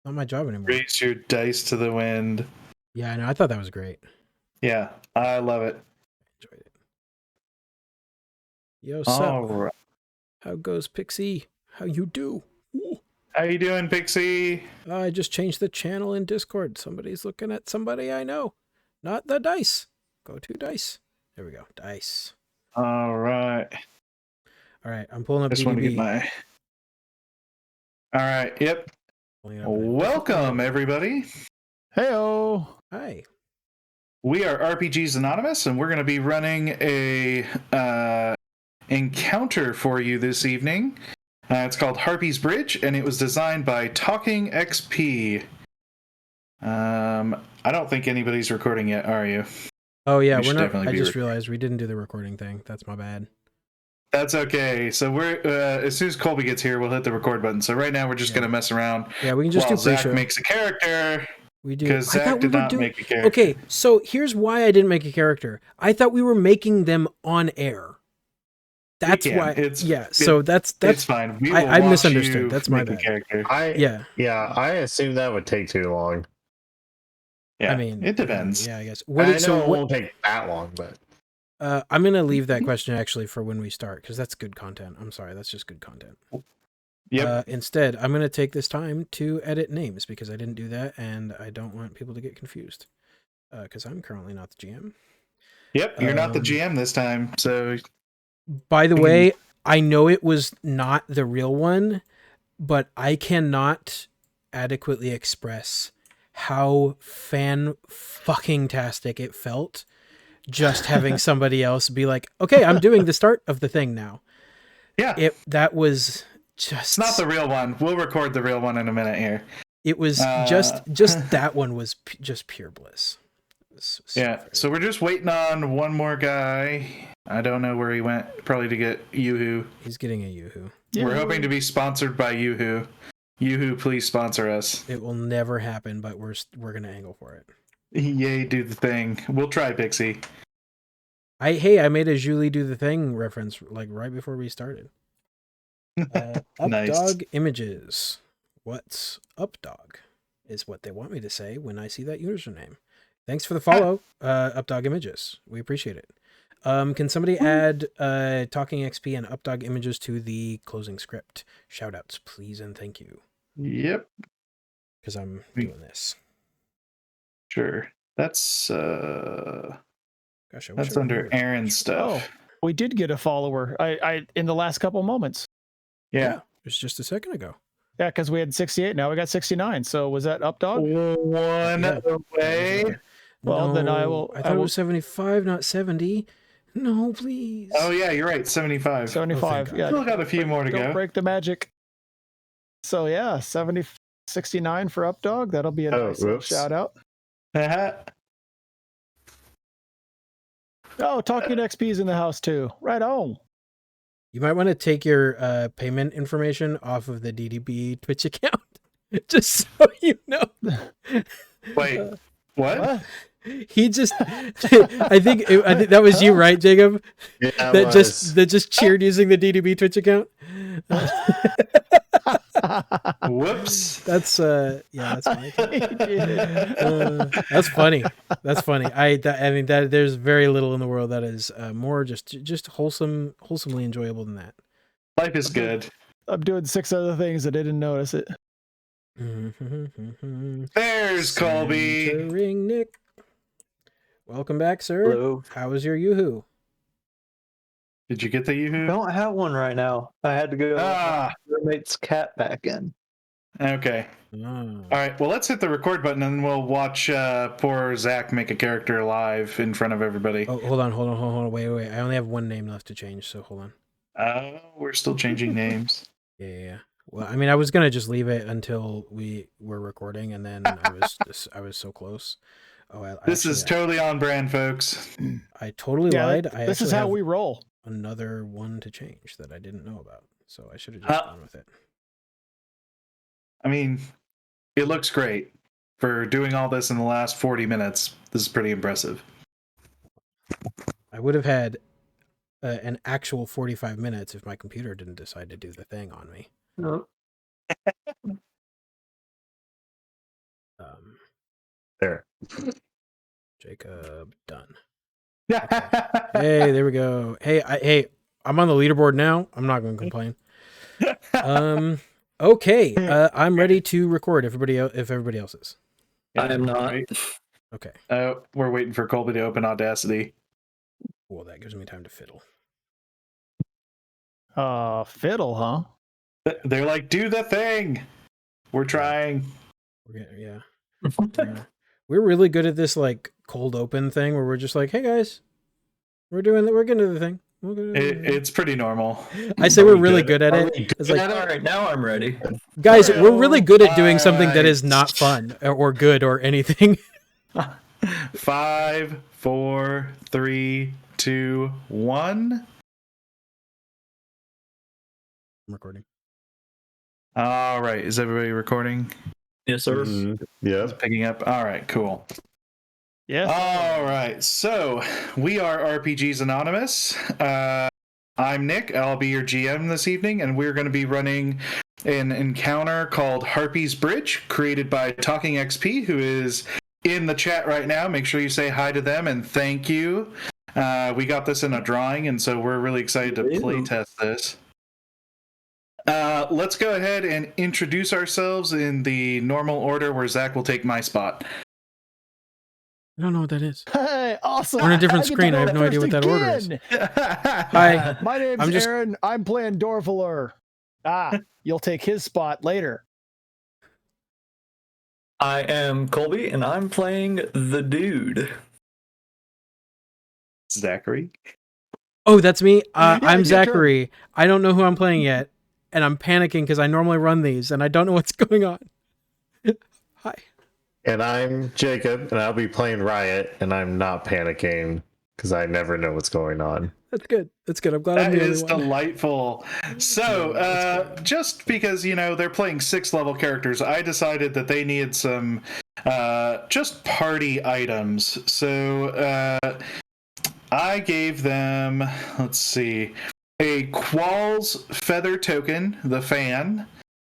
Not my job anymore. Raise your dice to the wind. Yeah, I know. I thought that was great. Yeah, I love it. Enjoyed it. Yo, All right. how goes Pixie? How you do? Ooh. How you doing, Pixie? I just changed the channel in Discord. Somebody's looking at somebody I know. Not the dice. Go to dice. There we go. Dice. All right. All right. I'm pulling up Just DDB. want to get my... All right. Yep. Welcome, everybody. Heyo. Hi. We are RPGs Anonymous, and we're going to be running a encounter for you this evening. It's called Harpy's Bridge, and it was designed by TalkingXP. I don't think anybody's recording yet, are you? Oh yeah, we're not. I just realized we didn't do the recording thing. That's my bad. That's okay. So we're as soon as Colby gets here, we'll hit the record button. So right now we're just gonna mess around. Yeah, we can just do Zach makes a character. We do because Zach did not make a character. Okay, so here's why I didn't make a character. I thought we were making them on air. That's why. That's fine. I misunderstood. That's my bad. I assumed that would take too long. Yeah, I mean, it depends. Yeah, I guess. I know it won't take that long, but I'm gonna leave that question actually for when we start because that's good content. I'm sorry, that's just good content. Yep. Instead, I'm gonna take this time to edit names because I didn't do that, and I don't want people to get confused. Because I'm currently not the GM. Yep, you're not the GM this time. So, by the way, I know it was not the real one, but I cannot adequately express how fan-fucking-tastic it felt just having somebody else be like, okay, I'm doing the start of the thing now. Yeah. That was just... It's not the real one. We'll record the real one in a minute here. It was just that one was just pure bliss. So we're just waiting on one more guy. I don't know where he went. Probably to get Yoo-Hoo. He's getting a Yoo-Hoo. Yeah. We're hoping to be sponsored by Yoo-Hoo. Yoo-Hoo, please sponsor us. It will never happen, but we're gonna angle for it. Yay, do the thing. We'll try, Pixie. I made a Julie do the thing reference like right before we started. Nice. Updog images. What's Updog is what they want me to say when I see that username. Thanks for the follow, Updog Images. We appreciate it. Can somebody add TalkingXP and Updog Images to the closing script? Shoutouts, please and thank you. Yep. Because I'm doing this. Sure. That's Gosh, that's under Aaron's stuff. Oh, we did get a follower. I in the last couple moments. Yeah. It was just a second ago. Yeah, because we had 68. Now we got 69. So was that Updog? One away. Well, then I will. I thought it was 75, not 70. No, please. Oh yeah, you're right. 75. 75. Yeah. Still got a few more to go. Don't break the magic. So yeah, 69 for Updog. That'll be a nice shout out. Oh, TalkingXP's in the house too. Right on. You might want to take your payment information off of the DDB Twitch account, just so you know. Wait, what? He just, I think that was you, right, Jacob? Yeah, that just cheered using the DDB Twitch account. Whoops. That's that's funny. That's funny. That's funny. I mean that there's very little in the world that is more just wholesomely enjoyable than that. Life is good. I'm doing 6 other things. I didn't notice it. There's Colby. Centering Nick. Welcome back, sir. Hello. How was your Yoo-Hoo? Did you get the Yoo-Hoo? I don't have one right now. I had to go my roommate's cat back in. Okay. All right. Well, let's hit the record button and we'll watch poor Zach make a character live in front of everybody. Oh, hold on. Wait. I only have one name left to change, so hold on. We're still changing names. Yeah. Well, I mean, I was gonna just leave it until we were recording, and then I was so close. Oh, this is totally on brand, folks. I totally lied. This is how we roll. Another one to change that I didn't know about, so I should have just gone with it. I mean, it looks great for doing all this in the last 40 minutes. This is pretty impressive. I would have had an actual 45 minutes if my computer didn't decide to do the thing on me. No. There. Jacob, done. Yeah. Hey, there we go. Hey, I'm on the leaderboard now. I'm not going to complain. Okay. I'm ready to record. If everybody else is. I am not. Okay. We're waiting for Colby to open Audacity. Well, that gives me time to fiddle. Fiddle, huh? They're like, do the thing. We're trying. Yeah. We're really good at this like cold open thing where we're just like, hey guys, we're getting to the thing. It's pretty normal. I say we're really good at it. It's like, all right, now I'm ready. Guys, we're really good at doing something that is not fun or good or anything. 5, 4, 3, 2, 1. I'm recording. All right. Is everybody recording? Yes, sir. Yeah. Picking up. All right, cool. Yes. All right. So we are RPGs Anonymous. I'm Nick. I'll be your GM this evening, and we're going to be running an encounter called Harpy's Bridge, created by TalkingXP, who is in the chat right now. Make sure you say hi to them and thank you. We got this in a drawing, and so we're really excited to play test this. Let's go ahead and introduce ourselves in the normal order where Zach will take my spot. I don't know what that is. Hey, awesome. We're on a different screen. I have no idea what that order is. Hi. My name's Aaron. I'm playing Dorvalor. You'll take his spot later. I am Colby, and I'm playing the dude. Zachary. Oh, that's me. I'm your Zachary. I don't know who I'm playing yet, and I'm panicking because I normally run these, and I don't know what's going on. Hi. And I'm Jacob, and I'll be playing Riot, and I'm not panicking because I never know what's going on. That's good. That's good. I'm glad I'm the only one. Delightful. So, just because, they're playing 6th-level characters, I decided that they needed some just party items. So, I gave them, let's see, a Qualls Feather Token, the fan,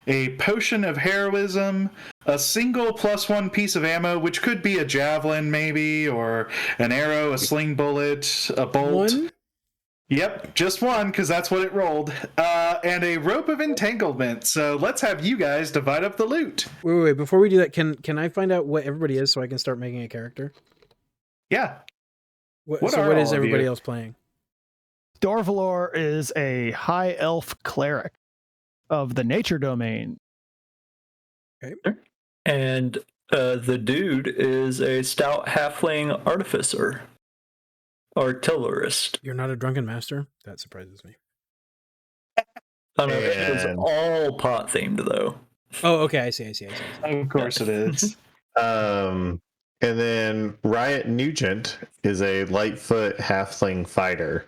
a Potion of Heroism, a single +1 piece of ammo, which could be a javelin maybe, or an arrow, a sling bullet, a bolt. One? Yep, just one, because that's what it rolled. And a Rope of Entanglement. So let's have you guys divide up the loot. Wait. Before we do that, can I find out what everybody is so I can start making a character? Yeah. What What is all of everybody you? else playing? Dorvalor is a high elf cleric of the nature domain. And the dude is a stout halfling artificer. Artillerist. You're not a drunken master? That surprises me. Oh, no, it's all pot themed though. Oh, okay. I see. Of course it is. And then Riot Nugent is a Lightfoot halfling fighter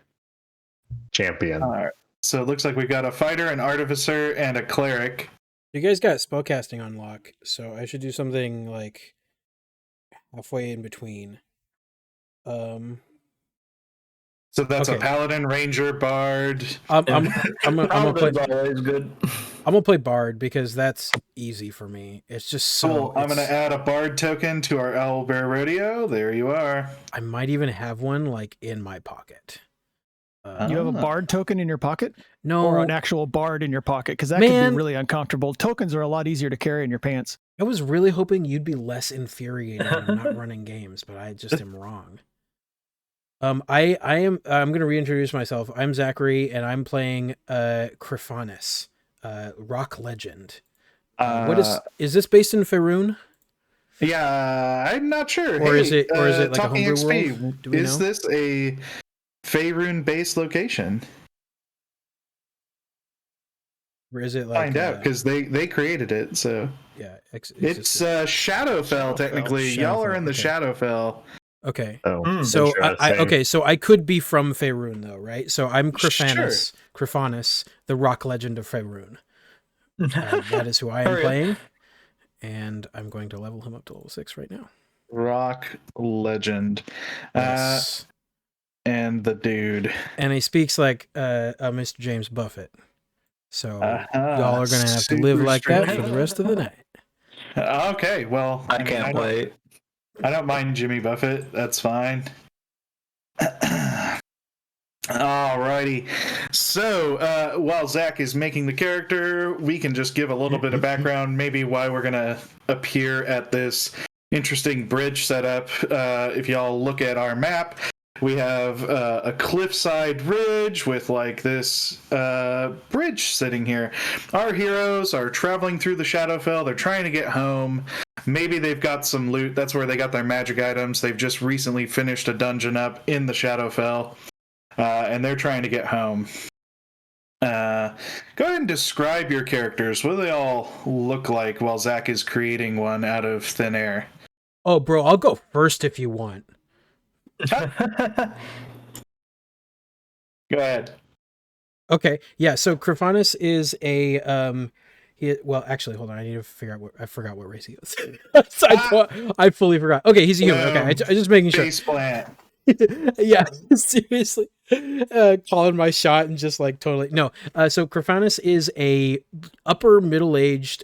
champion. All right. So it looks like we've got a fighter, an artificer, and a cleric. You guys got spellcasting on lock, so I should do something like halfway in between. So that's Okay. a paladin, ranger, bard. I'm gonna play. Always good. I'm gonna play bard because that's easy for me. It's just so. Cool. I'm going to add a bard token to our Owlbear Rodeo. There you are. I might even have one like in my pocket. You have a bard token in your pocket? No, Or an actual bard in your pocket? Because that can be really uncomfortable. Tokens are a lot easier to carry in your pants. I was really hoping you'd be less infuriated when I'm not running games, but I just am wrong. I'm gonna reintroduce myself. I'm Zachary, and I'm playing Crifanus, rock legend. What is this based in Faerun? Yeah, I'm not sure. Or is it like a homebrew XP, world? Do we is know? this a Faerun-based location? Or is it like Find out, because they created it. So yeah, it's Shadowfell technically. Y'all are in the Shadowfell. Okay. Oh, So interesting. so I could be from Faerun though, right? So I'm Crifanus, Sure. Crifanus, the rock legend of Faerun. That is who I am playing, and I'm going to level him up to level 6 right now. Rock legend. Yes. And the dude. And he speaks like Mr. James Buffett. So y'all are gonna have to live like that for the rest of the night. Okay, well, I can't wait. I don't mind Jimmy Buffett. That's fine. Alrighty. So, while Zach is making the character, we can just give a little bit of background, maybe why we're going to appear at this interesting bridge setup. If y'all look at our map, we have a cliffside ridge with like this bridge sitting here. Our heroes are traveling through the Shadowfell. They're trying to get home. Maybe they've got some loot. That's where they got their magic items. They've just recently finished a dungeon up in the Shadowfell. And they're trying to get home. Go ahead and describe your characters. What do they all look like while Zach is creating one out of thin air? Oh, bro, I'll go first if you want. Go ahead. Okay, yeah. So Crifanus is a well, actually, hold on. I need to figure out I forgot what race he is. So I fully forgot. Okay, he's a human. Okay, I just making sure. Faceplant. Yeah, seriously. Calling my shot and just like totally no. So Crifanus is a upper middle-aged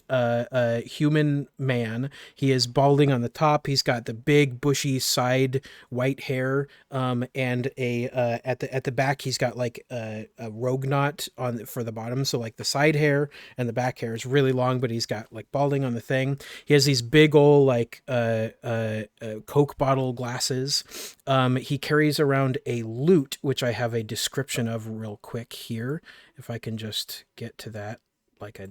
human man. He is balding on the top. He's got the big bushy side white hair, and a at the back he's got like a rogue knot on for the bottom. So like the side hair and the back hair is really long, but he's got like balding on the thing. He has these big old like Coke bottle glasses. He carries around a lute, which I have a description of real quick here. If I can just get to that like a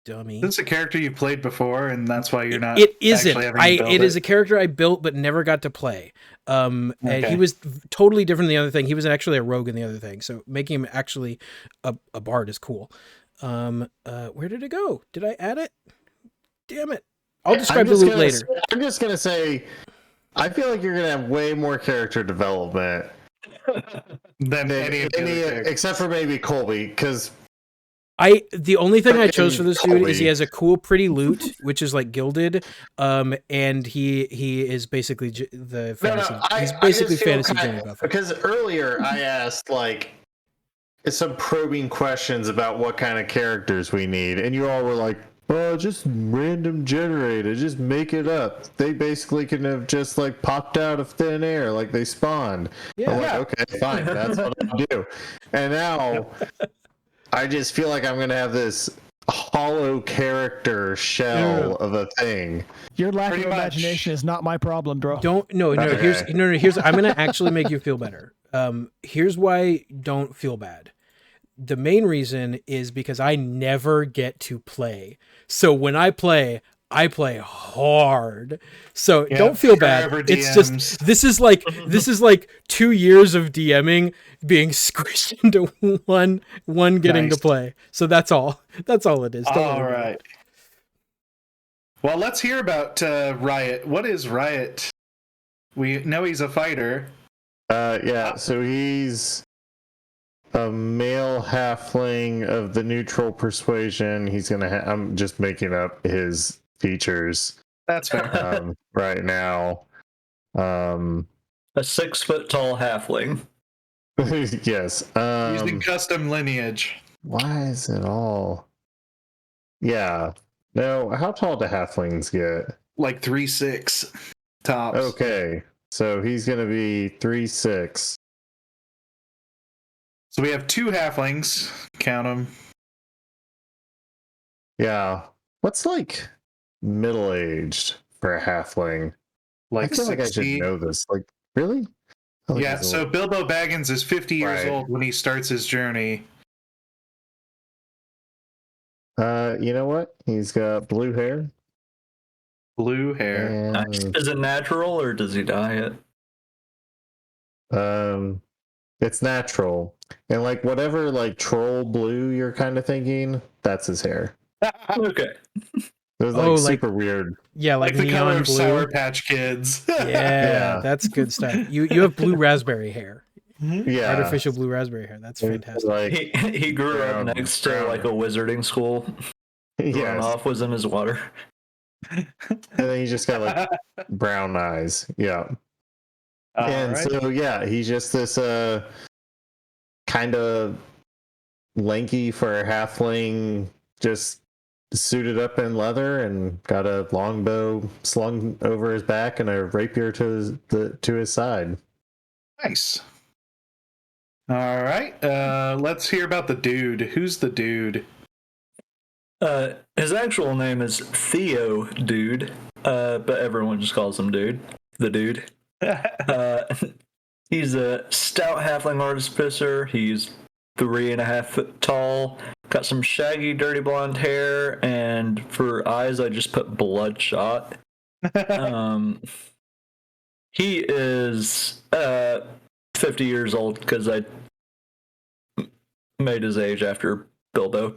dummy. This is a character you played before, and that's why you're not. It isn't. It is a character I built but never got to play. And he was totally different than the other thing. He was actually a rogue in the other thing. So making him actually a bard is cool. Where did it go? Did I add it? Damn it. I'll describe the loot later. I'm just gonna say, I feel like you're gonna have way more character development than any except for maybe Colby, because the only thing I chose for this dude is he has a cool, pretty loot, which is like gilded, and he is basically the fantasy. He's basically fantasy Jimmy Buffett. Because earlier I asked like some probing questions about what kind of characters we need, and you all were like, "Oh, just random generated, just make it up." They basically can have just like popped out of thin air, like they spawned. Yeah. I'm like, okay, fine, that's what I do. And now I just feel like I'm gonna have this hollow character shell of a thing. Your lack of imagination is not my problem, bro. Here's I'm gonna actually make you feel better. Here's why don't feel bad. The main reason is because I never get to play. So when I play hard. So don't feel bad. It's just this is like 2 years of DMing being squished into one getting to play. So that's all. That's all it is. All right. Well, let's hear about Riot. What is Riot? We know he's a fighter. So he's a male halfling of the neutral persuasion. He's gonna I'm just making up his features. That's fair. Right now. A 6 foot tall halfling. Yes. Using custom lineage. Why is it all? Yeah. No, how tall do halflings get? Like 3'6" tops. Okay. So he's gonna be 3'6". So we have 2 halflings. Count them. Yeah. What's like middle-aged for a halfling? Like I feel 60. like I should know this. Like, really? Yeah, so Bilbo Baggins is 50 years old when he starts his journey. You know what? He's got blue hair. Blue hair. And, is it natural or does he dye it? It's natural. And like whatever like troll blue you're kind of thinking, that's his hair. Okay. It was like super weird. Yeah, like the neon color of blue. Sour Patch Kids. Yeah, that's good stuff. You have blue raspberry hair. Yeah. Artificial blue raspberry hair. That's fantastic. Like, he grew up next to like a wizarding school. Runoff was in his water. And then he just got like brown eyes. Yeah. So he's just this kind of lanky for a halfling, just suited up in leather and got a longbow slung over his back and a rapier to his side. Nice. All right. Let's hear about the dude. Who's the dude? His actual name is Theo Dude, but everyone just calls him Dude. The Dude. He's a stout halfling artificer. He's 3.5 foot tall. Got some shaggy, dirty blonde hair, and for eyes, I just put bloodshot. He is 50 years old because I made his age after Bilbo.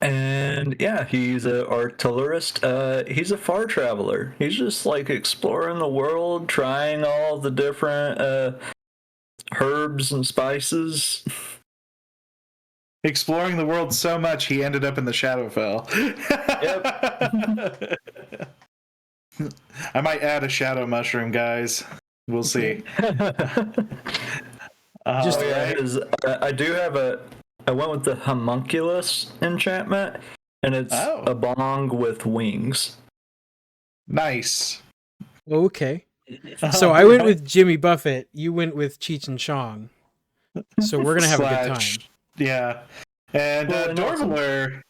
And yeah, he's an artillerist. He's a far traveler. He's just like exploring the world, trying all the different herbs and spices. Exploring the world so much, he ended up in the Shadowfell. Yep. I might add a shadow mushroom, guys. We'll see. I do have I went with the homunculus enchantment, and it's a bong with wings. Nice. Okay. So I went with Jimmy Buffett. You went with Cheech and Chong. So we're gonna have a good time. Yeah. And Dorvaler.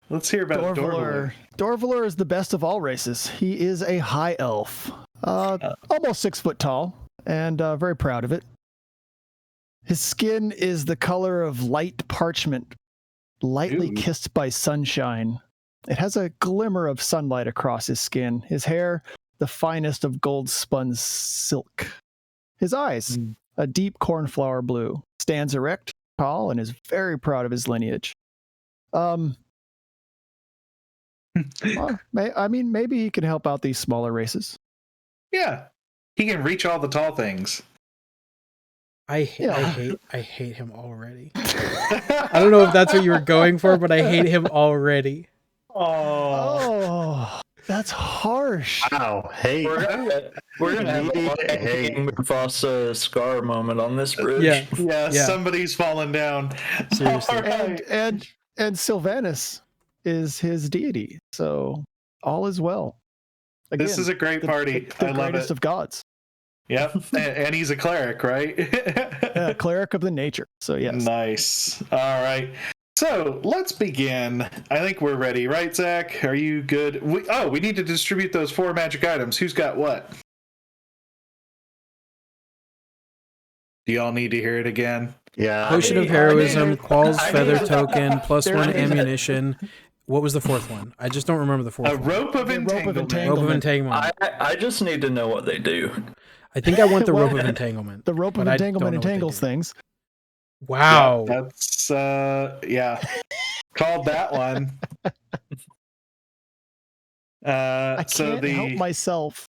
Let's hear about Dorvaler. Dorvaler is the best of all races. He is a high elf, almost 6 foot tall, and very proud of it. His skin is the color of light parchment, lightly kissed by sunshine. It has a glimmer of sunlight across his skin. His hair, the finest of gold-spun silk. His eyes, a deep cornflower blue, stands erect, tall, and is very proud of his lineage. Well, I mean, maybe he can help out these smaller races. Yeah, he can reach all the tall things. I hate him already. I don't know if that's what you were going for, but I hate him already. Oh, that's harsh. Wow, hate. We're gonna have a Mufasa Scar moment on this bridge. Yeah. Somebody's fallen down. Seriously. Right. And Sylvanus is his deity, so all is well. Again, this is a great party. The I love greatest it. of gods. Yep, and he's a cleric, right? Yeah, cleric of the nature. So yes. Nice. All right. So let's begin. I think we're ready, right, Zach? Are you good? We need to distribute those 4 magic items. Who's got what? Do y'all need to hear it again? Yeah. Potion of Heroism, Qual's Feather Token, +1 ammunition. What was the 4th one? I just don't remember the 4th one. Rope of Entanglement. Rope of Entanglement. I just need to know what they do. I think I want the Rope of Entanglement. The Rope of Entanglement entangles things. Wow. Yeah, that's called that one. I can't help myself.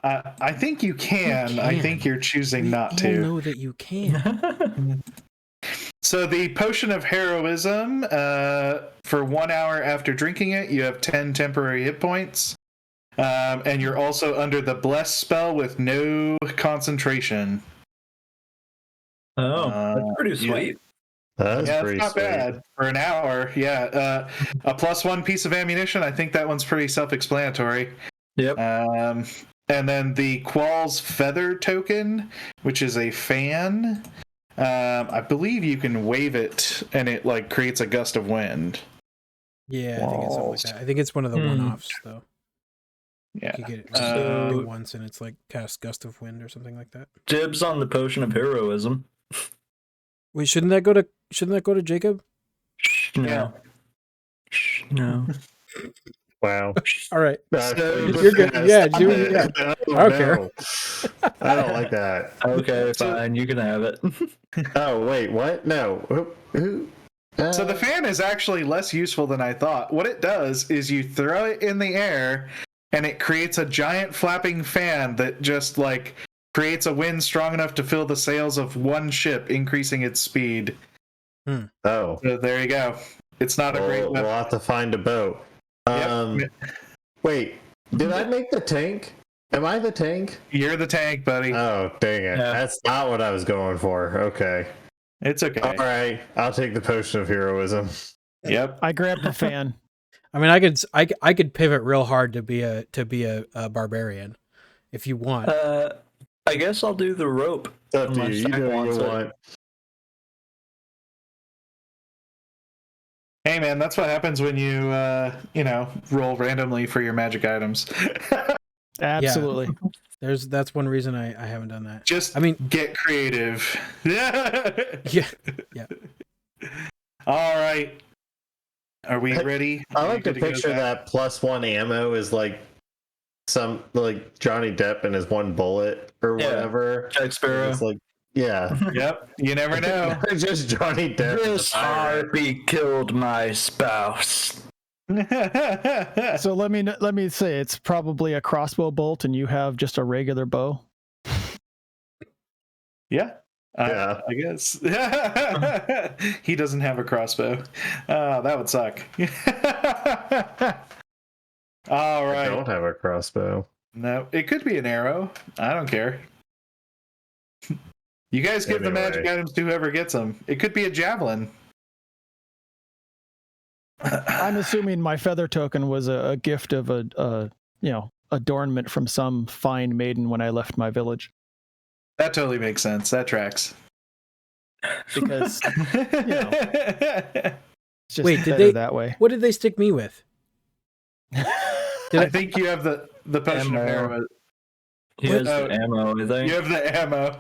I think you can. I think you're choosing not to. I know that you can. So the Potion of Heroism, for 1 hour after drinking it, you have 10 temporary hit points. And you're also under the Bless spell with no concentration. Oh, that's pretty sweet. That's it's pretty not sweet. bad for an hour. Yeah, a +1 piece of ammunition. I think that one's pretty self-explanatory. Yep. And then the Qual's Feather Token, which is a fan. I believe you can wave it, and it like creates a gust of wind. Yeah, I think it's something like that. I think it's one of the one-offs, though. Yeah. You get it do it once, and it's like cast gust of wind or something like that. Dibs on the Potion of Heroism. Wait, shouldn't that go to Jacob? No. No. Wow. All right. So, you're good. Yeah, do it. Yeah. I don't care. I don't like that. Okay, fine. You can have it. Oh, wait, what? No. Who? So the fan is actually less useful than I thought. What it does is you throw it in the air, and it creates a giant flapping fan that just like creates a wind strong enough to fill the sails of one ship, increasing its speed. Oh. So there you go. It's not a great weapon. We'll have to find a boat. Wait, did I make the tank? Am I the tank? You're the tank, buddy. Oh, dang it. Yeah. That's not what I was going for. Okay. It's okay. All right, I'll take the potion of heroism. Yep. I grabbed the fan. I mean, I could pivot real hard to be a barbarian, if you want. I guess I'll do the rope. It's up to you. You do what you want. Hey man, that's what happens when you roll randomly for your magic items. Absolutely. That's one reason I haven't done that. Just I mean, get creative. yeah. All right. Are we ready? I like to picture that +1 ammo is like some like Johnny Depp and his one bullet or whatever. Jack Sparrow. It's like, yeah. Yep. You never know. Just Johnny Depp. This Harpy killed my spouse. So let me say it's probably a crossbow bolt, and you have just a regular bow. Yeah. Yeah. I guess. He doesn't have a crossbow. That would suck. All right. I don't have a crossbow. No, it could be an arrow. I don't care. You guys give the magic items to whoever gets them. It could be a javelin. I'm assuming my feather token was a gift of a adornment from some fine maiden when I left my village. That totally makes sense. That tracks. Because it's just Wait, did better they that way. What did they stick me with? I think you have the potion of arrow. He has the ammo, I think. You have the ammo.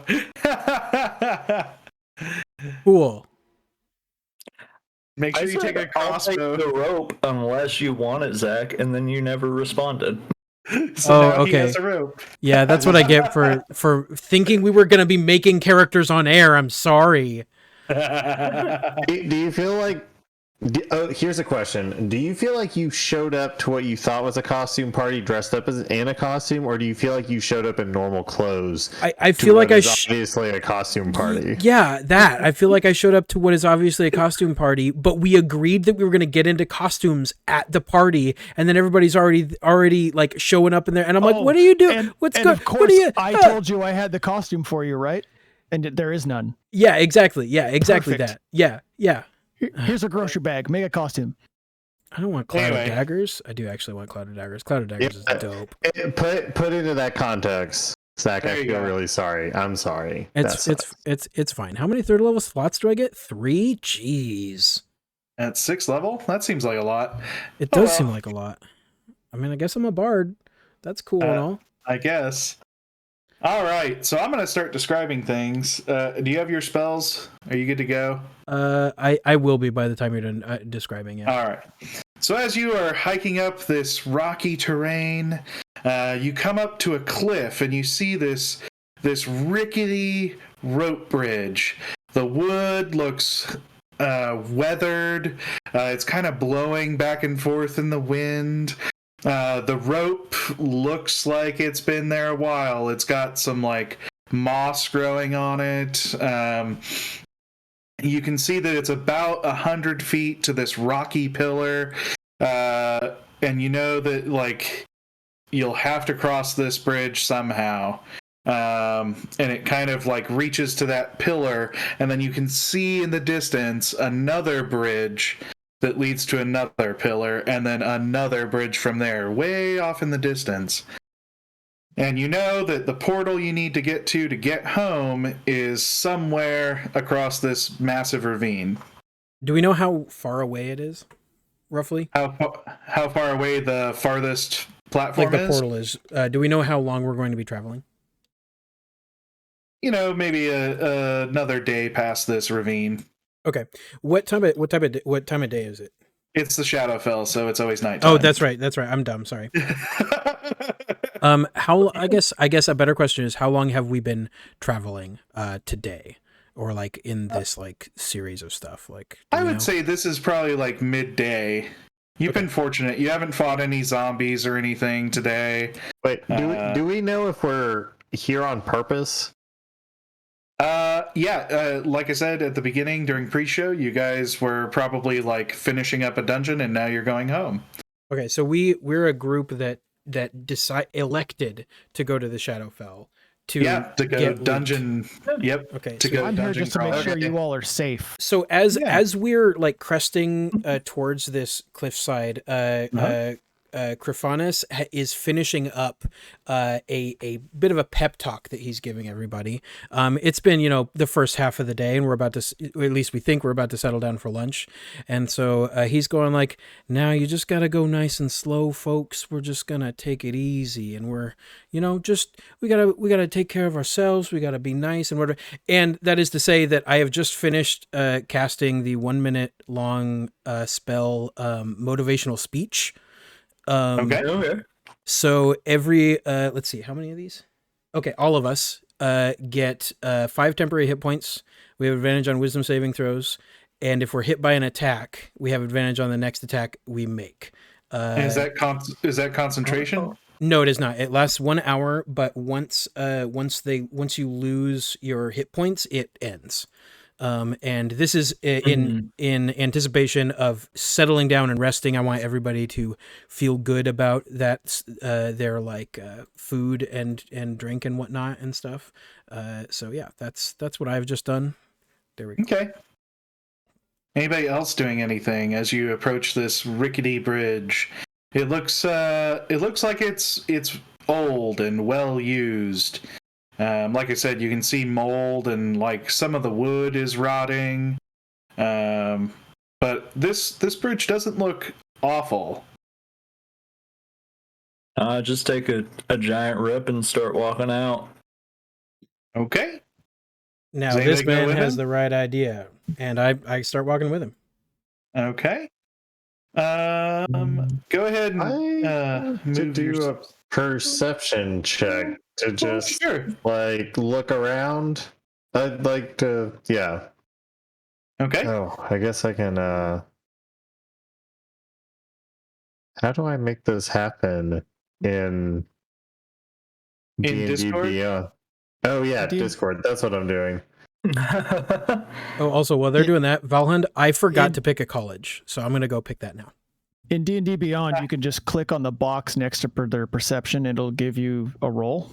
Cool. Make sure you take a crossbow. I'll take the rope unless you want it, Zach, and then you never responded. So now okay. He has a rope. Yeah, that's what I get for thinking we were going to be making characters on air. I'm sorry. Do you feel like... here's a question. Do you feel like you showed up to what you thought was a costume party dressed up as in a costume, or do you feel like you showed up in normal clothes? I feel like obviously a costume party. Yeah, that. I feel like I showed up to what is obviously a costume party, but we agreed that we were going to get into costumes at the party, and then everybody's already like showing up in there, and I'm like, "What are you doing? What's going? Of course, I told you I had the costume for you, right? And there is none. Yeah, exactly. Yeah, exactly. Perfect. That. Yeah. Here's a grocery bag. Make a costume. I don't want Cloud of Daggers. I do actually want Cloud of Daggers. Cloud of Daggers is dope. Put into that context, Zach. I feel really sorry. I'm sorry. It's fine. How many third level slots do I get? 3? Jeez. At 6th level? That seems like a lot. It does seem like a lot. I mean, I guess I'm a bard. That's cool and all. I guess. All right, so I'm going to start describing things. Do you have your spells? Are you good to go? I will be by the time you're done describing it. All right. So as you are hiking up this rocky terrain, you come up to a cliff and you see this rickety rope bridge. The wood looks weathered. It's kind of blowing back and forth in the wind. The rope looks like it's been there a while. It's got some like moss growing on it. You can see that it's about 100 feet to this rocky pillar. And you know that like you'll have to cross this bridge somehow. And it kind of like reaches to that pillar, and then you can see in the distance another bridge that leads to another pillar, and then another bridge from there, way off in the distance. And you know that the portal you need to get home is somewhere across this massive ravine. Do we know how far away it is, roughly? How far away the farthest platform like the portal is? Do we know how long we're going to be traveling? You know, maybe another day past this ravine. Okay. What time of day is it? It's the Shadowfell, so it's always nighttime. Oh, that's right. I'm dumb. Sorry. I guess a better question is, how long have we been traveling today, or like in this like series of stuff? Like, I would say this is probably like midday. You've been fortunate. You haven't fought any zombies or anything today. Wait, do we know if we're here on purpose? Like I said at the beginning during pre-show, you guys were probably like finishing up a dungeon, and now you're going home. Okay, so we're a group that elected to go to the Shadowfell to to go get dungeon. Yep. Okay, To so go I'm here dungeon just to make crawl. sure you all are safe. So as we're like cresting towards this cliffside, Crifanus is finishing up a bit of a pep talk that he's giving everybody. It's been, the first half of the day, and we're about to, or at least we think we're about to settle down for lunch. And so he's going like, now you just got to go nice and slow, folks. We're just going to take it easy. And we're, we got to take care of ourselves. We got to be nice and whatever. And that is to say that I have just finished casting the 1 minute long spell motivational speech. Okay. So every let's see, how many of these? Okay, all of us get 5 temporary hit points. We have advantage on wisdom saving throws, and if we're hit by an attack, we have advantage on the next attack we make. Is that concentration? No, it is not. It lasts 1 hour, but once you lose your hit points, it ends. And this is in anticipation of settling down and resting. I want everybody to feel good about that, their like food and drink and whatnot and stuff. So yeah, that's what I've just done. There we go. Okay. Anybody else doing anything as you approach this rickety bridge? It looks like it's old and well used. Like I said, you can see mold and like some of the wood is rotting. But this bridge doesn't look awful. Just take a giant rip and start walking out. Okay. Now Does this anybody go man with has him? the right idea, and I start walking with him. Okay. Go ahead and to move do your... a perception check to just Sure. like look around. I'd like to, yeah. Okay. Oh, I guess I can. How do I make this happen in D&D Discord? Beyond? Oh yeah, Discord. That's what I'm doing. Oh, also while they're doing that, Valhund, I forgot to pick a college, so I'm gonna go pick that now. In D&D Beyond, you can just click on the box next to their perception. It'll give you a roll,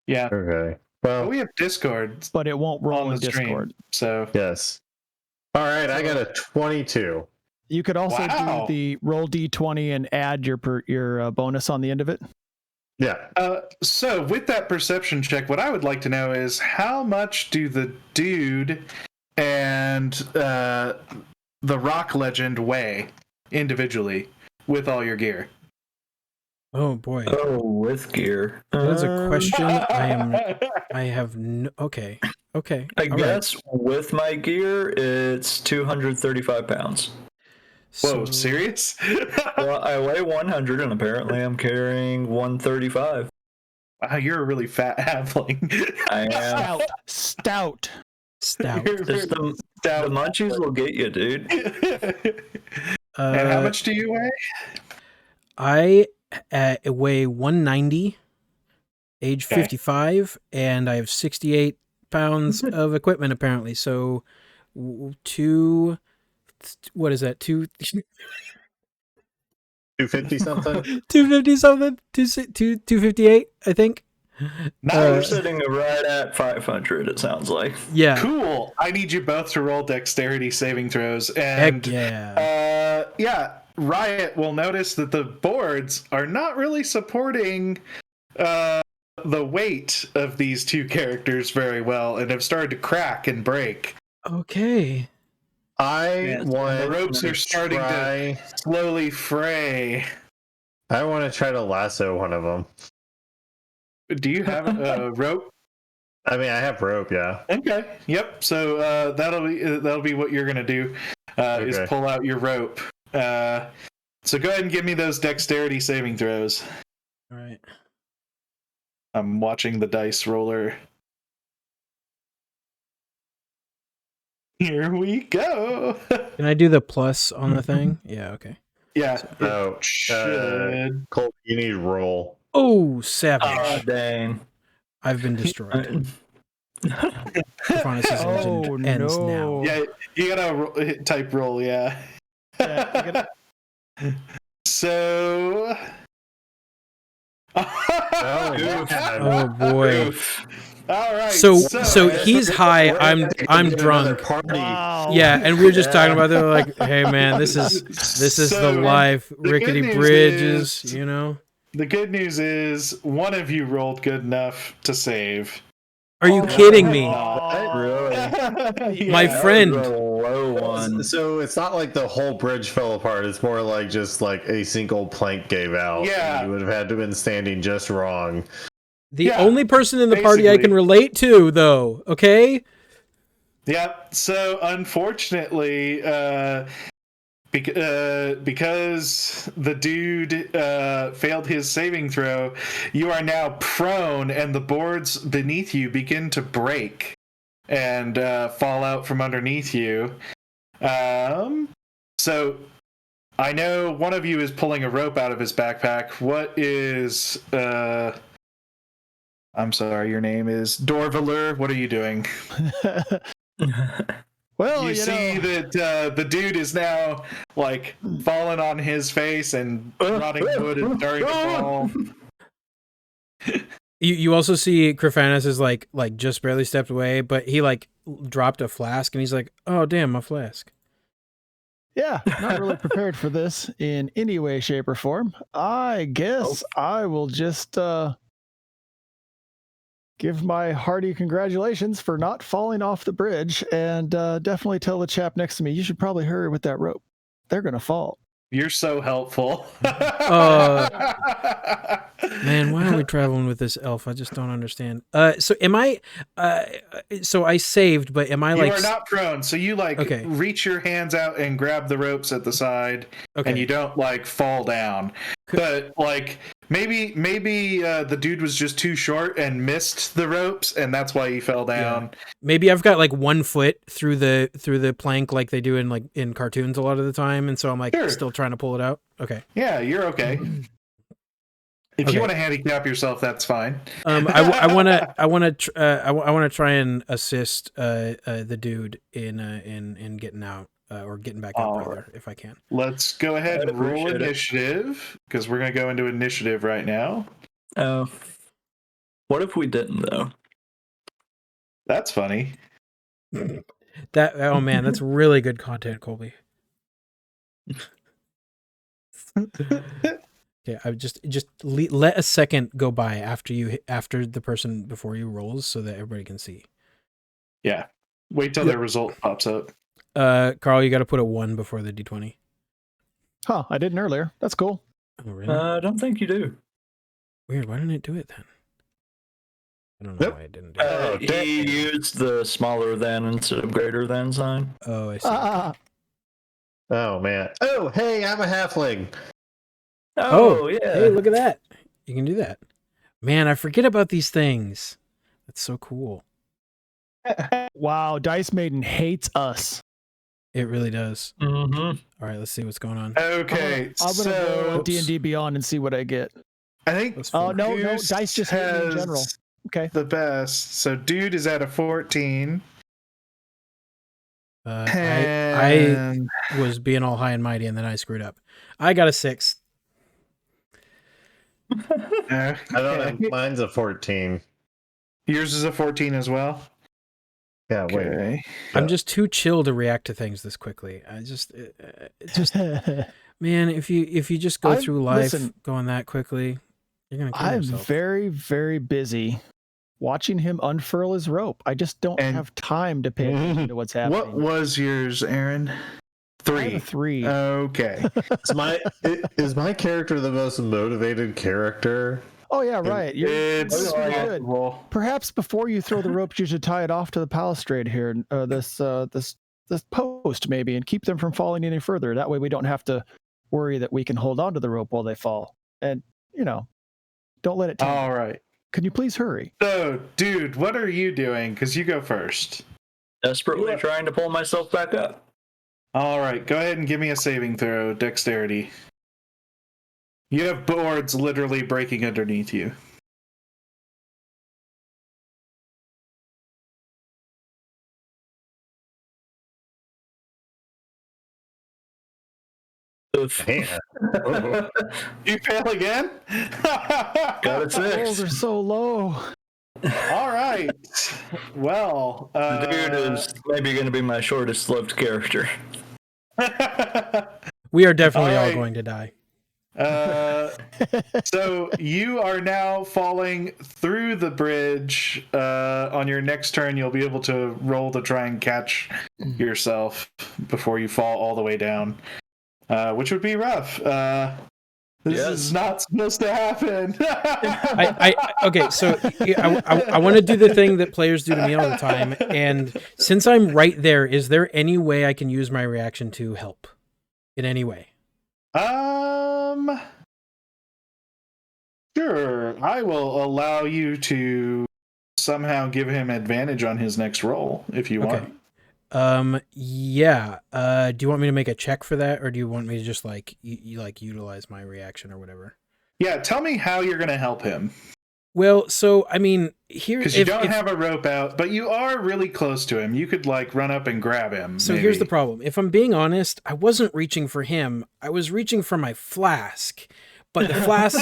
Yeah. Okay. But Well, we have Discord but it won't roll on in the stream, Discord. so yes. All right, I got a 22. You could also Wow. do the roll d20 and add your bonus on the end of it. Yeah. So with that perception check, what I would like to know is how much do the dude and the rock legend weigh individually with all your gear? Oh boy, Oh, with gear. that's a question. I have no. Okay. I All right. guess with my gear, it's 235 pounds. Whoa, So- serious? Well, I weigh 100, and apparently I'm carrying 135. Wow, you're a really fat halfling. I am. Stout. Stout. Just the munchies will get you, dude. And how much do you weigh? I weigh 190, age 55, and I have 68 pounds of equipment apparently. So, what is that? 250 something? 250 something? 258, I think. Nice. We're sitting right at 500, it sounds like. Yeah. Cool. I need you both to roll dexterity saving throws. And Heck yeah. Riot will notice that the boards are not really supporting the weight of these two characters very well and have started to crack and break. Okay. I want The ropes to are starting try, to slowly fray. I want to try to lasso one of them. Do you have a rope? I mean, I have rope, yeah. Okay. Yep. So that'll be what you're gonna do. Is Okay. pull out your rope. So go ahead and give me those dexterity saving throws. All right. I'm watching the dice roller. Here we go. Can I do the plus on the thing? Yeah, okay. Yeah. Oh, Should. Colt, you need to roll. Oh, savage. Oh, dang. I've been destroyed. Profanus' legend Oh, ends no. now. Yeah, you gotta type roll. Yeah. Yeah, So. Oh boy. All right. So he's high. I'm drunk. Wow. Yeah, and we were just talking about. They're like, hey man, this is the So, life. the Rickety good news bridges, is- you know. The good news is one of you rolled good enough to save. Are you kidding me? Really? My Yeah. friend. That was a low one. So it's not like the whole bridge fell apart. It's more like just like a single plank gave out. Yeah. You would have had to have been standing just wrong. The only person in the party I basically. can relate to, though. Okay. Yep. So unfortunately, because the dude failed his saving throw, you are now prone, and the boards beneath you begin to break and fall out from underneath you. So I know one of you is pulling a rope out of his backpack. What is I'm sorry, your name is Dorvaler. What are you doing? Well, you see know. that the dude is now like falling on his face and rotting wood is starting to fall. You also see Crifanus is like just barely stepped away, but he like dropped a flask and he's like, oh damn, my flask. Yeah, not really prepared for this in any way, shape, or form. I guess I will just give my hearty congratulations for not falling off the bridge, and definitely tell the chap next to me, you should probably hurry with that rope. They're going to fall. You're so helpful. Man, why are we traveling with this elf? I just don't understand. So am I? So I saved, but am I You like? are not prone, so you like reach your hands out and grab the ropes at the side, and you don't like fall down. But like maybe the dude was just too short and missed the ropes, and that's why he fell down. Yeah. Maybe I've got like 1 foot through the plank like they do in cartoons a lot of the time, and so I'm like still trying to pull it out. Okay. Yeah, you're okay. If you want to handicap yourself, that's fine. I want to try and assist the dude in getting out or getting back up, brother, if I can. Let's go ahead and roll initiative because we're going to go into initiative right now. Oh, what if we didn't though? That's funny. Oh man, that's really good content, Colby. Okay, I just let a second go by after the person before you rolls so that everybody can see. Yeah, wait till their result pops up. Carl, you got to put a 1 before the d20. Huh? I didn't earlier. That's cool. Oh really? I don't think you do. Weird. Why didn't it do it then? I don't know why it didn't do it. He used the smaller than instead of greater than sign. Oh, I see. Oh man. Oh hey, I'm a halfling. Oh yeah. Hey, look at that. You can do that. Man, I forget about these things. That's so cool. Wow, Dice Maiden hates us. It really does. Mm-hmm. All right, let's see what's going on. Okay, I'm gonna go D&D Beyond and see what I get. I think. Oh no, Dice just hate me in general. Okay. The best. So, dude is at a 14. I was being all high and mighty, and then I screwed up. I got a 6. I don't have. Mine's a 14. Yours is a 14 as well. Yeah. Okay. Wait. I'm just too chill to react to things this quickly. It's just man, if you just go through life going that quickly, you're gonna kill yourself. I'm very, very busy watching him unfurl his rope. I just don't have time to pay attention to what's happening. What was yours, Aaron? 3. I have a 3. Okay. Is my character the most motivated character? Oh yeah, right. It's pretty good. Perhaps before you throw the ropes, you should tie it off to the balustrade here, this post maybe, and keep them from falling any further. That way, we don't have to worry that we can hold on to the rope while they fall. And don't let it. All right. Can you please hurry? So, dude, what are you doing? Because you go first. Desperately trying to pull myself back up. All right, go ahead and give me a saving throw, dexterity. You have boards literally breaking underneath you. Man. Oh. You fail again? Got a Rolls 6. are so low. All right. Well, The dude is maybe going to be my shortest lived character. We are definitely all Alright. going to die. So you are now falling through the bridge. On your next turn, you'll be able to roll to try and catch yourself before you fall all the way down, which would be rough. This is not supposed to happen. Okay, so I want to do the thing that players do to me all the time, and since I'm right there, is there any way I can use my reaction to help in any way? Sure. I will allow you to somehow give him advantage on his next roll if you want. Yeah. Do you want me to make a check for that, or do you want me to just like utilize my reaction or whatever? Yeah, tell me how you're going to help him. Well, so I mean, here because you don't have a rope out, but you are really close to him. You could like run up and grab him. So here's the problem. If I'm being honest, I wasn't reaching for him. I was reaching for my flask. But the flask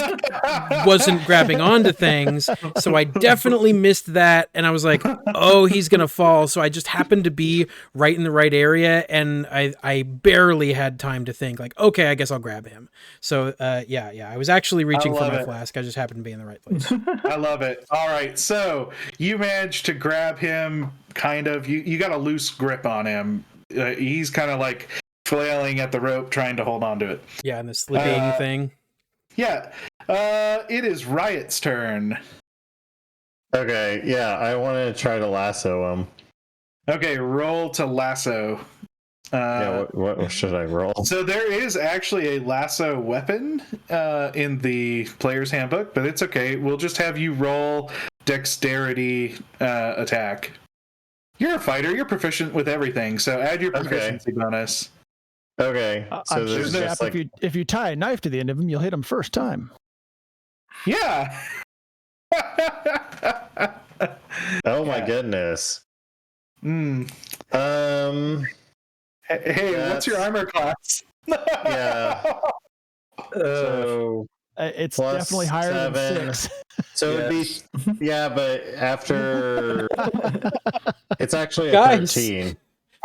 wasn't grabbing onto things, so I definitely missed that, and I was like, oh, he's going to fall, so I just happened to be right in the right area, and I barely had time to think, like, okay, I guess I'll grab him. So, yeah, I was actually reaching for my flask. I just happened to be in the right place. I love it. All right, so you managed to grab him, kind of. You got a loose grip on him. He's kind of like flailing at the rope, trying to hold on to it. Yeah, and the slipping thing. Yeah, it is Riot's turn. Okay, yeah, I want to try to lasso him. Okay, roll to lasso. What should I roll? So there is actually a lasso weapon in the player's handbook, but it's okay. We'll just have you roll dexterity attack. You're a fighter. You're proficient with everything, so add your proficiency bonus. Okay, so I'm there's sure just like... if you tie a knife to the end of him, you'll hit him first time. Yeah. Oh my goodness. Hey, what's your armor class? Yeah. So it's definitely higher 7. than 6. So it'd be but after it's actually a 13.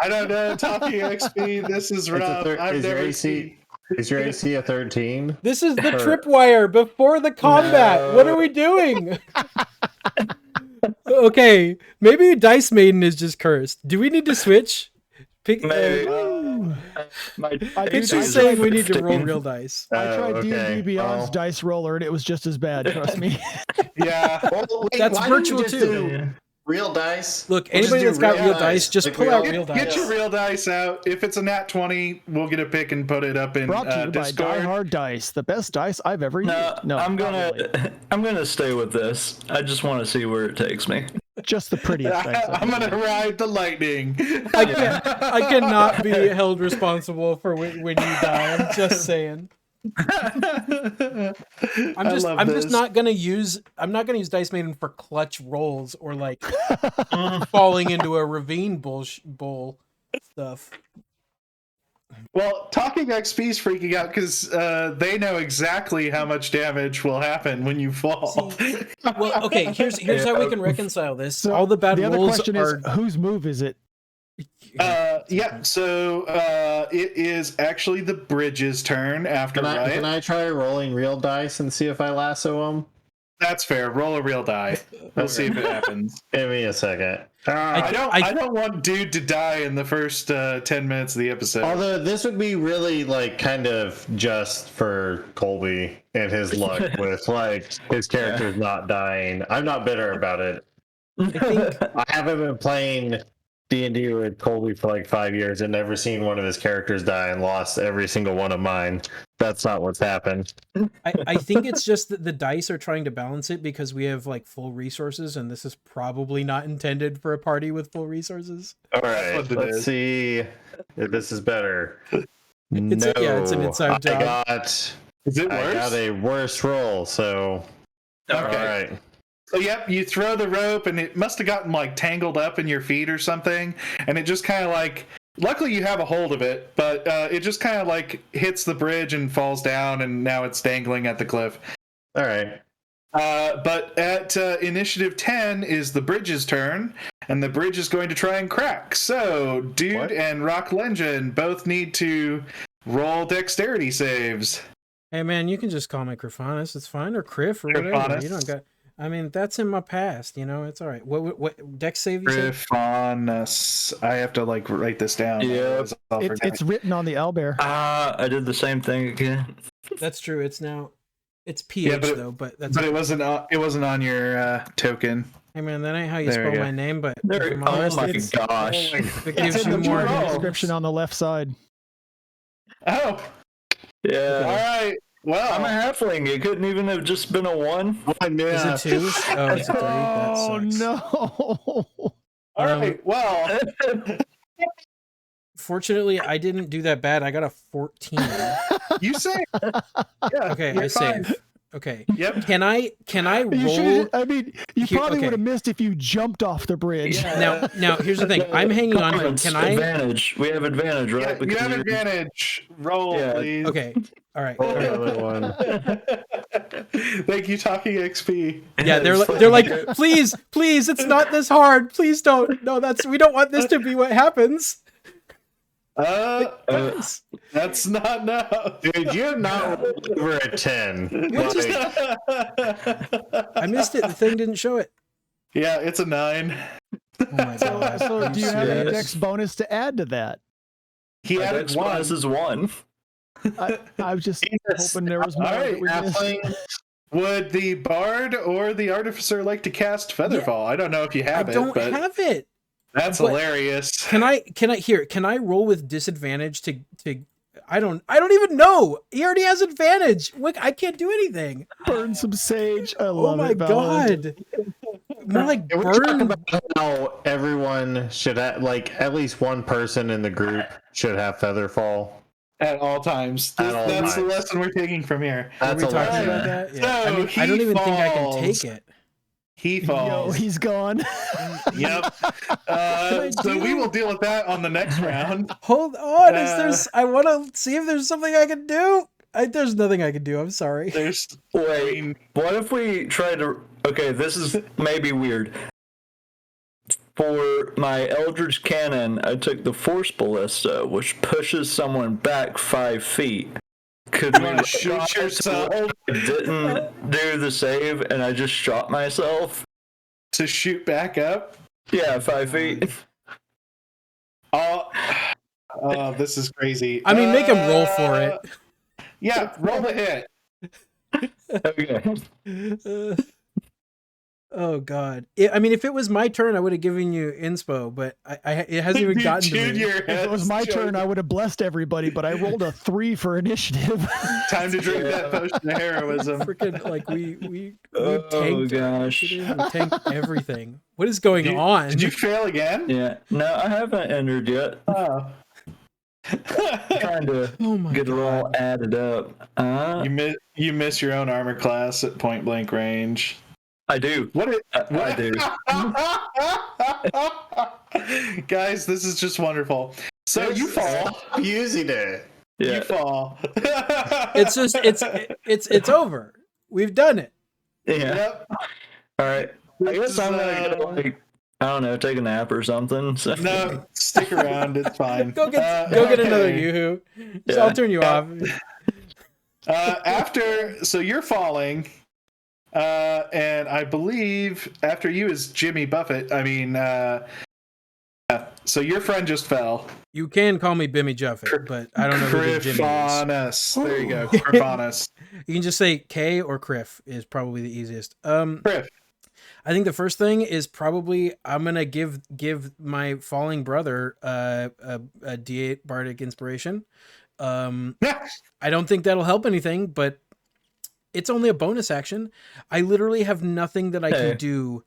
I don't know, TalkingXP, this is rough. Is your AC a 13? This is the tripwire before the combat. No. What are we doing? Okay, maybe Dice Maiden is just cursed. Do we need to switch? Picture's saying we need to roll real dice. I tried D&D Beyond's dice roller, and it was just as bad, trust me. Yeah. Well, wait, that's virtual too. Real dice. Look, anybody that's got real dice, just pull out real dice. Get your real dice out. If it's a nat 20, we'll get a pick and put it up in Brought to you Discord. by Die Hard Dice, the best dice I've ever used. No, I'm gonna stay with this. I just want to see where it takes me. Just the prettiest dice. I'm gonna ride the lightning. I cannot be held responsible for when you die. I'm just saying. I'm not gonna use Dice Maiden for clutch rolls or like falling into a ravine bowl stuff. Well, TalkingXP's freaking out because they know exactly how much damage will happen when you fall. Well, okay, here's how we can reconcile this. So all the bad rolls other question is, whose move is it? So it is actually the Bridge's turn after Riot. Can I try rolling real dice and see if I lasso him? That's fair. Roll a real die. Let's see if it happens. Give me a second. I don't want dude to die in the first 10 minutes of the episode. Although this would be really like kind of just for Colby and his luck with like his characters not dying. I'm not bitter about it. I haven't been playing D&D with Colby for like 5 years and never seen one of his characters die and lost every single one of mine. That's not what's happened. I think it's just that the dice are trying to balance it because we have like full resources, and this is probably not intended for a party with full resources. All right, let's see if this is better. It's an inside job. Is it worse? I got a worse roll, so okay. All right. So, yep, you throw the rope, and it must have gotten, like, tangled up in your feet or something, and it just kind of, like, luckily you have a hold of it, but it just kind of like hits the bridge and falls down, and now it's dangling at the cliff. All right. But at initiative 10 is the bridge's turn, and the bridge is going to try and crack. So, Dude and Rock Legend both need to roll dexterity saves. Hey man, you can just call me Crifanus. It's fine, or Criff, or whatever. Crifanus. You don't got. I mean, that's in my past. You know, it's all right. What dex save you said? Crifanus. I have to like write this down. Yeah. It's written on the owlbear. I did the same thing again. That's true. It's now. It's PH though, but that's. But it wasn't on your token. Hey man, that ain't how you There we spell go. my name, but Oh my it's, gosh. it gives It's you in the more. marketing description on the left side. Oh, all Yeah. right. Well, I'm a halfling. It couldn't even have just been a 1. Is it 2? Oh, it's a 3. That Oh sucks. no! all right. Well, Fortunately, I didn't do that bad. I got a 14. you say. Yeah. Okay, you're I fine. save. Okay. Yep. Can I You roll? should've- I mean, you Here- probably okay. would have missed if you jumped off the bridge. Now here's the thing. I'm hanging on to it. Comments, Can I? advantage? We have advantage, right? Yeah, you have advantage. Roll, Yeah. please. Okay. All right. Roll All right. another one. Thank you, Talking XP. Yeah, they're like, please, it's not this hard. Please don't. No, we don't want this to be what happens. That's not no. Dude, you have not rolled over a 10. Like, I missed it. The thing didn't show it. Yeah, it's a 9. Oh my god. So, do you have a serious? dex bonus to add to that? He My added dex 1. bonus is 1. I was just Jesus. hoping there was more All right, that we missed. Halfling. Would the bard or the artificer like to cast Featherfall? I don't know if you I have it, don't but have it. that's but- hilarious. Can I roll with disadvantage to I don't even know. He already has advantage. Look, I can't do anything. Burn some sage. I Oh love my it, Valid. god. More like Can we talk burn. about how everyone should have, like, at least one person in the group should have Featherfall? At all times. At all That's the times. lesson we're taking from here. Are That's we a talking lesson. about that? Yeah. So I mean, I he don't even think I can falls. take it. He Yo, falls. he's gone. Yep. So we will deal with that on the next round. Hold on. I want to see if there's something I can do. There's nothing I can do. I'm sorry. There's Wait, what if we try to... Okay, this is maybe weird. For my Eldritch Cannon, I took the Force Ballista, which pushes someone back 5 feet. Could You wanna shoot yourself? I didn't do the save, and I just shot myself. to shoot back up. Yeah, 5 feet. Oh, this is crazy. I mean, make him roll for it. Yeah, roll the hit. Okay. Oh god. I mean, if it was my turn, I would have given you inspo, but it hasn't even gotten to me. Junior, If it was my turn, I would have blessed everybody, but I rolled a 3 for initiative. Time to drink that potion of heroism. Freaking like we Oh, tanked gosh. we tanked everything. What is going on? Did you fail again? Yeah. No, I haven't entered yet. Oh. Trying to Oh my get it all god. added up. You miss your own armor class at point blank range. I do. What? I do. Guys, this is just wonderful. So you fall. Using it. Yeah. You fall. It's just it's over. We've done it. Yeah. Yep. All right. I guess I'm gonna go, like, I don't know, take a nap or something. So. No, stick around. It's fine. Go get another okay. yoo-hoo. Yeah. I'll turn you off. So you're falling, and I believe after you is Jimmy Buffett. I mean, so your friend just fell. You can call me Bimmy Juffet, but I don't know who the Jimmy is. Crifanus. There you go. Crifanus. You can just say K or Criff is probably the easiest. Criff. I think the first thing is probably I'm gonna give my falling brother a D8 bardic inspiration. I don't think that'll help anything, but it's only a bonus action. I literally have nothing that I can do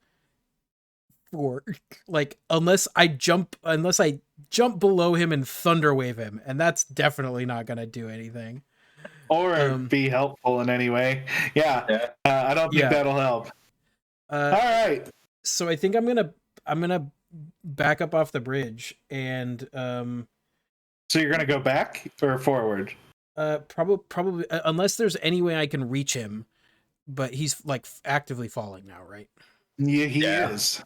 for, like, unless I jump below him and thunder wave him, and that's definitely not gonna do anything. Or be helpful in any way. Yeah. I don't think that'll help. All right. So I think I'm gonna back up off the bridge and So you're gonna go back or forward? Probably unless there's any way I can reach him, but he's like actively falling now, right? Yeah, he Yeah. is.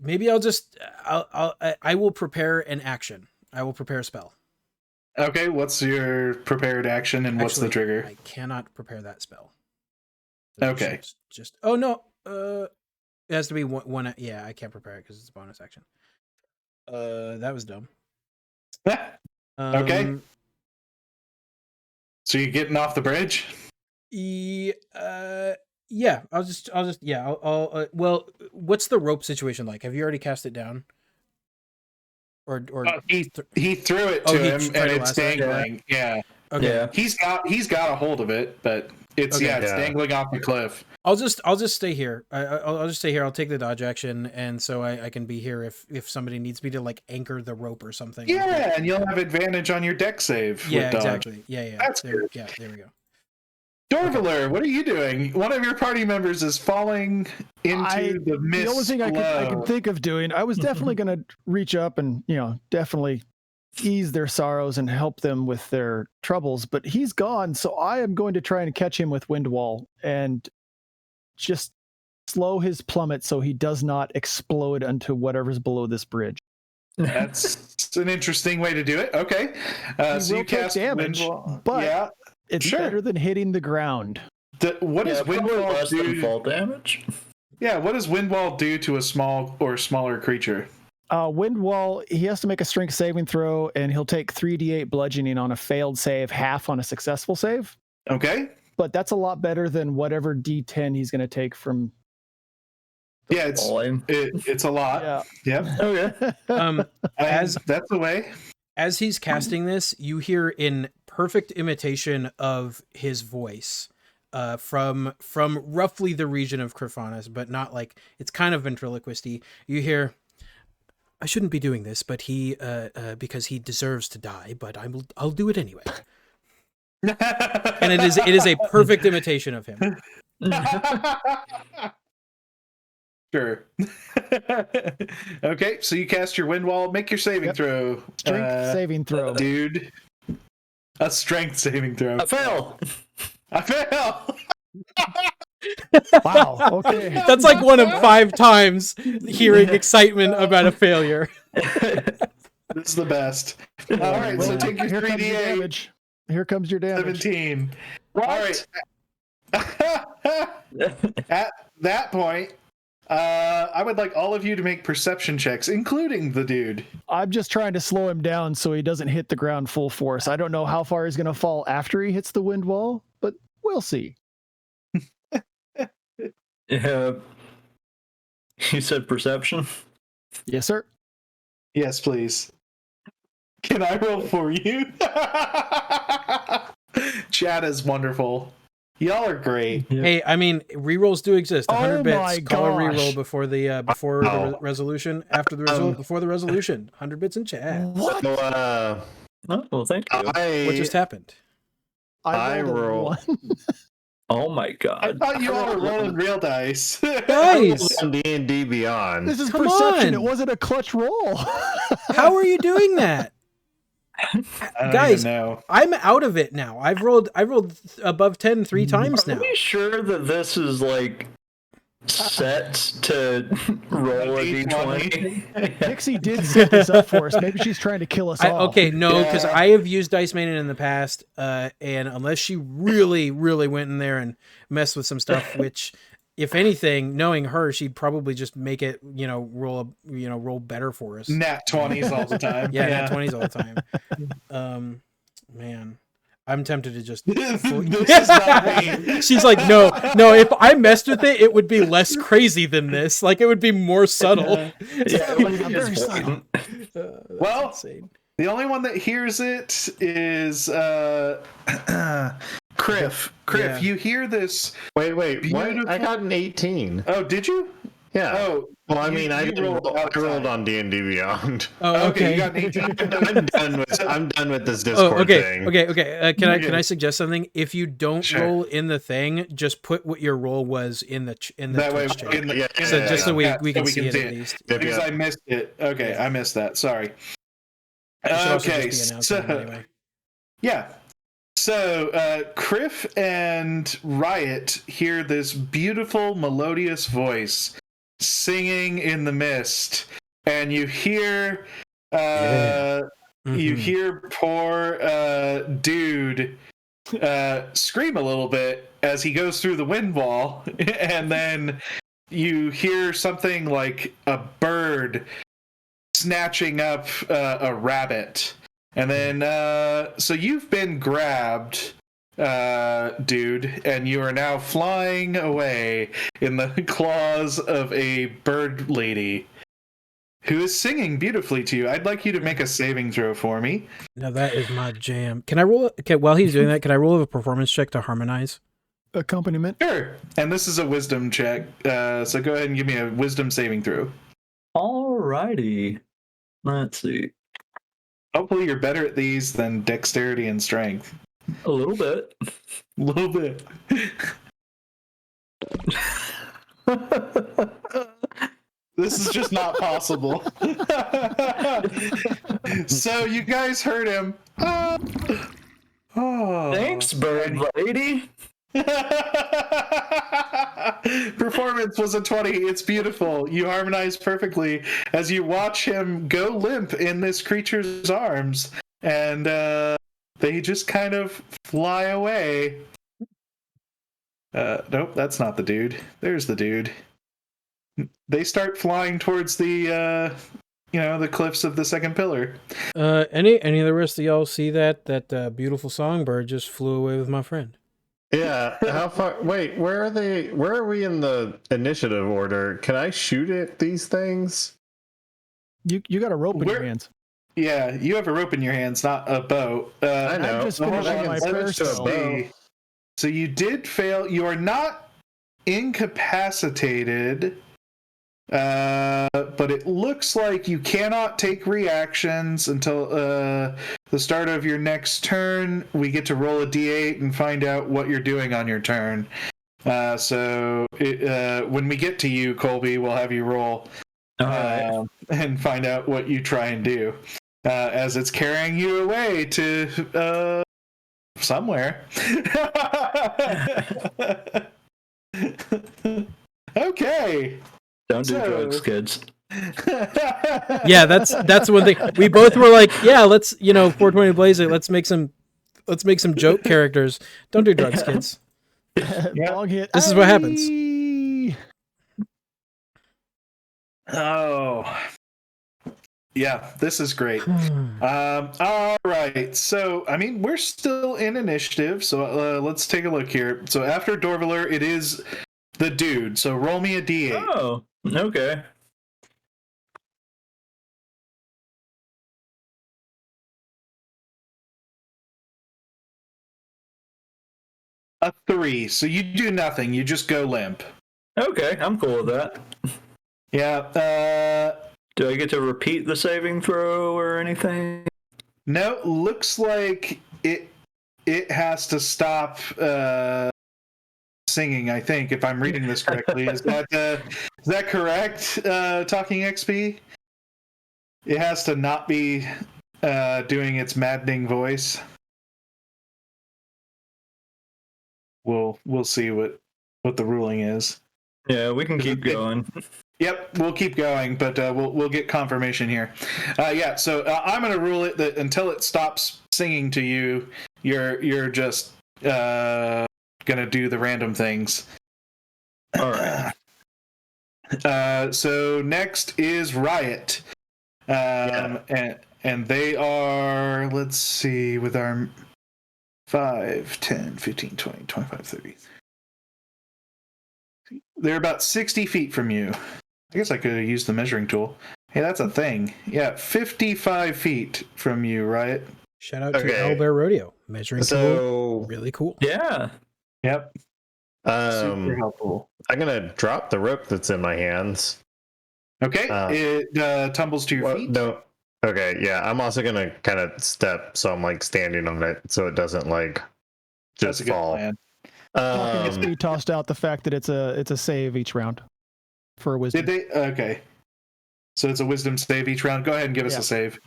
Maybe I will prepare an action. I will prepare a spell. Okay, what's your prepared action and what's the Actually, trigger? I cannot prepare that spell. Okay. Just oh no. It has to be one. Yeah, I can't prepare it because it's a bonus action. That was dumb. Okay. So you're getting off the bridge? Yeah. I'll just yeah. Well, what's the rope situation like? Have you already cast it down? Or He threw it to him and it's dangling. Yeah. Okay. Yeah. He's got a hold of it, but it's Okay. it's dangling off the cliff. I'll just stay here. I'll just stay here. I'll take the dodge action, and so I can be here if somebody needs me to like anchor the rope or something. Yeah, and you'll have advantage on your deck save. Yeah, with dodge. exactly. Yeah. That's there, good. yeah, there we go. Dorvaler, what are you doing? One of your party members is falling into the mist. The only thing I could think of doing, I was definitely going to reach up and, definitely ease their sorrows and help them with their troubles, but he's gone. So I am going to try and catch him with Windwall and just slow his plummet so he does not explode onto whatever's below this bridge. That's an interesting way to do it. Okay. So you cast damage, Windwall. but yeah. it's Sure. better than hitting the ground. What does probably Windwall less than do? fall damage. Yeah, what does Windwall do to a small or smaller creature? Windwall, he has to make a strength saving throw, and he'll take 3d8 bludgeoning on a failed save, half on a successful save. Okay. But that's a lot better than whatever d10 he's going to take from. Yeah, it's a lot. Yeah. Yep. Okay. As that's the way. As he's casting this, you hear in perfect imitation of his voice, from roughly the region of Crifanus, but not like it's kind of ventriloquisty. You hear, "I shouldn't be doing this, but he because he deserves to die, but I'll do it anyway." And it is a perfect imitation of him. Sure. Okay, so you cast your Windwall. Make your saving throw. Strength saving throw. Dude. A strength saving throw. I fail. I fail! Wow. Okay. That's like one of 5 times hearing excitement about a failure. This is the best. All right, so take your Here comes your 3d8. damage. Here comes your damage. 17. All right. At that point, I would like all of you to make perception checks, including the dude. I'm just trying to slow him down so he doesn't hit the ground full force. I don't know how far he's going to fall after he hits the wind wall, but we'll see. Yeah. You said perception? Yes, sir. Yes, please. Can I roll for you? Chat is wonderful. Y'all are great. Hey, I mean, rerolls do exist. 100 Oh bits. my Call a reroll gosh. before the resolution. After the before the resolution. 100 bits in chat. What? So, Oh, well, thank you. What just happened? I rolled a roll. 1. Oh my I god. thought you all were rolling real dice. Guys, on D&D Beyond. This is Come perception. on. It wasn't a clutch roll. how are you doing that? I don't Guys, even know. I'm out of it now. I've rolled above 10 3 times Are now. we sure that this is like set to roll a d20? Dixie did set this up for us. Maybe she's trying to kill us all. Okay, no, because Yeah. I have used Dice Maiden in the past, and unless she really, really went in there and messed with some stuff, which, if anything, knowing her, she'd probably just make it, roll better for us. Nat 20s all the time. Yeah, nat 20s all the time. Man, I'm tempted to just. This is not me. She's like, no. If I messed with it, it would be less crazy than this. Like, it would be more subtle. Yeah, I'm very subtle. Well, Insane. the only one that hears it is Criff. Yeah. You hear this? Wait, what? I Beautiful. got an 18. Oh, did you? Yeah. Oh, well, I you- mean, I you rolled outside. on D&D Beyond. Oh, Okay, okay. you got an 18. I'm done with this Discord Oh, okay, thing. okay. Can I suggest something? If you don't Sure. roll in the thing, just put what your roll was in the That way, Twitch chat. in the, Yeah, in So the just so we chat, can see it at least. Yep, Because yep. I missed it. Okay, I missed that. Sorry. We should also Okay, just be announcing them anyway. yeah. So, Criff and Riot hear this beautiful, melodious voice singing in the mist, and you hear, you hear poor dude scream a little bit as he goes through the wind wall, and then you hear something like a bird snatching up a rabbit. And then, so you've been grabbed, dude, and you are now flying away in the claws of a bird lady who is singing beautifully to you. I'd like you to make a saving throw for me. Now that is my jam. Can I roll? Okay, while he's doing that, can I roll a performance check to harmonize? Accompaniment. Sure. And this is a wisdom check, so go ahead and give me a wisdom saving throw. Alrighty. Let's see. Hopefully you're better at these than dexterity and strength. A little bit. A little bit. This is just not possible. So you guys heard him. Oh. Thanks, bird lady. Performance was a 20. It's beautiful. You harmonize perfectly as you watch him go limp in this creature's arms, and they just kind of fly away. Nope, that's not the dude. There's the dude. They start flying towards the the cliffs of the second pillar. Any of the rest of y'all see that beautiful songbird just flew away with my friend? Yeah, how far? Wait, where are they? Where are we in the initiative order? Can I shoot at these things? You got a rope in your hands. Yeah, you have a rope in your hands, not a bow. I know. I'm just finishing my first bow. So you did fail. You are not incapacitated, but it looks like you cannot take reactions until the start of your next turn. We get to roll a d8 and find out what you're doing on your turn. So when we get to you, Colby, we'll have you roll and find out what you try and do as it's carrying you away to somewhere. Okay. Don't do drugs, kids. Yeah, that's one thing. We both were like, yeah, let's 420 Blaze it. Let's make some joke characters. Don't do drugs, kids. Long hit. This is what happens. Oh. Yeah, this is great. All right. So, I mean, we're still in initiative. So let's take a look here. So after Dorvaler, it is the dude. So roll me a d8. Oh, okay. A 3. So you do nothing. You just go limp. Okay, I'm cool with that. Yeah. Do I get to repeat the saving throw or anything? No, looks like it has to stop singing, I think, if I'm reading this correctly. Is that correct, TalkingXP? It has to not be doing its maddening voice. We'll see what the ruling is. Yeah, we can keep going. Yep, we'll keep going, but we'll get confirmation here. Yeah, so I'm going to rule it that until it stops singing to you, you're just going to do the random things. All right. So next is Riot. And they are, let's see, with our 5, 10, 15, 20, 25, 30. They're about 60 feet from you. I guess I could have used the measuring tool. Hey, that's a thing. Yeah, 55 feet from you, right? Shout out to Owlbear Rodeo. Measuring tool. Really cool. Yeah. Yep. Super helpful. I'm going to drop the rope that's in my hands. Okay, it tumbles to your feet. No. Okay, yeah, I'm also going to kind of step so I'm like standing on it so it doesn't like just fall. Plan. XP tossed out the fact that it's a save each round for a wisdom. Did they? Okay. So it's a wisdom save each round. Go ahead and give us a save.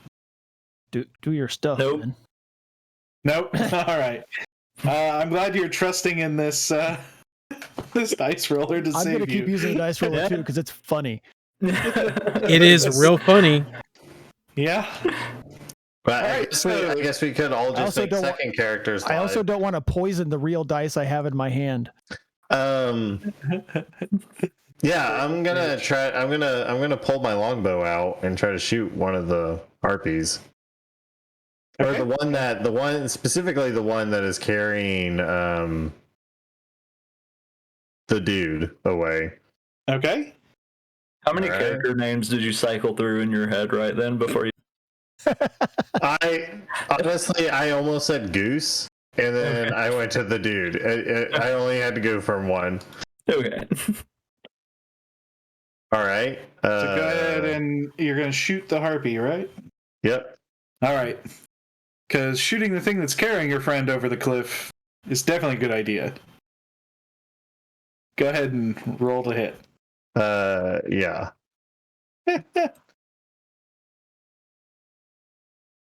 Do your stuff, Nope. man. Nope. All right. I'm glad you're trusting in this this dice roller to I'm save gonna keep you. using the dice roller Yeah. too because it's funny. It is real funny. Yeah. But All right, I guess we could all just also make don't wa- second characters. I also live. don't want to poison the real dice I have in my hand. Yeah, I'm gonna try. I'm gonna pull my longbow out and try to shoot one of the harpies, or Okay. the one specifically the one that is carrying the dude away. Okay. How many Alright. character names did you cycle through in your head right then before you? I honestly, I almost said goose, and then I went to the dude. I only had to go from one. Okay. All right. So go ahead and you're going to shoot the harpy, right? Yep. All right. Because shooting the thing that's carrying your friend over the cliff is definitely a good idea. Go ahead and roll to hit. Yeah.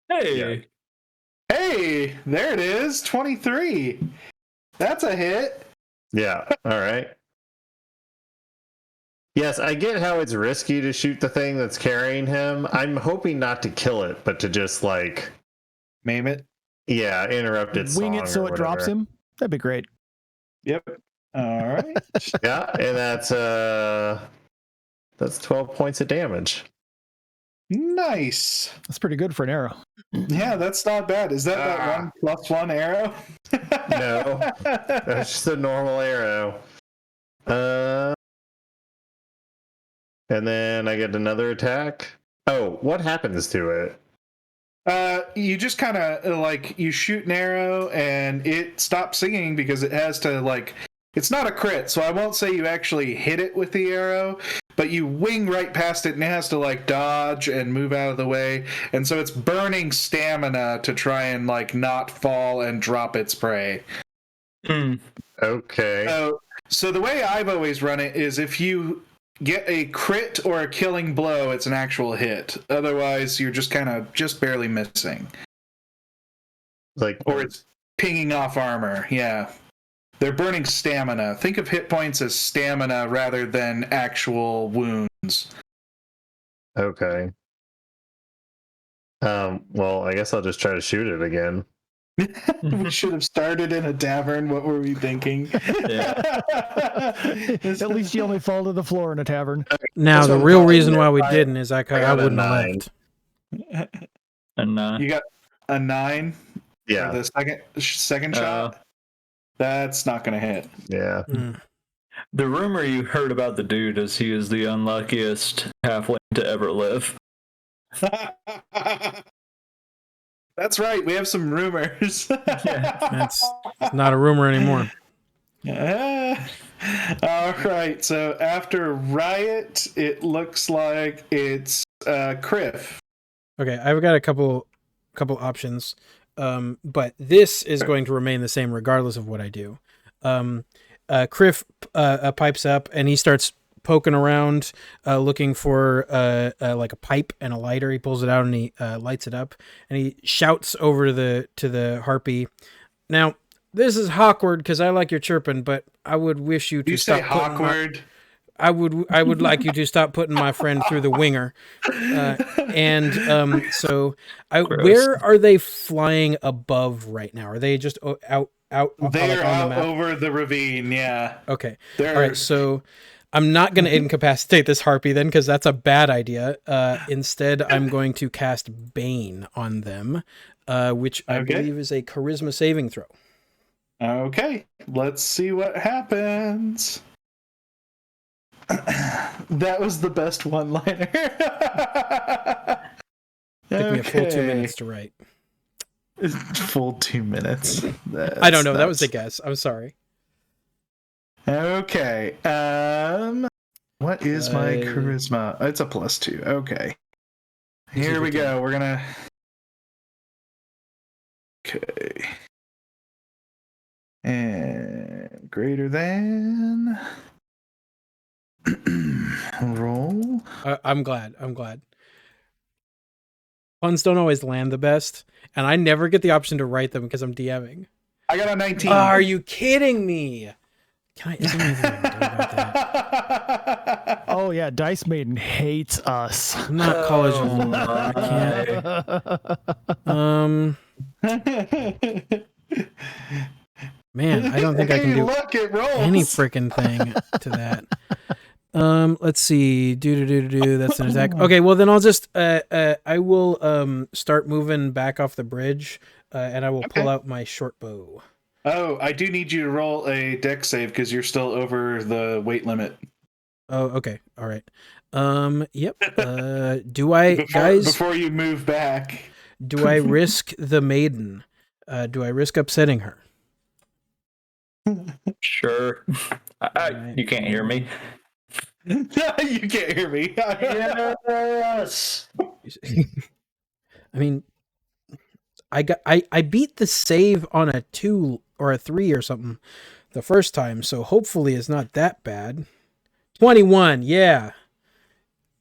Hey. Hey, there it is. 23. That's a hit. Yeah. All right. Yes, I get how it's risky to shoot the thing that's carrying him. I'm hoping not to kill it, but to just like, Maim it. yeah, interrupt its Wing song it so or it drops whatever. him. That'd be great. Yep. All right. Yeah, and that's 12 points of damage. Nice. That's pretty good for an arrow. Yeah, that's not bad. Is that that 1+1 arrow? No, that's just a normal arrow. And then I get another attack. Oh, what happens to it? You just kind of like you shoot an arrow and it stops singing because it has to like. It's not a crit, so I won't say you actually hit it with the arrow, but you wing right past it and it has to like dodge and move out of the way, and so it's burning stamina to try and like not fall and drop its prey. Okay. So the way I've always run it is if you get a crit or a killing blow, it's an actual hit. Otherwise, you're just kind of just barely missing. Like, Or it's pinging off armor, yeah. They're burning stamina. Think of hit points as stamina rather than actual wounds. okay. Well, I guess I'll just try to shoot it again. We should have started in a tavern. What were we thinking? At least you only fall to the floor in a tavern. Now, That's the what I'm real calling reason it. why we didn't is I got a wouldn't have 9. left. And You got a 9 for Yeah. the second shot? That's not going to hit. Yeah. Mm. the rumor you heard about the dude is he is the unluckiest halfling to ever live. That's right. We have some rumors. That's not a rumor anymore. All right. So after Riot, it looks like it's Criff. Okay, I've got a couple options, but this is going to remain the same regardless of what I do. Criff pipes up and he starts poking around, looking for like a pipe and a lighter. He pulls it out and he lights it up, and he shouts over to the harpy. Now, this is awkward because I like your chirping, but I would wish you to You stop say putting awkward. I would like you to stop putting my friend through the winger. So where are they flying above right now? Are they just out They're like on the out map? over the ravine, yeah. Okay. They're... All right, so I'm not going to incapacitate this harpy then, because that's a bad idea. Instead, I'm going to cast Bane on them, which I believe is a charisma saving throw. Okay, let's see what happens. That was the best one-liner. Took me a full 2 minutes to write. Full 2 minutes. I don't know. That was a guess. I'm sorry. Okay. What is my charisma? It's a +2. Okay. Here we go. We're gonna. Okay. And greater than. Roll. I'm glad. Puns don't always land the best, and I never get the option to write them because I'm DMing. I got a 19. Are you kidding me? Is there anything I can do about that? Oh yeah, Dice Maiden hates us. I'm not college. I can't. Man, I don't think I can do look, it rolls. any freaking thing to that. Let's see. That's an attack. Okay, well then I'll just I will start moving back off the bridge, and I will pull out my short bow. Oh, I do need you to roll a dex save because you're still over the weight limit. Oh, okay. All right. Yep. Do I before you move back? Do I risk the maiden? Do I risk upsetting her? Sure. You can't hear me. You can't hear me. Yes. I mean, I beat the save on a 2 or a 3 or something the first time, so hopefully it's not that bad. 21, yeah.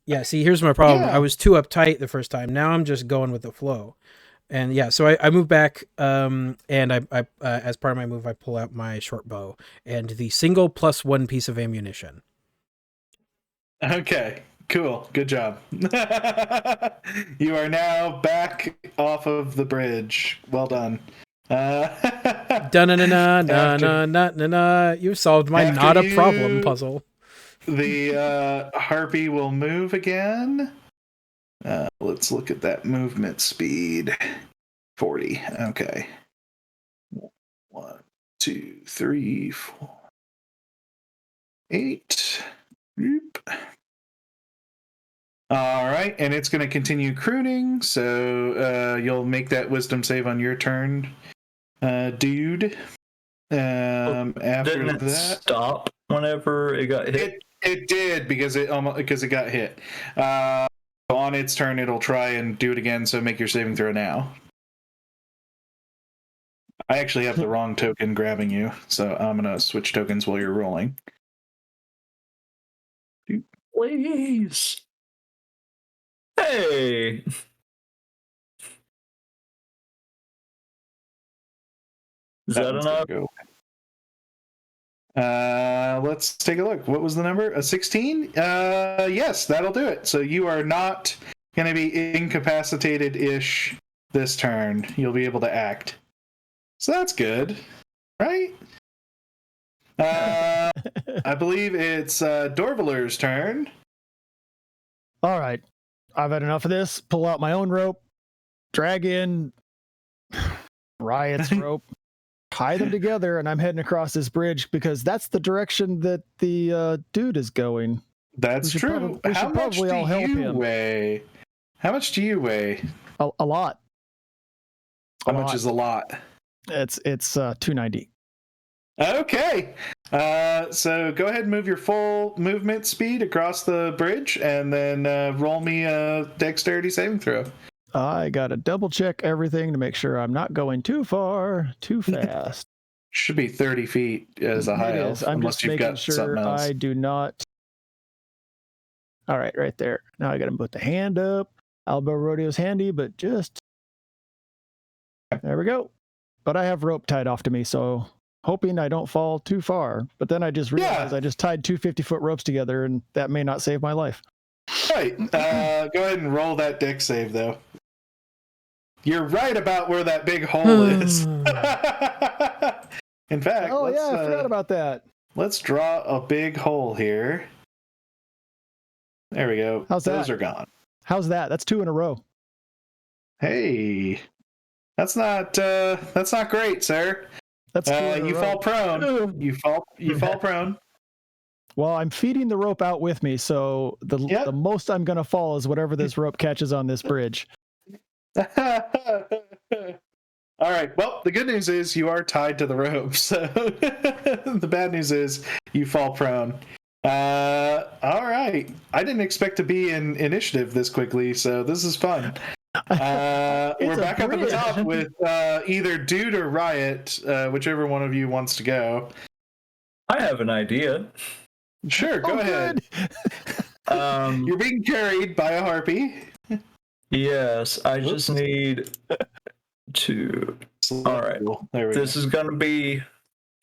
Yeah, see, here's my problem. Yeah. I was too uptight the first time. Now I'm just going with the flow. And yeah, so I move back, and I as part of my move, I pull out my short bow and the single +1 piece of ammunition. Okay, cool. Good job. You are now back off of the bridge. Well done. Da-na-na-na-na-na-na-na. You solved my not a problem puzzle. The Harpy will move again. Let's look at that movement speed. 40. Okay. 1, 2, 3, 4, 8. Oop. All right, and it's going to continue crooning. So you'll make that wisdom save on your turn, dude. After Didn't it that, stop whenever it got hit? It did because it got hit. On its turn, it'll try and do it again. So make your saving throw now. I actually have the wrong token grabbing you, so I'm gonna switch tokens while you're rolling. Please. Hey. Is that enough? Go. Let's take a look. What was the number? A 16? Yes, that'll do it. So you are not going to be incapacitated-ish this turn. You'll be able to act. So that's good, right? I believe it's Dorvaler's turn. All right, I've had enough of this. Pull out my own rope, drag in Riot's rope, tie them together, and I'm heading across this bridge because that's the direction that the dude is going. That's true. How much do you weigh? How much do you weigh? A lot. How much is a lot? It's 290. Okay. So go ahead and move your full movement speed across the bridge, and then roll me a dexterity saving throw. I gotta double check everything to make sure I'm not going too far, too fast. Should be 30 feet as a high elf, I'm unless just you've making got sure something else. I do not. All right, right there. Now I gotta put the hand up. Elbow rodeo's handy, but just there we go. But I have rope tied off to me, so hoping I don't fall too far. But then I just realized I just tied 2 50-foot ropes together, and that may not save my life. Right. Go ahead and roll that dex save, though. You're right about where that big hole is. In fact, I forgot about that. Let's draw a big hole here. There we go. How's that? Those are gone. How's that? That's 2 in a row. Hey, that's not great, sir. That's 2 in a you row. fall prone. You fall prone. Well, I'm feeding the rope out with me, so the most I'm gonna fall is whatever this rope catches on this bridge. All right. Well, the good news is you are tied to the rope. So the bad news is you fall prone. All right. I didn't expect to be in initiative this quickly, so this is fun. We're back up at the top with either Dude or Riot, whichever one of you wants to go. I have an idea. Sure, go ahead. You're being carried by a Harpy. Yes, I just need to. All right, There we this go. is gonna be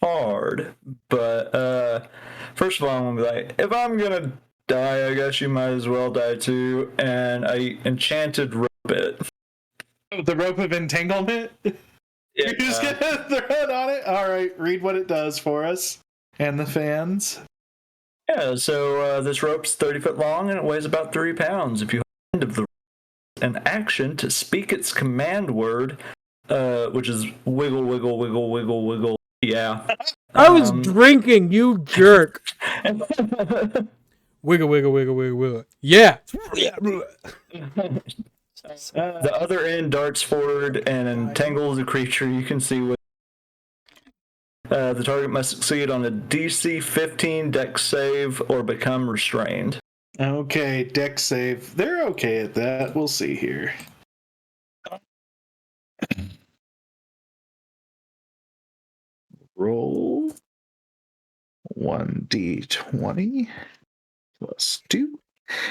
hard, but first of all, I'm gonna be like, if I'm gonna die, I guess you might as well die too. And I enchanted rope it. The rope of entanglement? You're just gonna throw it on it? Alright, read what it does for us. And the fans. Yeah, so this rope's 30 foot long and it weighs about 3 pounds. If you hold the end of the rope, an action to speak its command word, which is wiggle, wiggle, wiggle, wiggle, wiggle. Yeah. I was drinking, you jerk. Wiggle, wiggle, wiggle, wiggle, wiggle. Yeah. The other end darts forward and entangles a creature you can see with. The target must succeed on a DC 15 dex save or become restrained. Okay, deck save. They're okay at that. We'll see here. Roll 1d20 plus 2.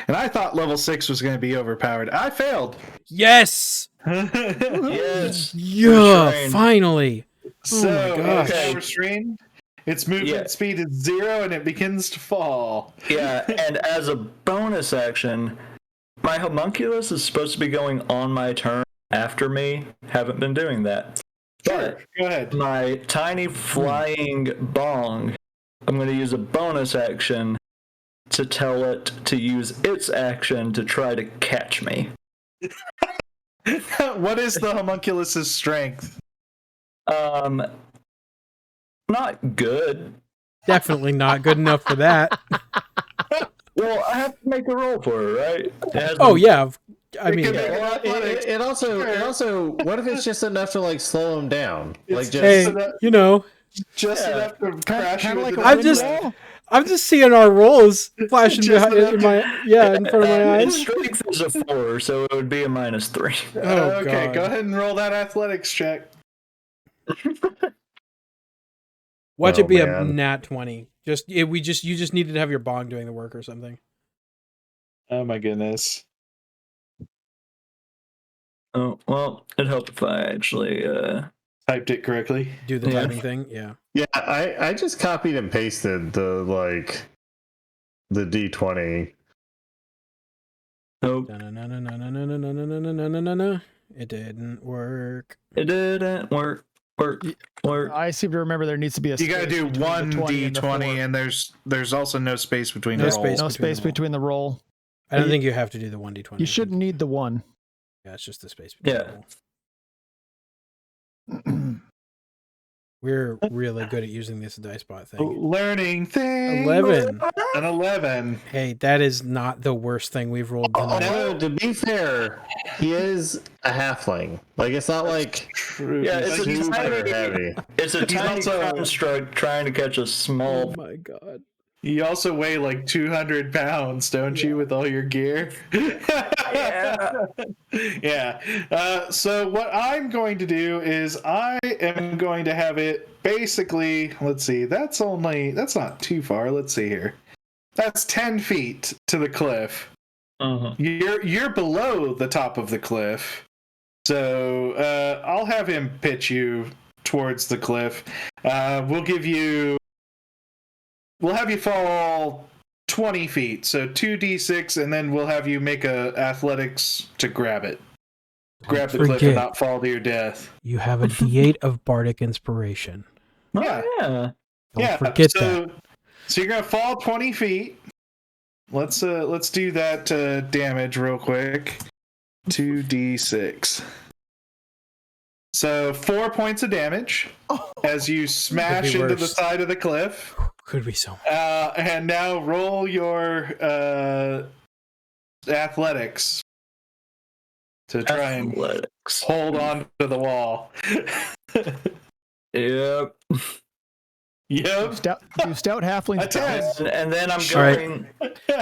And I thought level 6 was going to be overpowered. I failed. Yes. Yes. Yeah, Restrained. finally. So, Oh my gosh. it's now restrained. Its movement speed is 0 and it begins to fall. Yeah, and as a bonus action, my homunculus is supposed to be going on my turn after me. Haven't been doing that. Sure, go ahead. My tiny flying bong, I'm going to use a bonus action to tell it to use its action to try to catch me. What is the homunculus's strength? Not good. Definitely not good enough for that. Well, I have to make a roll for it, right? It has Oh to- yeah. I mean, Well, it also, what if it's just enough to like slow him down? Like just hey, you know, Just enough to crash Kind you of like with a the I'm just- windmill. I'm just seeing our rolls flashing Just behind in front of my Its eyes. strength is a 4, so it would be a -3. Oh okay, god. go ahead and roll that athletics check. Watch Oh, it be a man. nat 20. You just needed to have your bong doing the work or something. Oh my goodness. Oh, well, it'd help if I actually, Typed it correctly. Do the Yeah. typing thing. Yeah. yeah, I just copied and pasted the D20. Nope, Na-na-na-na-na-na-na-na-na-na-na-na-na. It didn't work. it didn't work. I seem to remember there needs to be a You gotta space do between one the 20 and the d20, 4. and there's also no space between No the space. rolls. No space between between the roll. I don't think you have to do the 1d20. You shouldn't need the 1. Yeah, it's just the space between Yeah. the roll. We're really good at using this dice bot thing. Learning thing. 11. An 11. Hey, that is not the worst thing we've rolled tonight. Although, to be fair, he is a halfling. Like, it's not like True. Yeah, it's a super tiny- heavy. It's a tiny also- construct trying to catch a small. Oh my god. You also weigh like 200 pounds, don't you, with all your gear? Yeah. Yeah. So what I'm going to do is I am going to have it basically, let's see, that's not too far. Let's see here. That's 10 feet to the cliff. Uh-huh. You're below the top of the cliff. So I'll have him pitch you towards the cliff. We'll have you fall 20 feet, so 2d6, and then we'll have you make a athletics to grab it. Grab the cliff and not fall to your death. You have a d8 of bardic inspiration. Yeah. Yeah. Don't forget that. So you're gonna fall 20 feet. Let's do that damage real quick. 2d6. So 4 points of damage as you smash into the worse. side of the cliff. Could be so much. And now roll your athletics to try and Athletics. hold on to the wall. Yep. Yep. Do stout halflings. A 10. And then I'm All right. going.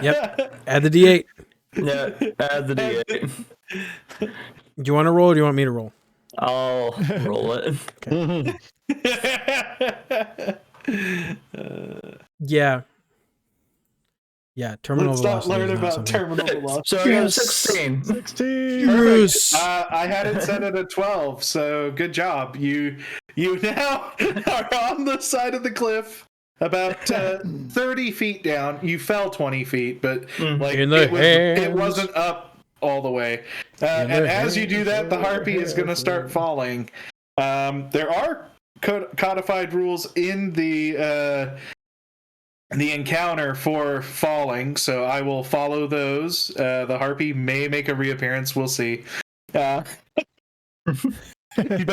Yep. Add the d8. Yeah, add the D8. Do you want to roll or do you want me to roll? I'll roll it. Yeah. Yeah, terminal Let's not velocity learn is not about something. terminal velocity. So I got a Yes. 16. 16. Yes. I had it set at a 12, so good job. You now are on the side of the cliff, about 30 feet down. You fell 20 feet, but like In the it hands. wasn't up all the way. And as you do that, the Harpy is going to start falling. There are codified rules in the encounter for falling, so I will follow those. The Harpy may make a reappearance. We'll see. But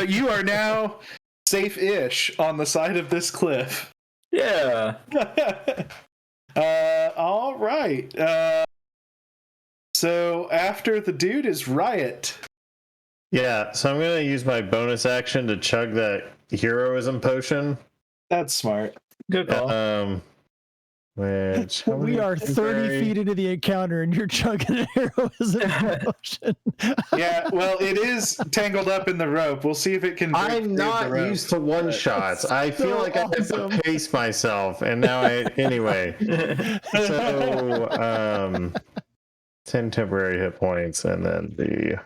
you are now safe-ish on the side of this cliff. Yeah. All right. So after the dude is Riot. Yeah, so I'm gonna use my bonus action to chug that heroism potion. That's smart. Good call. Which We are 30 feet into the encounter, and you're chugging a heroism potion. Yeah, well, it is tangled up in the rope. We'll see if it can. I'm not used to one shots. I feel like I have to pace myself, and now anyway. So 10 temporary hit points, and then the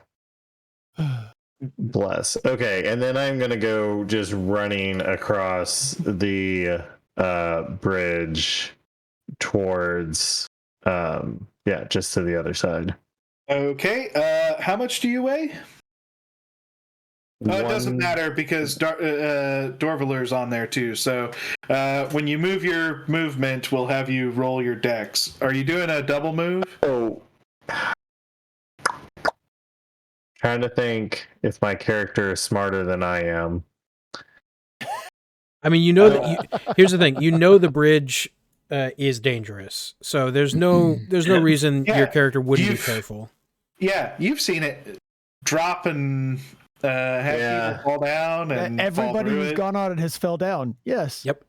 bless. Okay, and then I'm gonna go just running across the bridge towards just to the other side. Okay. How much do you weigh? It doesn't matter because Dorvaler's on there too. So when you move your movement, we'll have you roll your dex. Are you doing a double move? Oh, trying to think if my character is smarter than I am. I mean, you know that. Here's the thing: you know the bridge is dangerous, so there's no reason your character wouldn't be careful. Yeah, you've seen it drop and have people fall down, and everybody fall who's gone on it has fell down. Yes. Yep.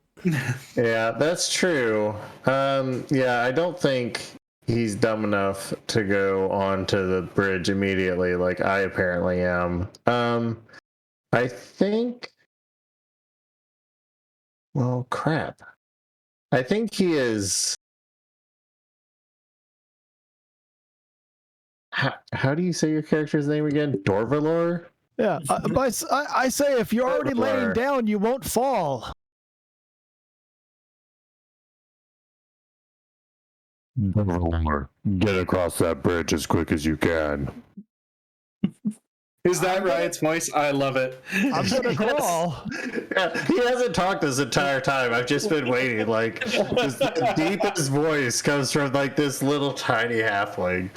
Yeah, that's true. I don't think he's dumb enough to go onto the bridge immediately like I apparently am. I think. Well, crap. I think he is. How do you say your character's name again? Dorvalor? Yeah. I say if you're already laying down, you won't fall. Dorvalor, get across that bridge as quick as you can. Is that Riot's voice? I love it. I'm gonna crawl. Yeah, he hasn't talked this entire time. I've just been waiting. Like, the deepest voice comes from like this little tiny halfling.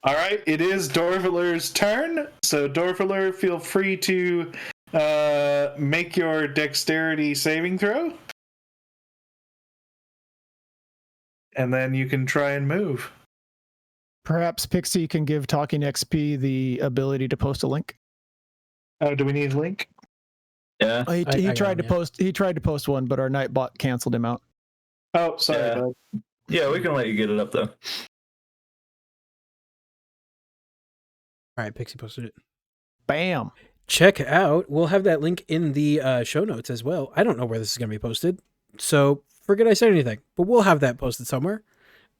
All right, it is Dorvaler's turn. So Dorvaler, feel free to make your dexterity saving throw, and then you can try and move. Perhaps Pixie can give TalkingXP the ability to post a link. Oh, do we need a link? Yeah. He tried to post. He tried to post one, but our Nightbot canceled him out. Oh, sorry, bud. Yeah, we can let you get it up though. All right, Pixie posted it. Bam. Check out. We'll have that link in the show notes as well. I don't know where this is going to be posted, so forget I said anything. But we'll have that posted somewhere.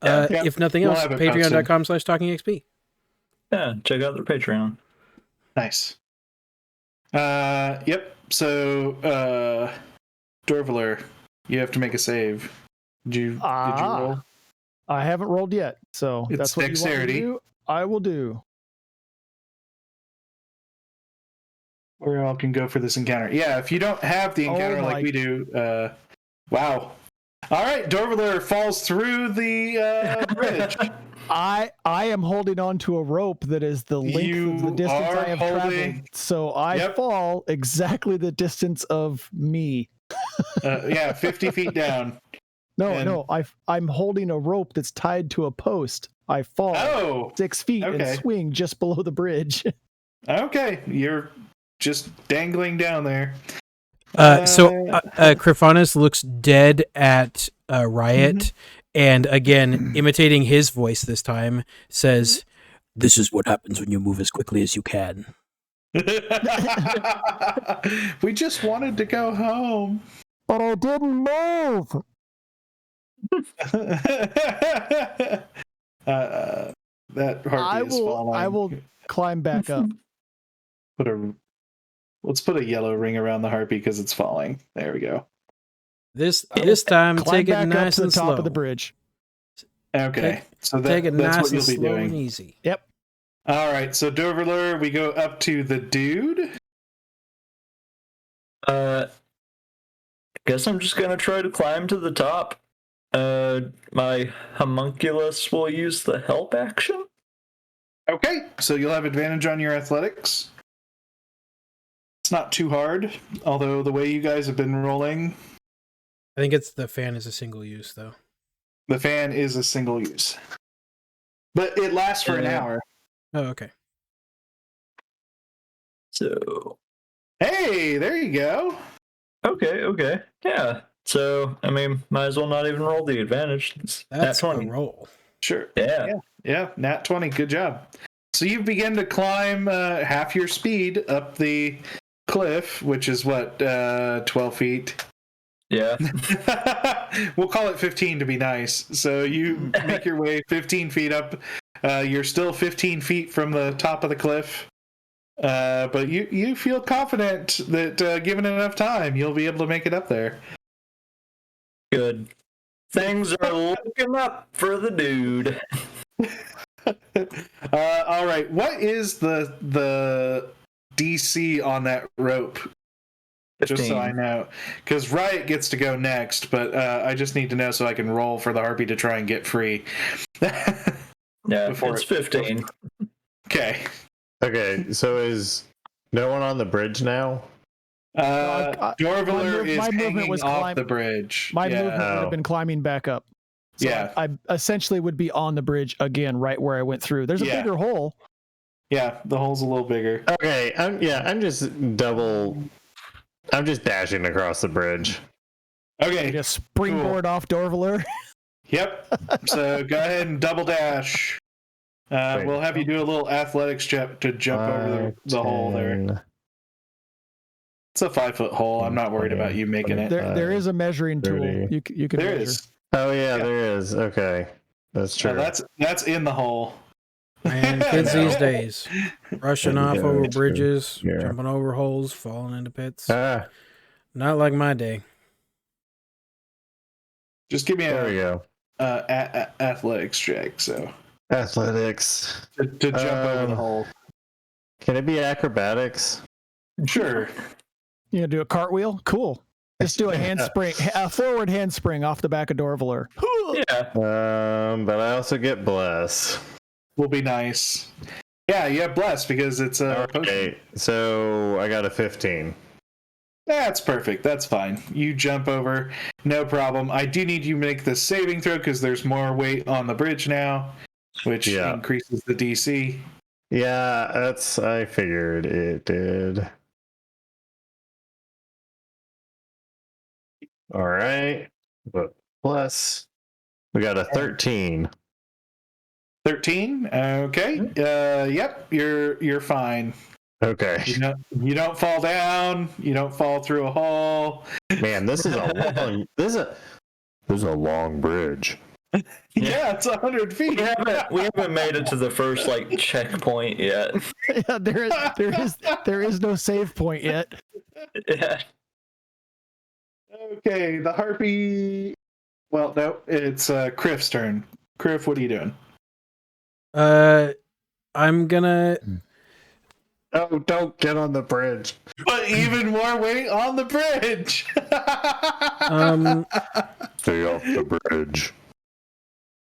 If nothing else, patreon.com/talkingxp. Yeah, check out their Patreon. Nice. Yep. So, Dorvaler, you have to make a save. Did you roll? I haven't rolled yet, so It's that's what dexterity. you want me to do. I will do. Or y'all can go for this encounter. Yeah, if you don't have the encounter like we do, wow. All right, Dorvaler falls through the bridge. I am holding on to a rope that is the length of the distance I have traveled, so I fall exactly the distance of me. 50 feet down. No, I'm holding a rope that's tied to a post. I fall 6 feet and swing just below the bridge. Okay, you're just dangling down there. Crifanus looks dead at Riot, and again, imitating his voice this time, says, "This is what happens when you move as quickly as you can." We just wanted to go home. But I didn't move. That Harpy is falling. I will climb back up. Let's put a yellow ring around the Harpy because it's falling. There we go. This time, Climb take it back up nice to the and top slow. of the bridge. Okay, so Take it that's nice what and you'll be slow and doing. easy. Yep. All right, so Doverlure, we go up to the dude. Guess I'm just gonna try to climb to the top. My homunculus will use the help action. Okay, so you'll have advantage on your athletics. It's not too hard, although the way you guys have been rolling, I think it's the fan is a single use though. the fan is a single use. But it lasts for an hour. Oh, okay. So Hey, there you go. okay, yeah. So I mean, might as well not even roll the advantage. It's That's nat a 20. roll. Sure. Yeah. Nat 20. Good job. So you begin to climb half your speed up the cliff, which is what, 12 feet? Yeah. We'll call it 15 to be nice. So you make your way 15 feet up. You're still 15 feet from the top of the cliff. But you feel confident that given enough time, you'll be able to make it up there. Good. Things are looking up for the dude. All right. What is the DC on that rope? 15. Just so I know. Because Riot gets to go next, but I just need to know so I can roll for the Harpy to try and get free. Yeah, it's 15. Okay. Okay, so is no one on the bridge now? Dorvaler is my movement hanging was off the bridge. My movement would Oh. have been climbing back up. So Yeah. I essentially would be on the bridge again, right where I went through. There's a Yeah. bigger hole. Yeah, the hole's a little bigger. Okay, I'm just dashing across the bridge. Okay. Just springboard off Dorvaler. Yep. So go ahead and double dash. Wait. We'll have you do a little athletics check to jump over the hole there. 10. It's a 5-foot hole. I'm not worried about you making it. There is a measuring 30. tool. You can There measure. is. Oh yeah, Yeah. there is. Okay, that's true. That's in the hole. Man, kids these days rushing There we off go. over It's bridges, here. jumping over holes, falling into pits. Ah, Not like my day. Just give me there we a go. athletics check. So Athletics. to jump over the hole. Can it be acrobatics? Sure. You gonna do a cartwheel? Cool. Just do a handspring, a forward handspring off the back of Dorvaler. Yeah. But I also get bless. Will be nice. Yeah, you have blessed because it's a potion. Okay, so I got a 15. That's perfect. That's fine. You jump over, no problem. I do need you to make the saving throw because there's more weight on the bridge now, which increases the DC. Yeah, I figured it did. All right, but plus we got a 13. 13. Okay. Yep. You're fine. Okay, You don't fall down. You don't fall through a hole. man, this is a long bridge. Yeah, it's 100 feet. We haven't made it to the first checkpoint yet. Yeah, there is no save point yet. Yeah. Okay, the Harpy. Well, no, it's Criff's turn. Criff, what are you doing? I'm gonna. Oh, don't get on the bridge. Put even more weight on the bridge. Stay off the bridge.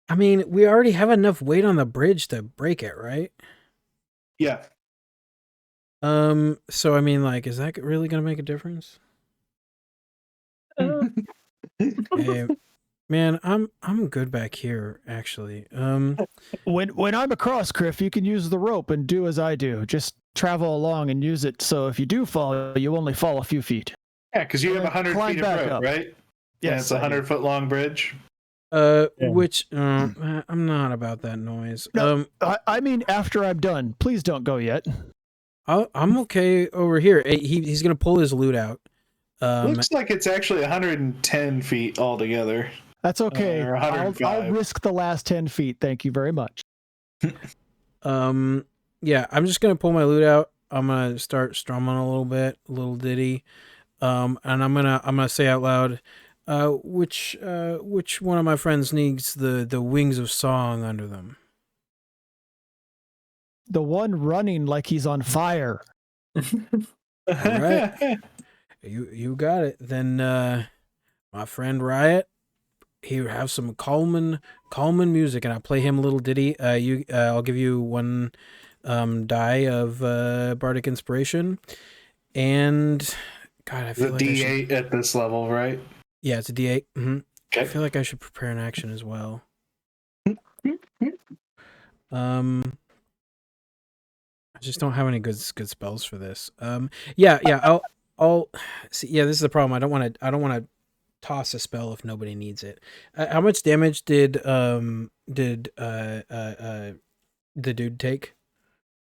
I mean, we already have enough weight on the bridge to break it, right? Yeah. So I mean, is that really gonna make a difference? Hey, man, I'm good back here, actually. When I'm across, Criff, you can use the rope and do as I do. Just travel along and use it. So if you do fall, you only fall a few feet. Yeah, because you have 100 Climb feet of back rope, up. right? Yes, And it's a 100-foot long bridge. Which I'm not about that noise. No. I mean, after I'm done, please don't go yet. I'm okay over here. He's gonna pull his loot out. Looks like it's actually 110 feet altogether. That's okay. Or I'll 105. risk the last 10 feet. Thank you very much. Yeah, I'm just gonna pull my lute out. I'm gonna start strumming a little bit, a little ditty. And I'm gonna say out loud, which one of my friends needs the wings of song under them? The one running like he's on fire. All right. You got it. Then my friend Riot, he have some calming music, and I'll play him a little ditty. I'll give you one die of bardic inspiration, and God, I feel The like D8 at this level, right? yeah, it's a D8. Mm-hmm. Okay. I feel like I should prepare an action as well. I just don't have any good spells for this. Yeah. I'll see. Yeah, this is the problem. I don't want to toss a spell if nobody needs it. How much damage did the dude take?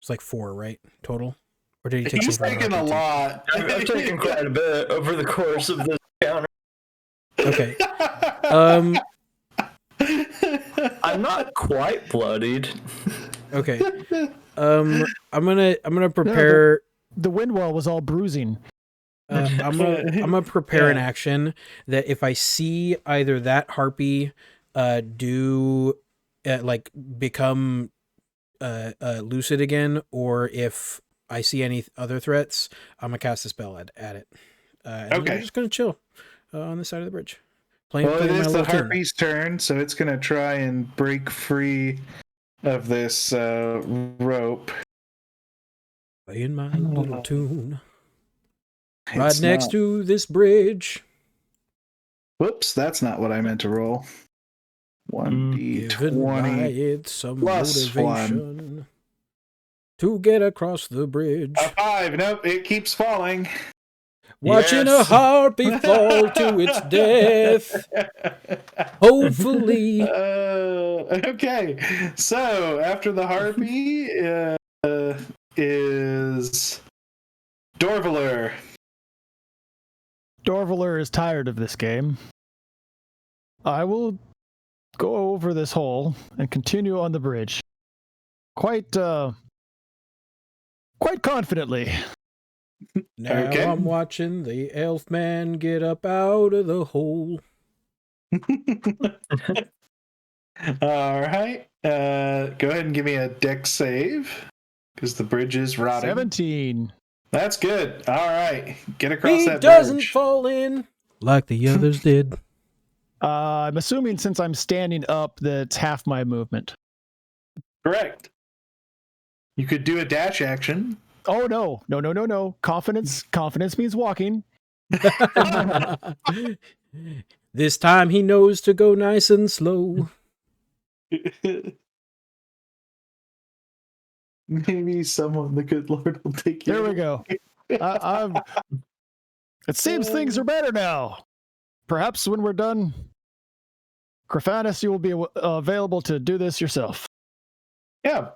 It's like 4, right? Total? Or did he take He's some from taking a Harpy too? lot. I've taken quite a bit over the course of this encounter. Okay. I'm not quite bloodied. Okay. I'm gonna prepare. The wind wall was all bruising. I'm gonna prepare an action that if I see either that Harpy become lucid again, or if I see any other threats, I'm gonna cast a spell at it. And then Okay. I'm just gonna chill on the side of the bridge. Well, it playing my is the little tune. Harpy's turn, so it's going to try and break free of this rope. Playing my little tune. Right It's next not- to this bridge. Whoops, that's not what I meant to roll. Given by 1d20 it some plus motivation to get across the bridge. a 5. Nope, it keeps falling. Watching a Yes. Harpy fall to its death. Hopefully. Okay, so after the Harpy is Dorvaler. Dorvaler is tired of this game. I will go over this hole and continue on the bridge. Quite confidently. Now Okay. I'm watching the elf man get up out of the hole. All right. Go ahead and give me a dex save because the bridge is rotting. 17. That's good. All right. Get across He that doesn't bridge. fall in like the others did. I'm assuming since I'm standing up, that's half my movement. Correct. You could do a dash action. Oh, no. Confidence means walking. This time he knows to go nice and slow. Maybe someone, the good Lord, will take you. There we go. It seems things are better now. Perhaps when we're done, Crephanus, you will be available to do this yourself. Yeah.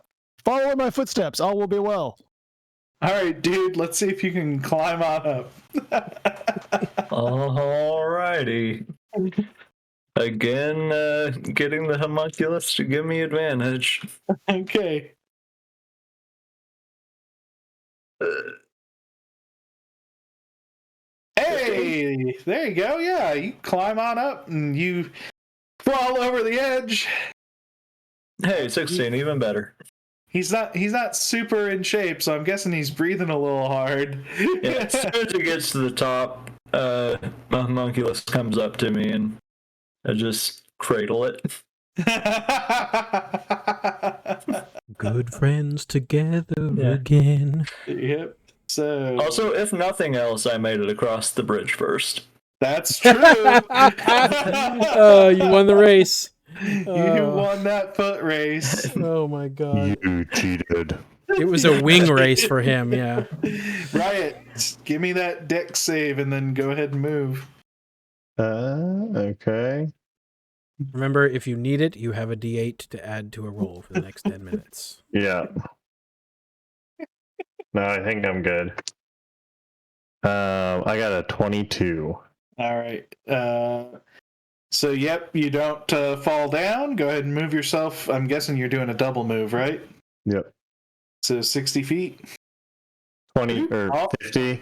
Follow in my footsteps. All will be well. All right, dude. Let's see if you can climb on up. Alrighty. Again, getting the homunculus to give me advantage. Okay. Hey, there you go. Yeah, you climb on up and you fall over the edge. Hey, 16, even better. He's not super in shape, so I'm guessing he's breathing a little hard. Yeah, as soon as it gets to the top, my homunculus comes up to me and I just cradle it. Good friends together again. Yep. So Also, if nothing else, I made it across the bridge first. that's true. Oh, you won the race. You won that foot race. Oh my god. You cheated. It was a wing race for him, yeah. Riot, give me that dex save and then go ahead and move. Okay. Remember, if you need it, you have a D8 to add to a roll for the next 10 minutes. Yeah. No, I think I'm good. I got a 22. All right. So, yep, you don't fall down. Go ahead and move yourself. I'm guessing you're doing a double move, right? Yep. So 60 feet. 20 or 50.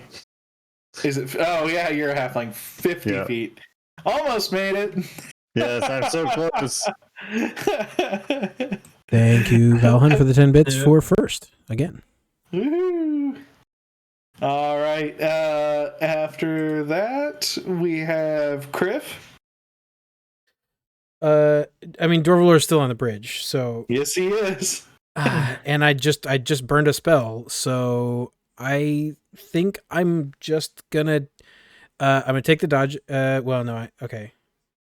Is it? Oh, yeah, you're a halfling. 50 feet. Almost made it. Yes, I'm so close. Thank you, Valhan, for the 10 bits for first again. Woo-hoo. All right. After that, we have Criff. I mean, Dorvalar's still on the bridge, so Yes, he is. and I just burned a spell, so I think I'm just gonna take the dodge. Well, no, okay.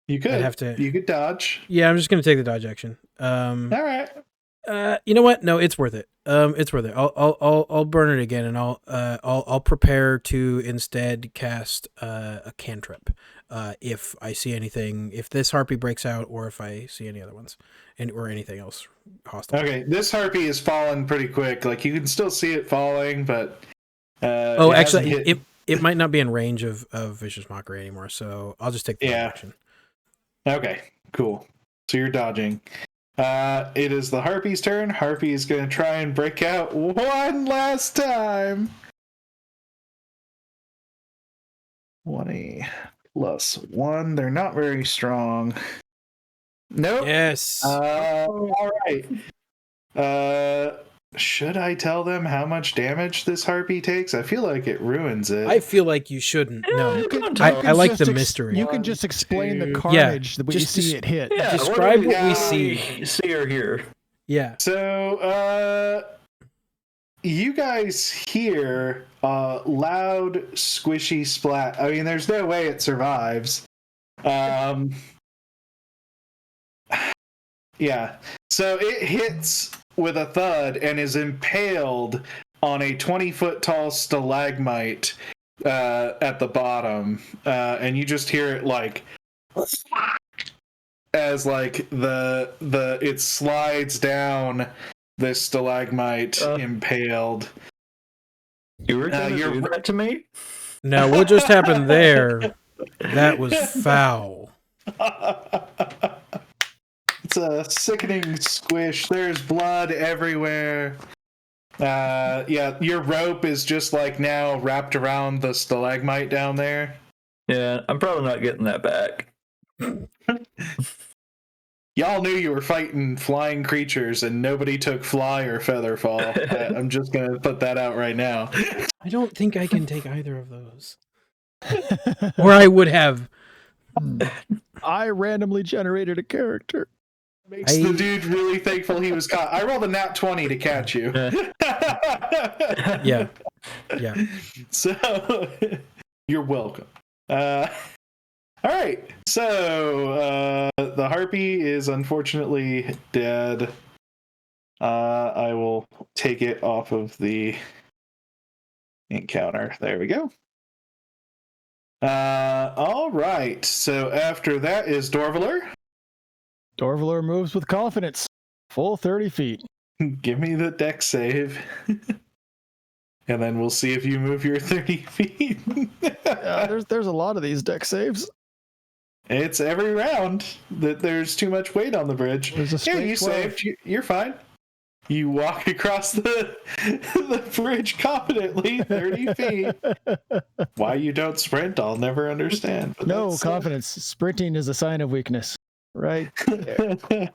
You could I'd have to. You could dodge. Yeah, I'm just gonna take the dodge action. All right. You know what? No, it's worth it. It's worth it. I'll burn it again, and I'll prepare to instead cast a cantrip. If I see anything, if this harpy breaks out, or if I see any other ones, or anything else hostile. Okay, this harpy is falling pretty quick. Like you can still see it falling, but actually, it might not be in range of vicious mockery anymore. So I'll just take the action. Okay, cool. So you're dodging. It is the Harpy's turn. Harpy is going to try and break out one last time. 20 plus 1. They're not very strong. Nope. Yes. All right. Should I tell them how much damage this Harpy takes? I feel like it ruins it. I feel like you shouldn't. No, I like the mystery. You can just explain the carnage that we see it hit. Yeah, describe what we see. See or hear. Yeah. So, you guys hear a loud, squishy splat. I mean, there's no way it survives. Yeah. So it hits with a thud and is impaled on a 20-foot tall stalagmite at the bottom. And you just hear it like as like it slides down this stalagmite impaled. You were going to do that to me? Now, what just happened there? That was foul. It's a sickening squish. There's blood everywhere. Yeah, your rope is just like now wrapped around the stalagmite down there. Yeah, I'm probably not getting that back. Y'all knew you were fighting flying creatures and nobody took fly or feather fall. I'm just going to put that out right now. I don't think I can take either of those. Or I would have. I randomly generated a character. Makes the dude really thankful he was caught. I rolled a nat 20 to catch you. Yeah. So, you're welcome. All right. So, the harpy is unfortunately dead. I will take it off of the encounter. There we go. All right. So, after that is Dorvalar. Dorvalar moves with confidence. Full 30 feet. Give me the dex save. And then we'll see if you move your 30 feet. There's a lot of these dex saves. It's every round that there's too much weight on the bridge. Yeah, you 12. saved. You're fine. You walk across the bridge confidently, 30 feet. Why you don't sprint, I'll never understand. But No, confidence. Sprinting is a sign of weakness. Right there.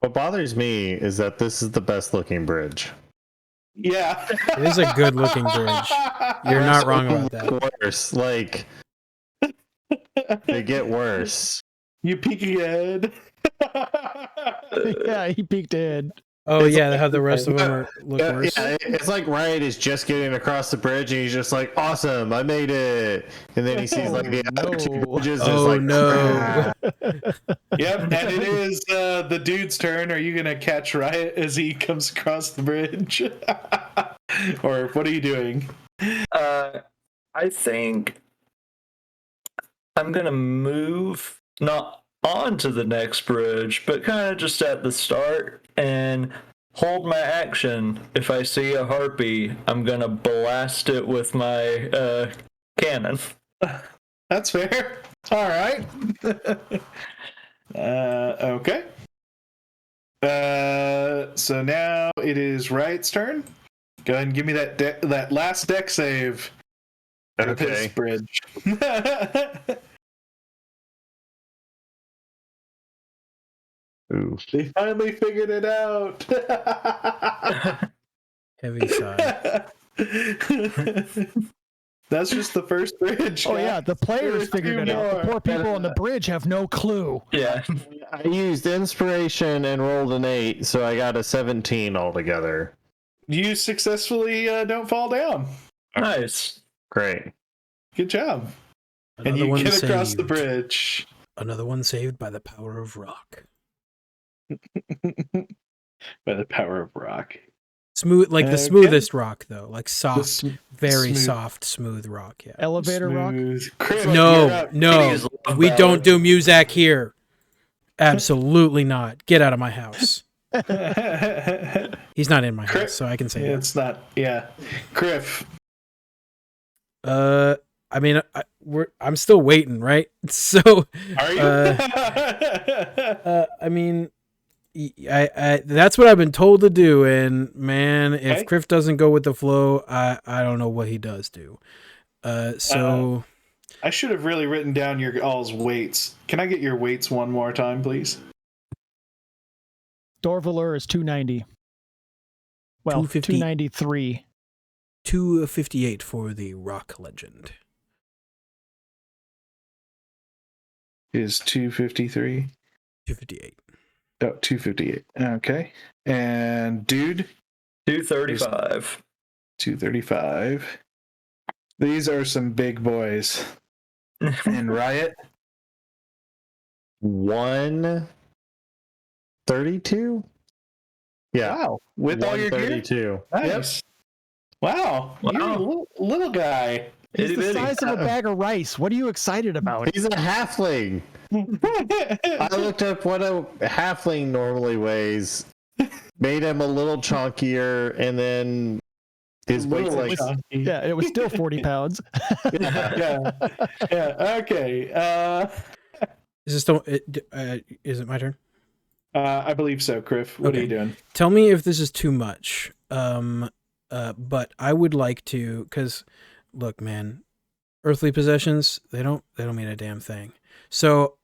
What bothers me is that this is the best looking bridge. Yeah. It is a good looking bridge. You're not wrong about that. Worse, like they get worse. You peeking ahead. Yeah, he peeked ahead. Oh, yeah, how the rest of them look worse. Yeah, it's like Riot is just getting across the bridge and he's just like, awesome, I made it. And then he sees like the other two bridges. And Oh, it's like, no. Yep, and it is the dude's turn. Are you going to catch Riot as he comes across the bridge? Or what are you doing? I think I'm going to move not onto the next bridge, but kind of just at the start and hold my action. If I see a harpy, I'm going to blast it with my cannon. That's fair. All right. Okay. So now it is Riot's turn. Go ahead and give me that last deck save. For this bridge. Ooh. They finally figured it out. Heavy sigh. That's just the first bridge. Oh yeah, the players There's figured two it out. The more. poor people on the bridge have no clue. Yeah. I used inspiration and rolled an 8, so I got a 17 altogether. You successfully don't fall down. Nice. Great. Good job. And Another you one get across the saved. bridge. Another one saved by the power of rock. By the power of rock. Smooth, like the Okay. smoothest rock, though. Like soft, sm- very smooth. soft, smooth rock. Yeah. Elevator rock. Smooth. Chris, No, you're up. no, Ladies love we that. don't do Muzak here. Absolutely not. Get out of my house. He's not in my Crit- house, so I can say that. It's not. Yeah. Criff. I mean, I'm still waiting, right? So, Are you? I mean, I that's what I've been told to do, and man, if Okay. Criff doesn't go with the flow, I don't know what he does do. So I should have really written down your all's weights. Can I get your weights one more time, please? Dorvalur is 290. Well, 250. 293. 258 for the rock legend. Is 253? 258. Oh, 258. Okay. And dude, 235. 235. These are some big boys. And Riot? 132? Yeah. Wow. With all your gear? 132. Nice. Wow. Wow. You're a little guy. He's Itty the bitty. size of a bag of rice. What are you excited about? He's a halfling. I looked up what a halfling normally weighs, made him a little chunkier, and then his weight's like Yeah, it was still 40 pounds. Yeah. Okay. Is this still? Is it my turn? I believe so, Criff. What are Okay. you doing? Tell me if this is too much. But I would like to, because look, man, earthly possessions, they don't mean a damn thing. So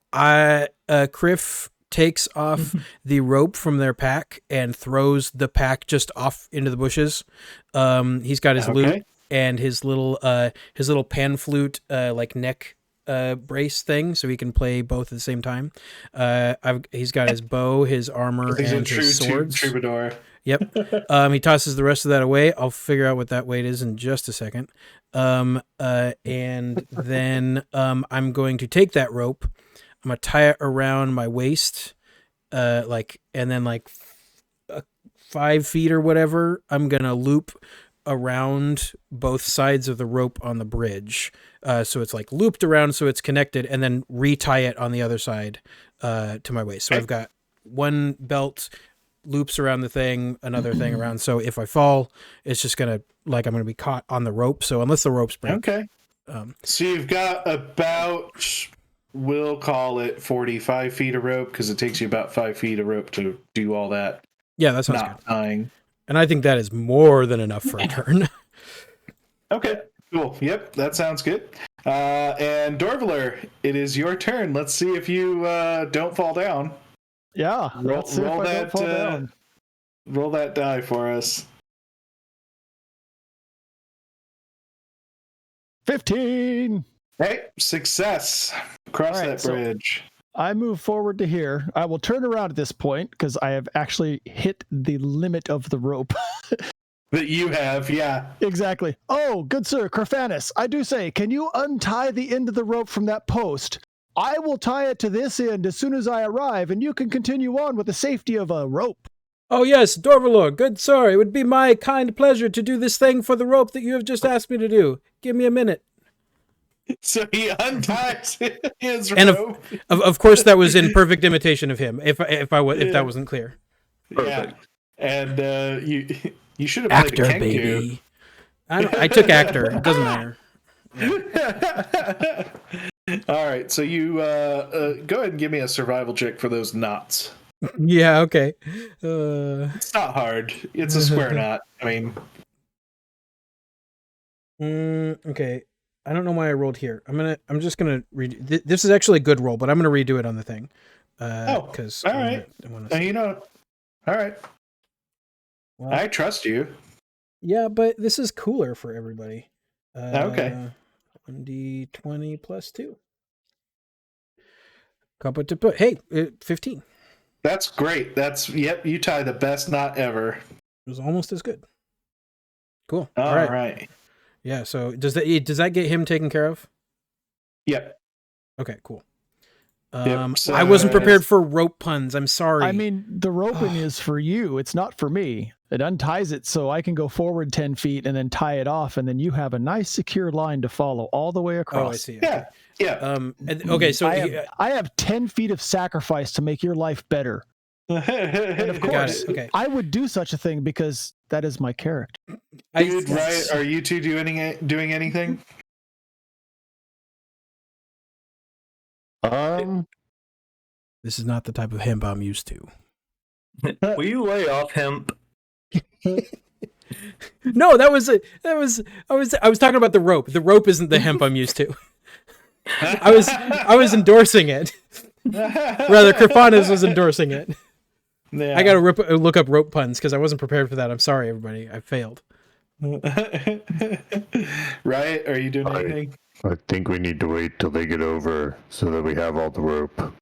Criff takes off the rope from their pack and throws the pack just off into the bushes. He's got his loot and his little pan flute like neck brace thing, so he can play both at the same time. He's got his bow, his armor, He's and a his swords. troubadour. Yep. He tosses the rest of that away. I'll figure out what that weight is in just a second. And then I'm going to take that rope. I'm going to tie it around my waist, and then 5 feet or whatever, I'm going to loop around both sides of the rope on the bridge. So it's like looped around so it's connected, and then retie it on the other side to my waist. So I've got one belt loops around the thing, another thing around. So if I fall, it's just I'm gonna be caught on the rope. So unless the ropes break. Okay. So you've got about, we'll call it 45 feet of rope, because it takes you about 5 feet of rope to do all that. Yeah, that sounds Not good. tying. And I think that is more than enough for a turn. Okay. Cool. Yep. That sounds good. And Dorvaler, it is your turn. Let's see if you don't fall down. Yeah, let's see if I don't fall down. Roll that die for us. 15. Hey, success. Cross All right, that so- bridge. I move forward to here. I will turn around at this point because I have actually hit the limit of the rope. That you have, yeah. Exactly. Oh, good sir, Carfanus, I do say, can you untie the end of the rope from that post? I will tie it to this end as soon as I arrive, and you can continue on with the safety of a rope. Oh yes, Dorvalor, good sir. It would be my kind pleasure to do this thing for the rope that you have just asked me to do. Give me a minute. So he unties his And rope. Of course, that was in perfect imitation of him. If that wasn't clear. Yeah. And you should have played Actor, a Kenku. baby. I took actor. It doesn't matter. All right, so you go ahead and give me a survival check for those knots. Yeah, okay. It's not hard. It's a square knot. I mean, okay. I don't know why I rolled here. I'm just gonna read. This is actually a good roll, but I'm gonna redo it on the thing. Because all right. You know, all right. Well, I trust you. Yeah, but this is cooler for everybody. Okay. 1d20 plus 2. Couple to put. Hey, 15. That's great. Yep. You tie the best knot ever. It was almost as good. Cool. All right. Yeah. So does that get him taken care of? Yep. Okay. Cool. Yep, so I wasn't prepared for rope puns. I'm sorry. I mean, the roping is for you. It's not for me. It unties it so I can go forward 10 feet and then tie it off, and then you have a nice secure line to follow all the way across. Oh, I see. Okay. Yeah. Okay. So I have 10 feet of sacrifice to make your life better. And of course, okay. I would do such a thing because that is my character. Dude, right? Are you two doing anything? This is not the type of hemp I'm used to. Will you lay off hemp? No, I was talking about the rope. The rope isn't the hemp I'm used to. I was endorsing it. Rather, Krifanis was endorsing it. Yeah. I gotta look up rope puns because I wasn't prepared for that. I'm sorry, everybody. I failed. Right? Are you doing anything? I think we need to wait till they get over so that we have all the rope.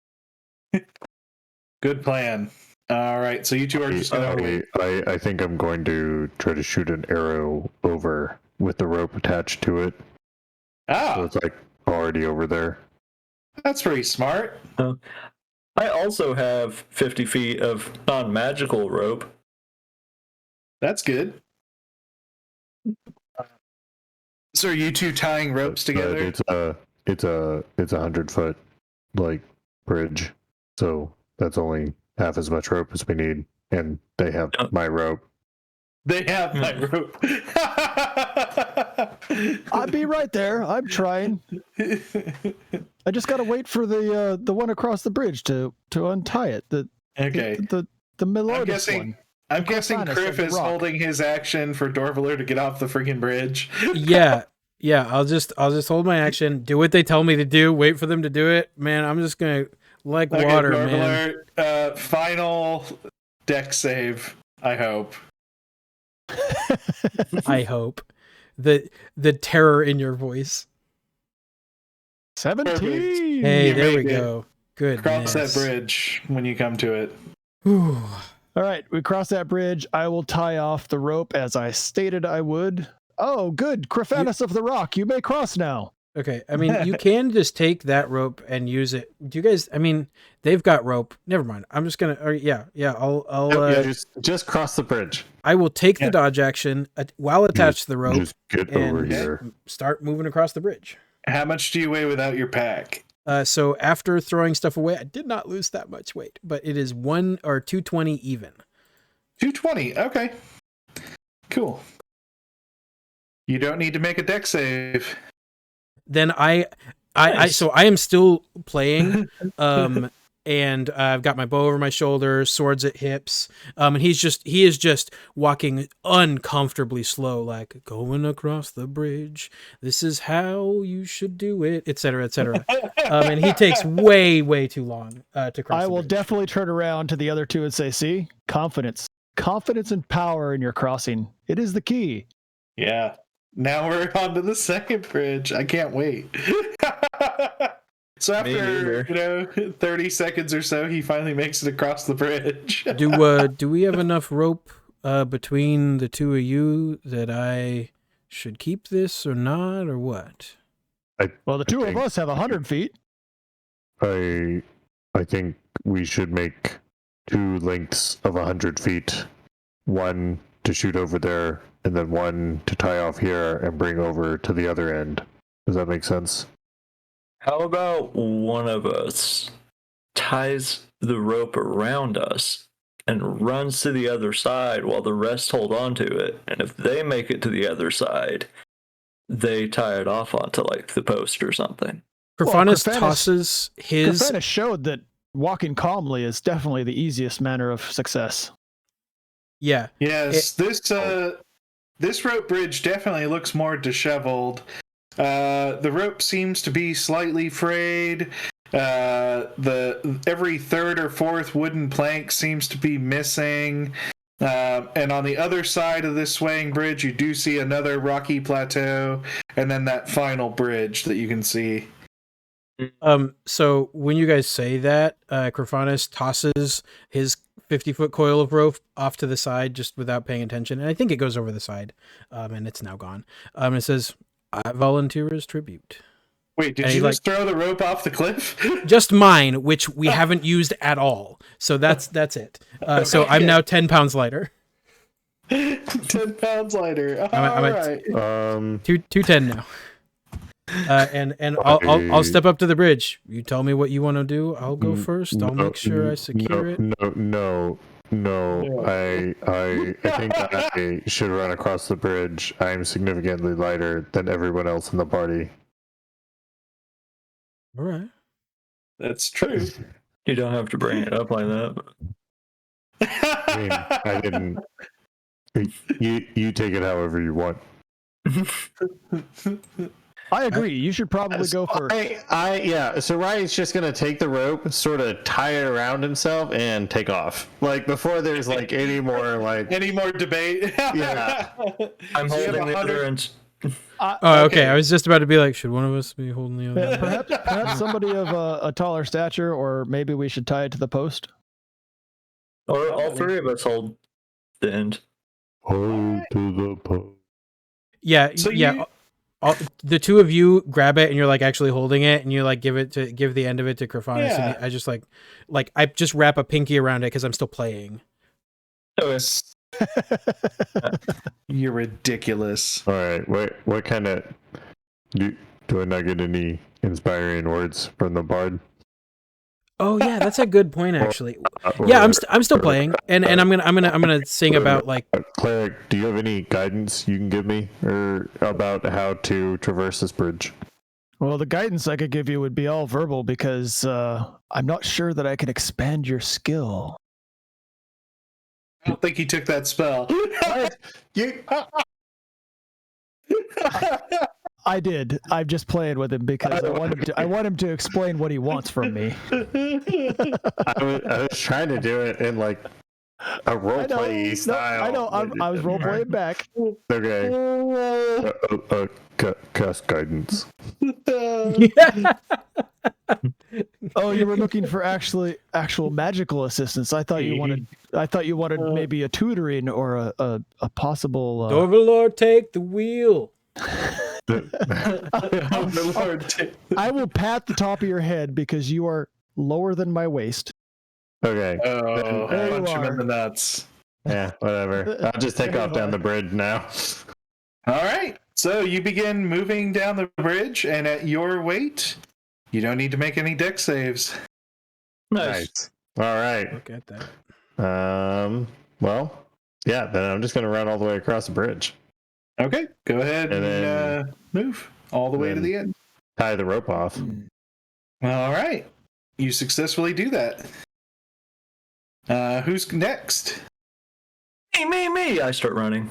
Good plan. All right, so you two are just gonna wait. I think I'm going to try to shoot an arrow over with the rope attached to it. So it's like already over there. That's pretty smart. I also have 50 feet of non-magical rope. That's good. So are you two tying ropes together? It's a 100-foot like bridge, so that's only half as much rope as we need, and they have my rope. They have my rope. I'll be right there. I'm trying. I just gotta wait for the one across the bridge to untie it. Okay. The melodious one. I'm guessing Criff is holding his action for Dorvaler to get off the freaking bridge. Yeah. I'll just hold my action. Do what they tell me to do. Wait for them to do it. Man, I'm just gonna water, Dorvaler, man. Final deck save. I hope. I hope. The terror in your voice. 17. Hey, there we go. Good. Cross that bridge when you come to it. Whew. All right, we cross that bridge. I will tie off the rope as I stated I would. Oh, good. Krifanis of the Rock, you may cross now. Okay, I mean, you can just take that rope and use it. Do you guys? I mean, they've got rope. Never mind. I'm just gonna. I'll. Just cross the bridge. I will take the dodge action while attached to the rope. Just get over here. Start moving across the bridge. How much do you weigh without your pack? So after throwing stuff away, I did not lose that much weight, but it is 220 even. 220. Okay. Cool. You don't need to make a deck save. Then I am still playing, and I've got my bow over my shoulder, swords at hips, and he is just walking uncomfortably slow, like going across the bridge. This is how you should do it, etc., etc. And he takes way too long to cross. I will definitely turn around to the other two and say, "See, confidence and power in your crossing. It is the key." Yeah. Now we're on to the second bridge. I can't wait. So after 30 seconds or so, he finally makes it across the bridge. Do we have enough rope between the two of you that I should keep this or not, or what? Well, the two of us have 100 feet. I think we should make 2 lengths of 100 feet. One to shoot over there, and then one to tie off here and bring over to the other end. Does that make sense? How about one of us ties the rope around us and runs to the other side while the rest hold on to it? And if they make it to the other side, they tie it off onto like the post or something. Graffanis Graffanis- tosses his. Graffanis showed that walking calmly is definitely the easiest manner of success. Yeah. Yes, this rope bridge definitely looks more disheveled. The rope seems to be slightly frayed. Every third or fourth wooden plank seems to be missing. And on the other side of this swaying bridge, you do see another rocky plateau, and then that final bridge that you can see. So when you guys say that, Graffanis tosses his 50-foot coil of rope off to the side just without paying attention, and I think it goes over the side, and it's now gone. It says, "I volunteer as tribute." Wait, did And you he, just throw the rope off the cliff? Just mine, which we haven't used at all. So that's it. So I'm now 10 pounds lighter. 10 pounds lighter. I'm All at right. 210 now. And I'll step up to the bridge. You tell me what you want to do. I'll go first. I'll make sure I secure it. No. I think that I should run across the bridge. I am significantly lighter than everyone else in the party. All right. That's true. You don't have to bring it up like that. I mean, I didn't. You take it however you want. I agree. You should probably go first. Yeah. So Ryan's just gonna take the rope, sort of tie it around himself, and take off. Like before there's like any more debate? Yeah. I'm holding the other end. Okay. I was just about to be like, should one of us be holding the other? Perhaps somebody of a taller stature, or maybe we should tie it to the post. Or all three of us hold the end. Hold to the post. Yeah. So yeah. The two of you grab it and you're like actually holding it, and you like give the end of it to Graffanis. Yeah. And I just like I just wrap a pinky around it because I'm still playing. You're ridiculous. All right. What kind of do I not get any inspiring words from the bard? Oh yeah, that's a good point actually. Yeah, I'm still playing, and I'm gonna sing about like Cleric. Do you have any guidance you can give me or about how to traverse this bridge? Well, the guidance I could give you would be all verbal because I'm not sure that I can expand your skill. I don't think he took that spell. I did. I'm just playing with him because I want him to explain what he wants from me. I was trying to do it in like a roleplay style. I know. I was role playing back. Okay. Cast guidance. Oh, you were looking for actual magical assistance. I thought you wanted maybe a tutoring or a possible. Overlord, take the wheel. I will pat the top of your head because you are lower than my waist. Okay. Oh, There you punch him are. in the nuts. Yeah, whatever. I'll just take off down the bridge now. All right. So you begin moving down the bridge, and at your weight, you don't need to make any dex saves. Nice. All right. Look at that. Well, yeah. Then I'm just gonna run all the way across the bridge. Okay. Go ahead And and then- move all the way to then- the end. Tie the rope off. All right. You successfully do that. Who's next? Me. I start running.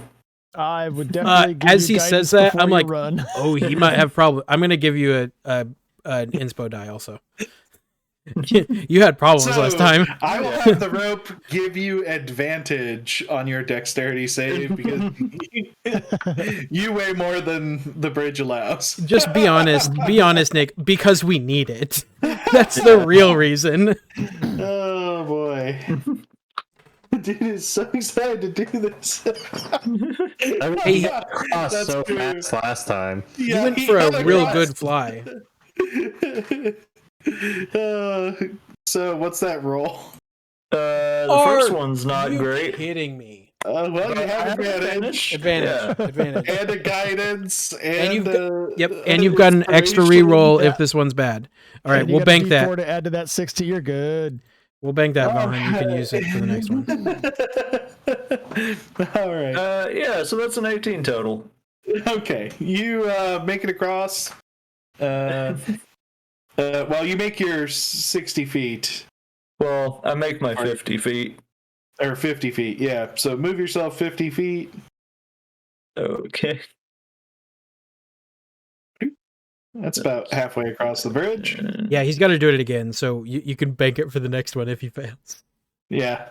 I would definitely give as you he guidance says that, before I'm you like, run. oh, he might have problems. I'm gonna give you an inspo die also. You had problems last time. I will have the rope give you advantage on your dexterity save because you weigh more than the bridge allows. Just be honest, Nick, because we need it. That's the real reason. Oh boy. Dude is so excited to do this. Hey, Crossed That's so true. fast last time. You went for a real good fly. So what's that roll? The Are first one's not you great. kidding me? Well, you I have have advantage. Advantage. And a guidance, And you've and and you've got an extra reroll if this one's bad. All right, And you we'll got a bank D4 that. to add to that 60. You're good. We'll bank that, Valheim. You can use it for the next one. All right. Yeah, so that's an 18 total. Okay. You make it across. Well, you make your 60 feet. Well, I make my 50 feet. Or 50 feet, yeah. So move yourself 50 feet. Okay. That's about halfway across the bridge. Yeah, he's got to do it again, so you can bank it for the next one if he fails. Yeah.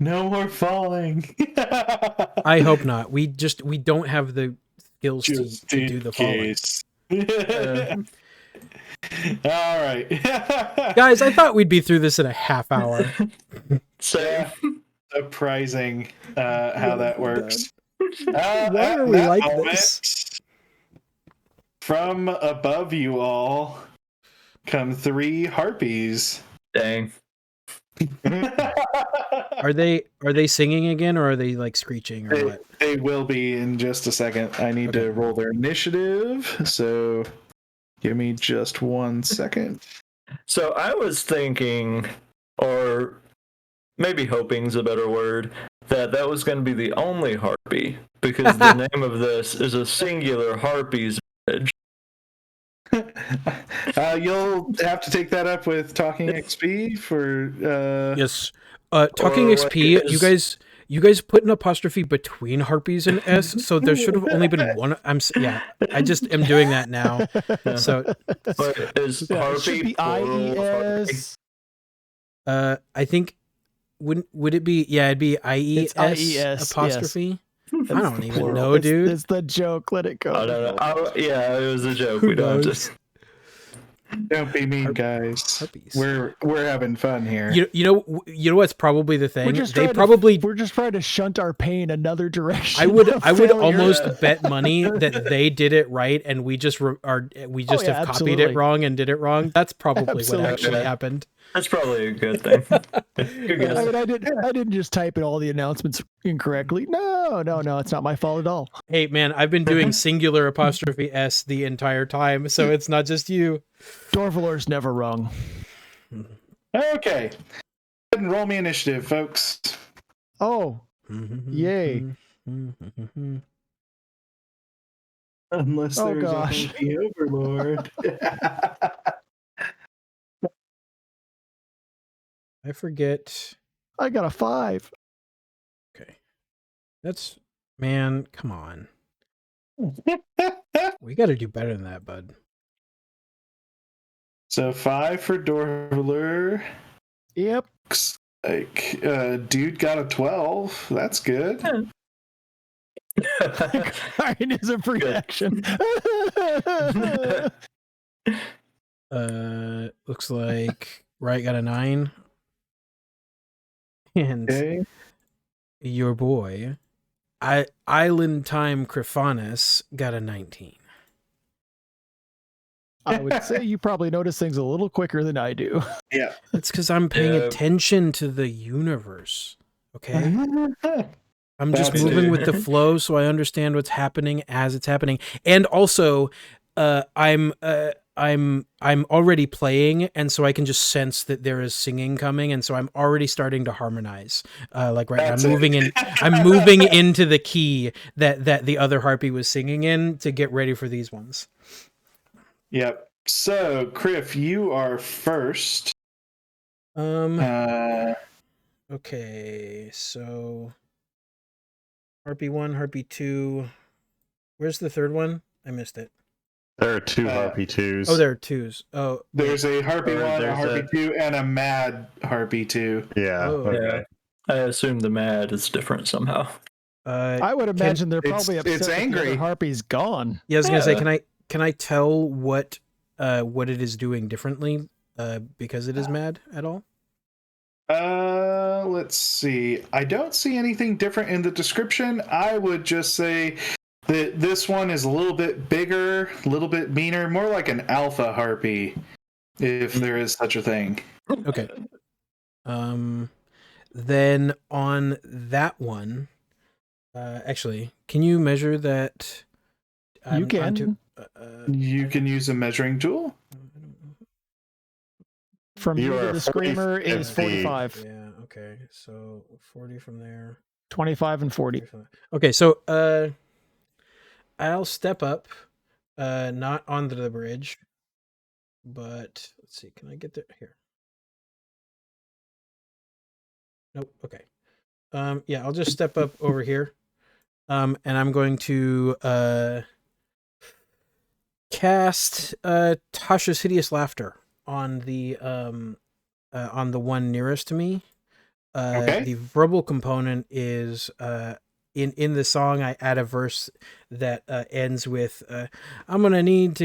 No more falling. I hope not. We don't have the skills Just to do the falling. All right. Guys, I thought we'd be through this in a half hour. So, Surprising how that works. Why are we like this? From above you all come 3 harpies. dang. Are they singing again, or are they like screeching, or what? They will be in just a second. I need to roll their initiative, so give me just 1 second. So I was thinking, or maybe hoping's a better word, that was going to be the only harpy, because the name of this is a singular harpies bridge. You'll have to take that up with TalkingXP for Yes. TalkingXP, you guys put an apostrophe between harpies and S, so there should have only been one. I just am doing that now. So But is Yeah, it should harpy be plural harpy? IES. I think would it be it'd be IES IES, apostrophe. Yes. I don't even Plural. know, dude. It's the joke. Let it go. I don't know. Yeah, it was a joke. Who We don't have knows? to. don't be mean, guys. Harpies. We're having fun here. You know what's probably the thing? We're just trying to shunt our pain another direction. I would Failure. almost bet money that they did it right and we just have copied absolutely. it wrong and did it wrong. That's probably Absolutely. what actually happened. That's probably a good thing. Good guess. I mean, I didn't just type in all the announcements incorrectly. No, it's not my fault at all. Hey man, I've been doing singular apostrophe S the entire time, so it's not just you. Dorvalor's never wrong. Okay. Go ahead and roll me initiative, folks. Oh, yay. Unless Oh, there's gosh. a Harpy overlord. I forget. I got a 5. Okay. That's man, come on. We got to do better than that, bud. So 5 for Dorvaler. Yep. Looks like dude got a 12. That's good. Mine is a free action. Looks like Wright got a 9. And Okay. your boy, Island Time Crifanus got a 19. I would say you probably notice things a little quicker than I do. Yeah. It's because I'm paying attention to the universe. Okay, I'm just That's moving it. with the flow, so I understand what's happening as it's happening, and also, I'm already playing, and so I can just sense that there is singing coming, and so I'm already starting to harmonize. Like right now, That's I'm it. moving in. I'm moving into the key that the other harpy was singing in to get ready for these ones. Yep. So, Criff, you are first. Okay, so Harpy 1, Harpy 2. Where's the third one? I missed it. There are 2 Harpy 2s. Oh, there are 2s. Oh, There's a Harpy 1, a there's Harpy 2, and a Mad Harpy 2. Yeah. Oh. Okay. I assume the mad is different somehow. I would imagine they're probably upset it's that the angry. other Harpy's gone. yeah, I was gonna say, Yeah. can I tell what it is doing differently because it is mad at all? Let's see. I don't see anything different in the description. I would just say that this one is a little bit bigger, a little bit meaner, more like an alpha harpy, if there is such a thing. Okay. Then on that one, actually, can you measure that? You can. You can use a measuring tool. From You here to are the screamer 45 is feet. 45. Yeah. Okay. So 40 from there. 25 and 40. Okay, so I'll step up, not onto the bridge, but let's see. Can I get there? Here. Nope. Okay. Yeah, I'll just step up over here. And I'm going to cast Tasha's Hideous Laughter on the one nearest to me. Okay. The verbal component is in the song I add a verse that ends with I'm gonna need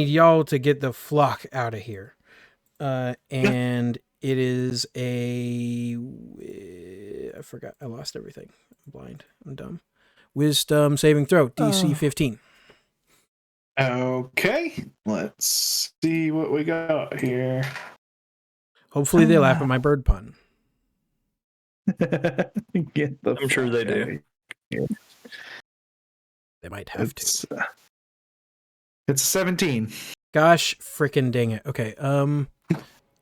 y'all to get the flock out of here. And it is I forgot. I lost everything. I'm blind. I'm dumb. Wisdom saving throw, DC 15. Okay, let's see what we got here. Hopefully they laugh at my bird pun. I'm sure they do. They might have to. It's 17. Gosh, freaking dang it. Okay.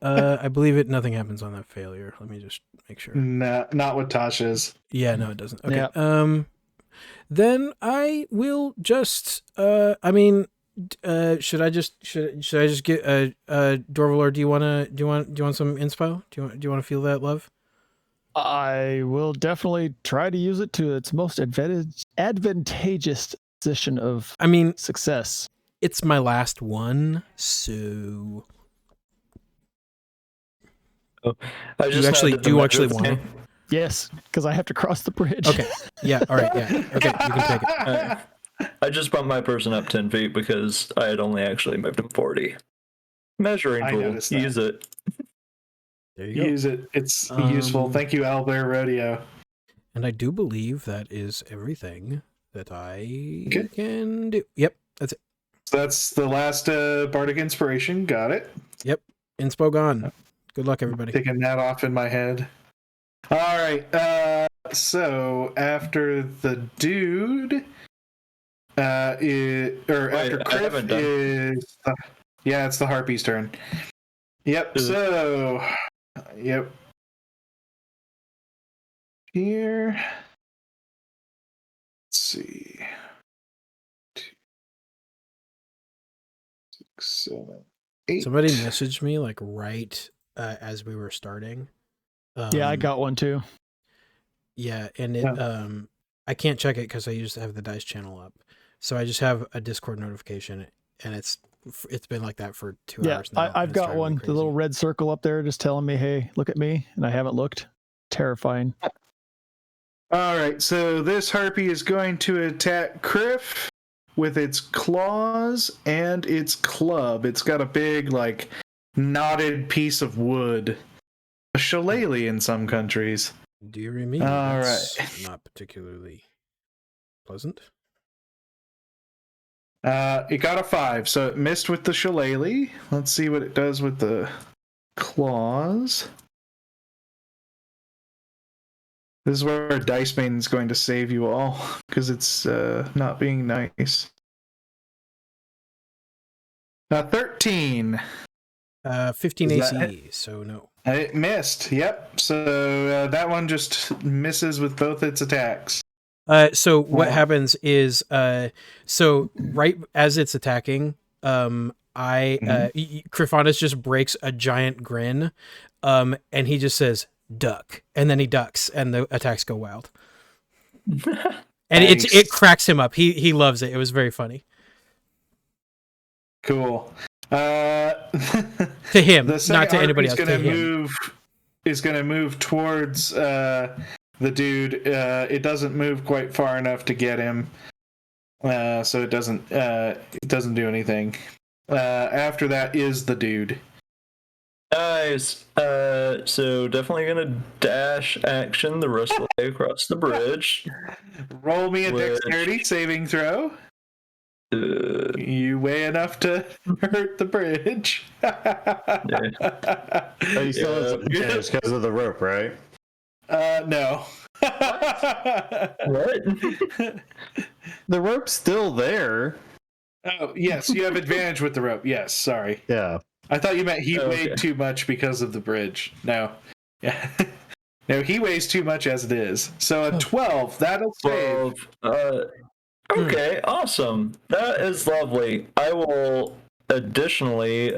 I believe it. Nothing happens on that failure. Let me just make sure. No, not with Tasha's. Yeah, no, it doesn't. Okay. Yeah. Then I will just. Should I just get Dorvalor? Do you want some inspo? Do you want to feel that love? I will definitely try to use it to its most advantageous position of success. It's my last one, so. Oh, Do you actually want it? Yes, because I have to cross the bridge. Okay. Yeah. All right. Yeah. Okay. You can take it. I just bumped my person up 10 feet because I had only actually moved him 40. Measuring tool. Use it. There you go. Use it. It's useful. Thank you, Owlbear Rodeo. And I do believe that is everything that I can do. Yep. That's it. So that's the last Bardic Inspiration. Got it. Yep. Inspo gone. Good luck, everybody. Taking that off in my head. All right. So after the dude, after Criff is, it's the Harpy's turn. Yep. So, yep. Here. Let's see. 2, 6, 7, 8. Somebody messaged me like right as we were starting. Yeah, I got one too. Yeah, and it I can't check it because I used to have the dice channel up, so I just have a Discord notification, and it's been like that for 2 hours now. I've got one, the little red circle up there, just telling me, "Hey, look at me," and I haven't looked. Terrifying. All right, so this Harpy is going to attack Criff with its claws and its club. It's got a big, like, knotted piece of wood. A shillelagh in some countries. Do you mean? All That's right. not particularly pleasant. It got a 5, so it missed with the shillelagh. Let's see what it does with the claws. This is where Dice Maiden is going to save you all, because it's not being nice. 13. 15 Is AC, so no. It missed, yep. So that one just misses with both its attacks. So what happens is, so right as it's attacking, Crifonus just breaks a giant grin, and he just says, duck, and then he ducks, and the attacks go wild. And it cracks him up. He loves it. It was very funny. Cool. To him, not to anybody else. Is going to move towards the dude. It doesn't move quite far enough to get him, so it doesn't do anything. After that is the dude. Nice. So definitely gonna dash action the rest of the way across the bridge. Roll me a dexterity saving throw. You weigh enough to hurt the bridge. Yeah. Oh, you still have some damage because of the rope, right? No. What? The rope's still there. Oh, yes, you have advantage with the rope. Yes, sorry. Yeah. I thought you meant he weighed too much because of the bridge. No. Yeah. No, he weighs too much as it is. So a 12, that'll save. 12. Okay, awesome. That is lovely. I will additionally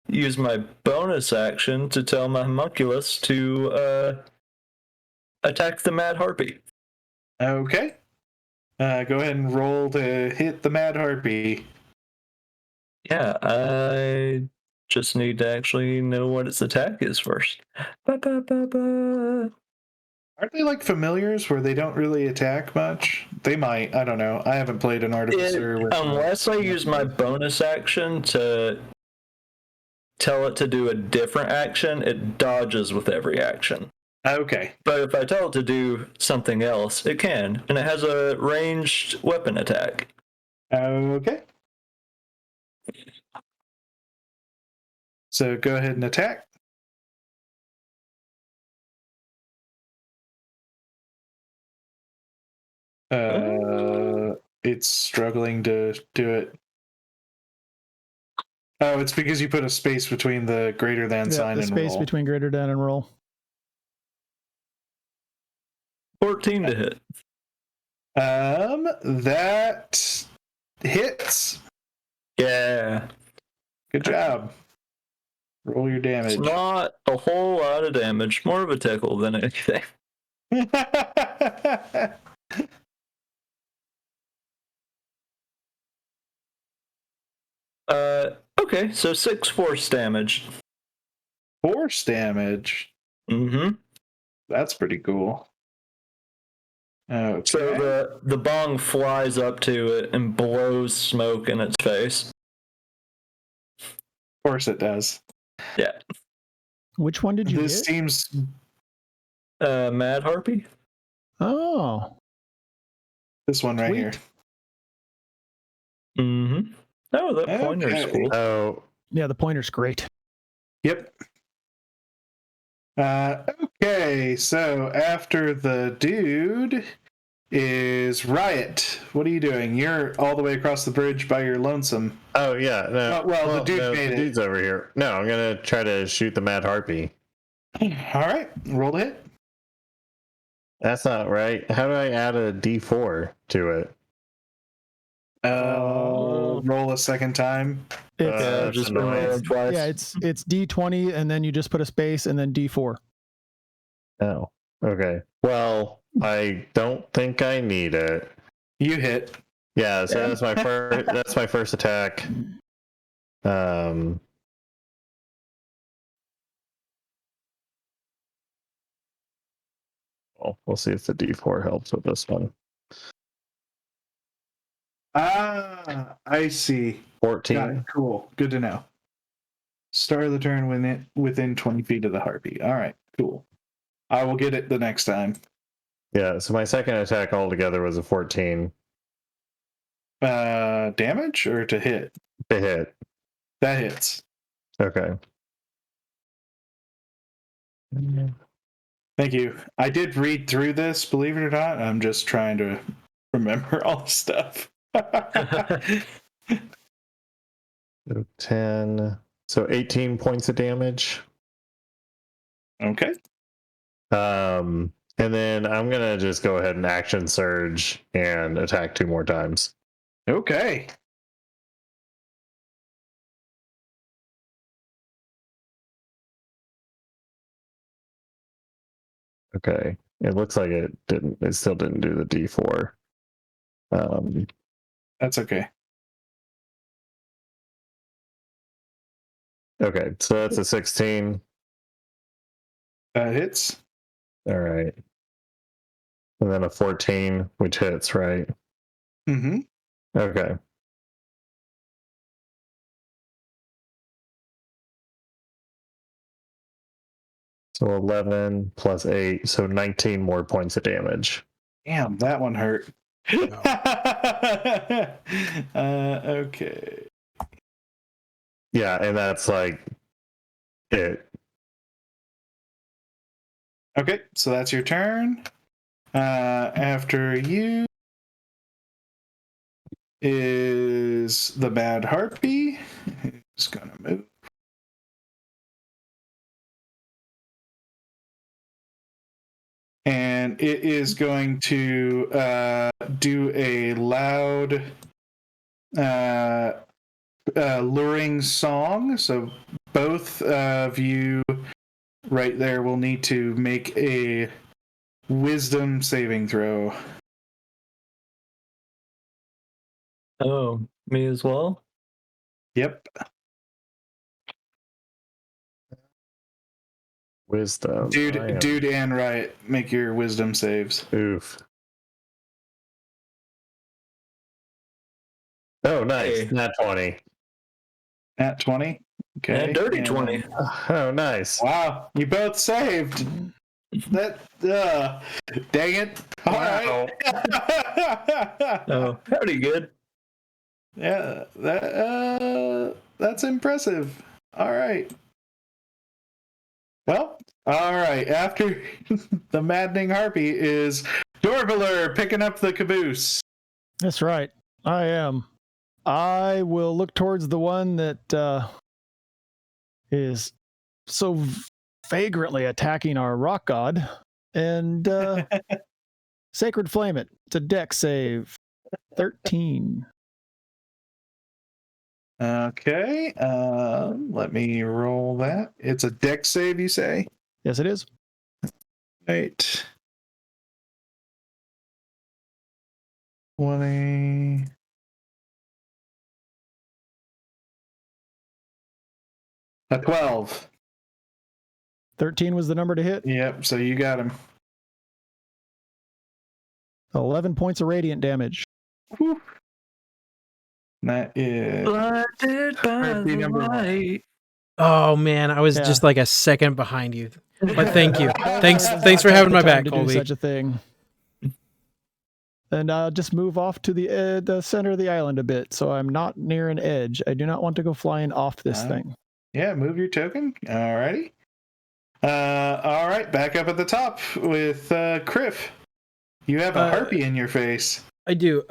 use my bonus action to tell my homunculus to attack the Mad Harpy. Okay. Go ahead and roll to hit the Mad Harpy. Yeah, I just need to actually know what its attack is first. Ba-ba-ba-ba. Aren't they like familiars where they don't really attack much? They might. I don't know. I haven't played an artificer with Unless I use my bonus action to tell it to do a different action, it dodges with every action. Okay. But if I tell it to do something else, it can, and it has a ranged weapon attack. Okay. So go ahead and attack. It's struggling to do it. Oh, it's because you put a space between the greater than sign the and space roll. between greater than and roll. 14 to hit. That hits. Yeah. Good job. Roll your damage. It's not a whole lot of damage, more of a tickle than anything. Okay, so 6 force damage. Force damage. Mm-hmm. That's pretty cool. Okay. So the bong flies up to it and blows smoke in its face. Of course it does. Yeah. Which one did you This hit? seems Mad Harpy? Oh, this one right Sweet. here. Mm-hmm. Oh, that pointer's Okay. cool. Oh, yeah, the pointer's great. Yep. Okay, so after the dude is Riot. What are you doing? You're all the way across the bridge by your lonesome. oh yeah. No, Well, the dude no, made the it. dude's over here. No, I'm gonna try to shoot the Mad Harpy. All right, roll to hit. That's not right. How do I add a D4 to it? Roll a second time. It's, That's just annoying. roll twice. yeah, it's D20 and then you just put a space and then D4. Oh, okay. Well, I don't think I need it. You hit. Yeah, so that's my first. That's my first attack. Well, we'll see if the D4 helps with this one. Ah, I see. 14. Got it. Cool. Good to know. Start of the turn within 20 feet of the Harpy. All right, cool. I will get it the next time. Yeah, so my second attack altogether was a 14 Damage or to hit? to hit. That hits. Okay. Thank you. I did read through this, believe it or not. I'm just trying to remember all the stuff. So 10. So 18 points of damage. Okay. And then I'm gonna just go ahead and action surge and attack 2 more times. Okay. Okay. It looks like it still didn't do the D4. That's okay. Okay, so that's a 16. That hits. All right. And then a 14, which hits, right? Mm-hmm. Okay. So 11 plus 8, so 19 more points of damage. Damn, that one hurt. Okay. Yeah, and that's like it. Okay, so that's your turn. After you is the Mad Harpy. Who's gonna move? And it is going to do a loud luring song. So both of you right there will need to make a wisdom saving throw. Oh, me as well? Yep. Wisdom. Dude and Riot, make your wisdom saves. Oof. Oh, nice. Hey. Nat 20. At 20. Okay. And dirty 20. Oh, nice. Wow, you both saved. That dang it. All right. Oh, pretty good. Yeah, that's impressive. All right. Well, all right. After the maddening harpy is Dorvaler picking up the caboose. That's right. I am. I will look towards the one that is so vagrantly attacking our rock god and sacred flame it. It's a dex save. 13. Okay. Let me roll that. It's a dex save, you say? Yes, it is. Right. 20. A 12. 13 was the number to hit. Yep, so you got him. 11 points of radiant damage. Whew. That is Blinded by Harpy the number 1. light. Oh man, I was Yeah. just like a second behind you. But thank you. Thanks for having my back, to do Colby. such a thing. And I'll just move off to the center of the island a bit, so I'm not near an edge. I do not want to go flying off this thing. Yeah, move your token. Alrighty. All right, back up at the top with Criff. You have a harpy in your face. I do.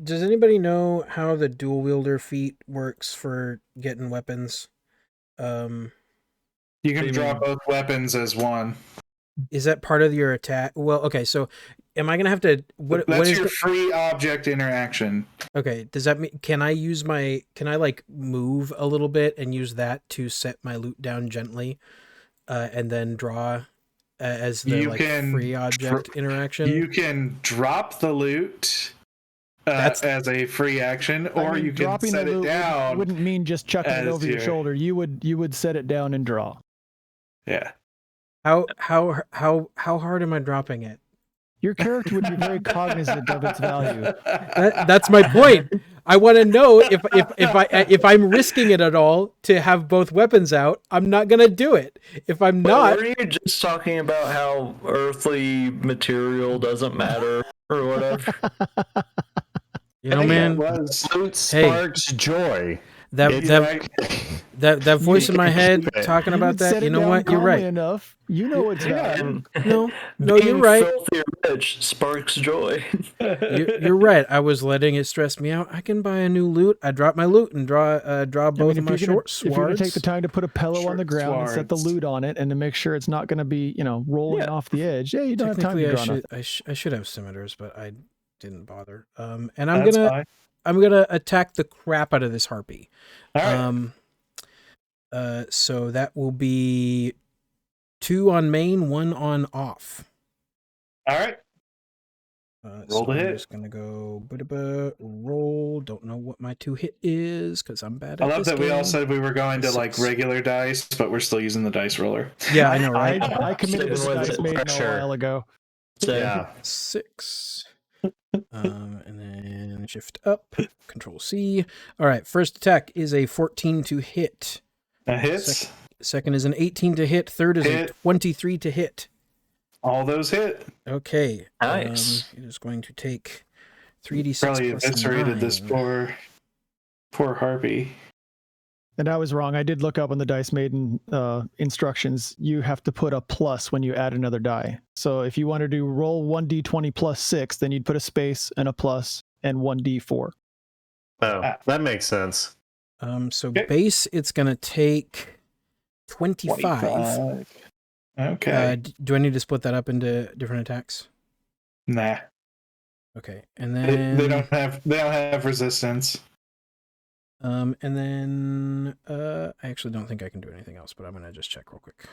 Does anybody know how the dual wielder feat works for getting weapons? You can draw both weapons as one. Is that part of your attack? Well, okay. So, am I gonna have to? That's your free object interaction. Okay. Does that mean can I use my? Can I like move a little bit and use that to set my loot down gently, and then draw as the free object interaction? You can drop the loot as a free action, or you can set it down. Wouldn't mean just chucking it over your shoulder. You would set it down and draw. Yeah. How hard am I dropping it? Your character would be very cognizant of its value. That's my point. I want to know if I'm risking it at all to have both weapons out. I'm not gonna do it. If I'm not, Were you just talking about how earthly material doesn't matter or whatever? You know, man. Loot sparks joy. That voice in my head talking about that. You know what? You're right. Enough. You know it's value. No, you're right. Filthy rich sparks joy. You're right. I was letting it stress me out. I can buy a new loot. I drop my loot and draw both of my short swords. If you're gonna take the time to put a pillow on the ground and set the loot on it, and to make sure it's not going to be rolling off the edge, you don't have time to draw nothing. I should have scimitars, but I didn't bother. And I'm gonna attack the crap out of this harpy. All right. So that will be 2 on main, 1 on off. All right. Roll the hit. I'm just gonna go roll. Don't know what my 2 hit is because I'm bad at this. I love that game. we all said we were going to like regular dice, but we're still using the dice roller. Yeah, I know, right? I committed to dice made a while ago. Yeah. 6. And then shift up, Control C. All right, first attack is a 14 to hit. That hits. Second is an 18 to hit. Third is a 23 to hit. All those hit. Okay. Nice. It is going to take 3d6 Probably plus eviscerated 9. this poor harpy. And I was wrong. I did look up on the Dice Maiden instructions. You have to put a plus when you add another die. So if you wanted to roll 1d20 plus 6, then you'd put a space and a plus and 1d4. Oh, that makes sense. So base, it's going to take 25. Okay. Do I need to split that up into different attacks? Nah. Okay, and then They don't have resistance. And then I actually don't think I can do anything else, but I'm gonna just check real quick.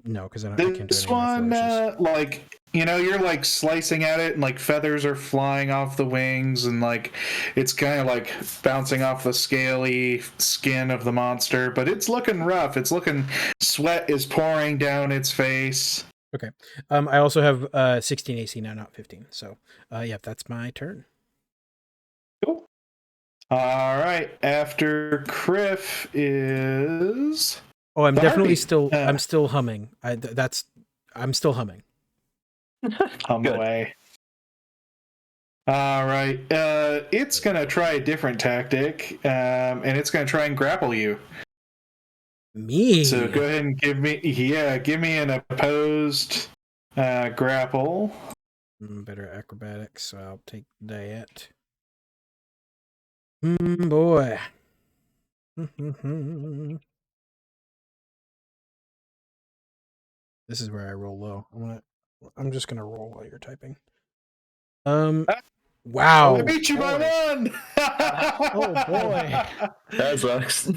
No, because I can't do This any of my one, flourishes. like, you're like slicing at it, and like feathers are flying off the wings, and like it's kind of like bouncing off the scaly skin of the monster. But it's looking rough. It's looking, sweat is pouring down its face. Okay. I also have 16 AC now, not 15. So, yeah, that's my turn. Cool. All right. After Criff is. Oh, I'm The definitely Harpy. still. I'm still humming. I'm still humming. Hum away. All right. It's gonna try a different tactic, and it's gonna try and grapple you. Me. So go ahead and give me an opposed grapple. Better acrobatics, so I'll take that. Boy. This is where I roll low. I'm just gonna roll while you're typing. Wow. I beat you by one. Oh boy. That sucks.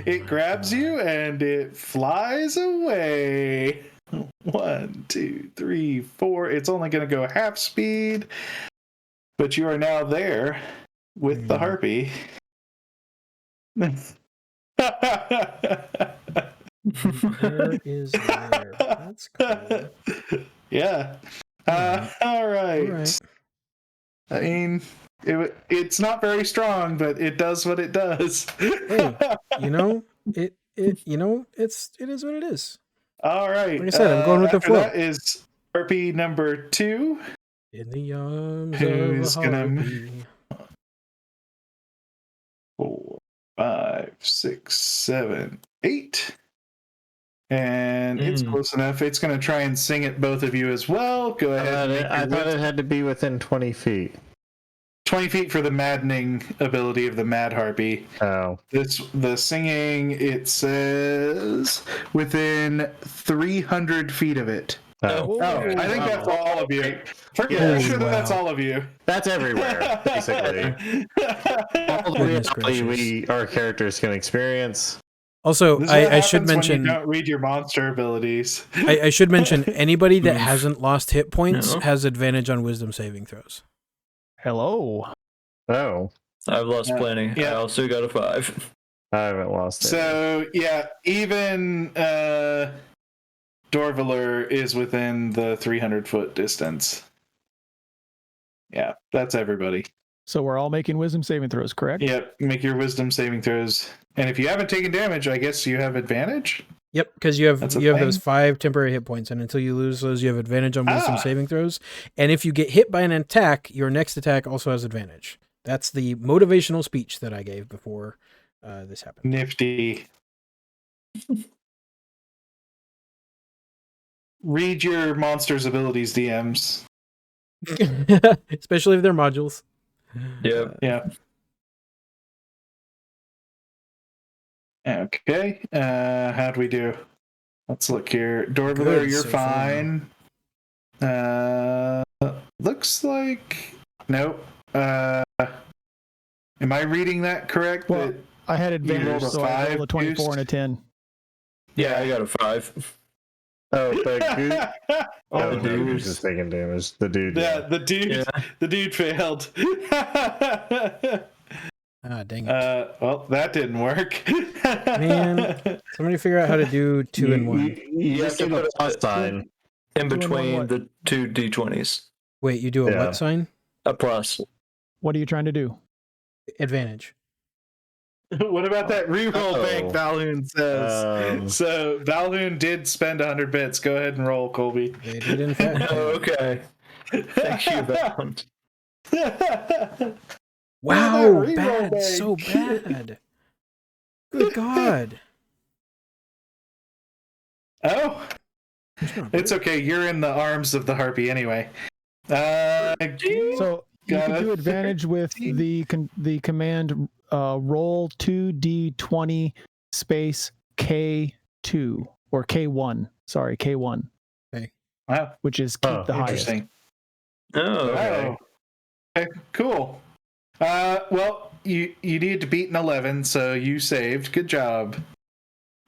It grabs you and it flies away. 1, 2, 3, 4. It's only going to go half speed, but you are now there with the Harpy. Where is there? That's cool. Yeah. All right. I mean, it's not very strong, but it does what it does. Hey, it is what it is. All right. Like I said, I'm going with the flow. That is Harpy number 2. In the arms Who's of a gonna- Harpy. 4, 5, 6, 7, 8. And it's close enough. It's going to try and sing at both of you as well. Go ahead. I thought it had to be within 20 feet. 20 feet for the maddening ability of the Mad Harpy. Oh. The singing, it says within 300 feet of it. Oh. I think that's all of you. Pretty sure that's all of you. That's everywhere, basically. All the our characters can experience. Also, I should mention. When you don't read your monster abilities. I should mention anybody that hasn't lost hit points has advantage on wisdom saving throws. Hello. Oh. I've lost plenty. Yeah. I also got a 5. I haven't lost it. So, yeah, even Dorvaler is within the 300-foot distance. Yeah, that's everybody. So we're all making wisdom saving throws, correct? Yep, make your wisdom saving throws. And if you haven't taken damage, I guess you have advantage? Yep, because you have That's those 5 temporary hit points, and until you lose those, you have advantage on wisdom saving throws. And if you get hit by an attack, your next attack also has advantage. That's the motivational speech that I gave before this happened. Nifty. Read your monster's abilities, DMs. Especially if they're modules. Yeah. Okay. How'd we do? Let's look here. Dorvaler, you're so fine. Looks like nope. Am I reading that correct? Well, that I had advantage, rolled a so I rolled a 24 boost? and a 10. Yeah, I got a 5. Oh, the goose. Oh, The goose is taking damage. The dude. Yeah, the dude failed. Ah, dang it. Well, that didn't work. Man, somebody figure out how to do 2 and 1. You just have to put a put plus a- sign. In between what? the 2 D20s. Wait, you do a Yeah. what sign? A plus. What are you trying to do? Advantage. What about that reroll Oh. bank Valhoon says? So Valhoon did spend 100 bits. Go ahead and roll, Colby. They did, in fact. Oh, okay. Thank you, Bound. Wow, reroll bad. bank. So bad. Good God. Oh, it's okay. You're in the arms of the Harpy anyway. So you Got can it. do advantage with the command roll 2d20 space K2 or K1. Sorry, K1. Wow. which is keep the highest. Interesting. Oh, okay. Okay, cool. Well, you needed to beat an 11, so you saved. Good job.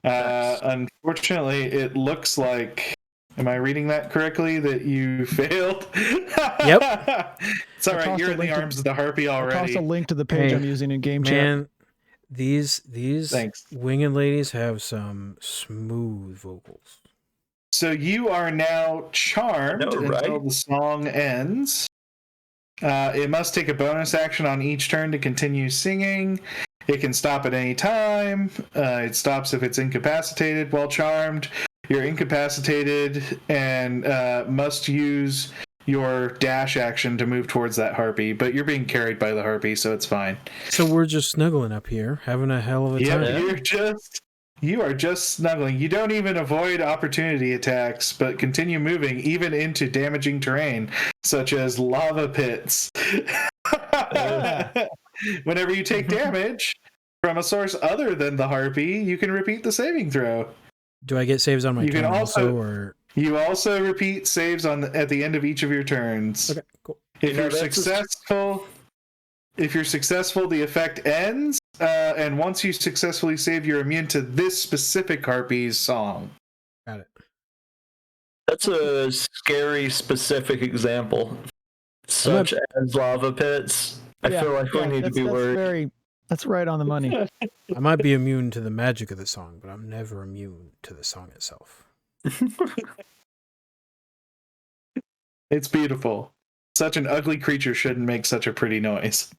Nice. Unfortunately, it looks like. Am I reading that correctly? That you failed? Yep. It's all I right. tossed You're a in the link to- arms of the Harpy I'll toss already. a link to the page Hey, I'm using in game chat. Man, these Thanks. winged ladies have some smooth vocals. So you are now charmed I know, right? until the song ends. It must take a bonus action on each turn to continue singing. It can stop at any time. It stops if it's incapacitated while charmed. You're incapacitated and must use your dash action to move towards that harpy, but you're being carried by the harpy, so it's fine. So we're just snuggling up here, having a hell of a time. Yeah, you are just snuggling. You don't even avoid opportunity attacks, but continue moving even into damaging terrain, such as lava pits. Whenever you take damage from a source other than the harpy, you can repeat the saving throw. Do I get saves on my You turn can also, or You also repeat saves at the end of each of your turns. okay, cool. If you're successful, the effect ends, and once you successfully save, you're immune to this specific harpy's song. Got it. That's a scary specific example, such as lava pits. I feel like we need to be worried. That's right on the money. I might be immune to the magic of the song, but I'm never immune to the song itself. It's beautiful. Such an ugly creature shouldn't make such a pretty noise.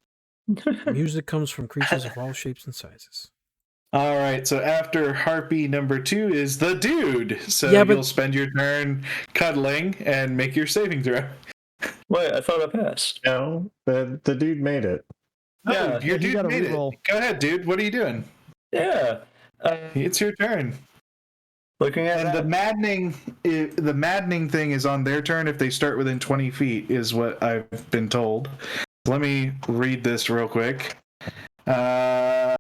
Music comes from creatures of all shapes and sizes. All right, so after Harpy number 2 is the dude. So Yeah, but- you'll spend your turn cuddling and make your saving throw. Wait, I thought I passed. No, the dude made it. Yeah, your he dude got a made reroll. it. Go ahead, dude. What are you doing? Yeah. It's your turn. Looking at And that. the maddening thing is on their turn if they start within 20 feet, is what I've been told. Let me read this real quick. So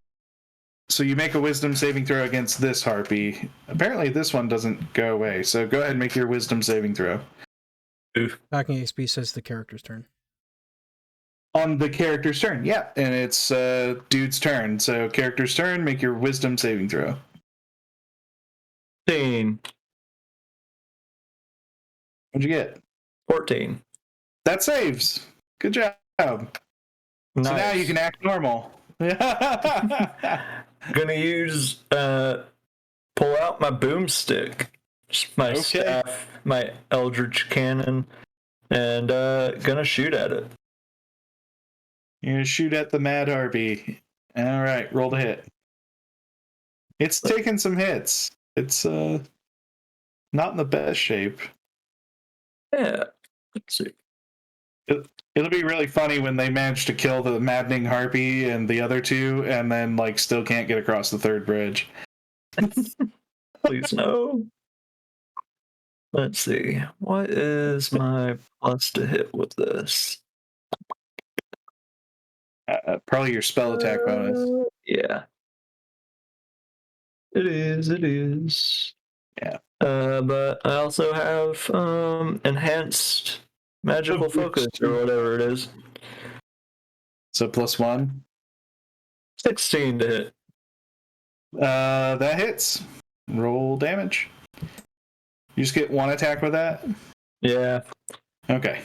you make a wisdom saving throw against this harpy. Apparently this one doesn't go away. So go ahead and make your wisdom saving throw. TalkingXP says the character's turn. On the character's turn, yeah. And it's dude's turn. So character's turn, make your wisdom saving throw. 14. What'd you get? 14. That saves. Good job. Nice. So now you can act normal. Gonna use pull out my boomstick, my staff, my eldritch cannon, and gonna shoot at it. You're gonna shoot at the mad harpy. All right, roll to hit. It's taking some hits. It's not in the best shape. Yeah. Let's see. It'll be really funny when they manage to kill the maddening harpy and the other two, and then like still can't get across the third bridge. Please no. Let's see. What is my plus to hit with this? Probably your spell attack bonus. Yeah. It is. Yeah. But I also have enhanced magical focus or whatever it is. So +1. 16 to hit. That hits. Roll damage. You just get one attack with that? Yeah. Okay.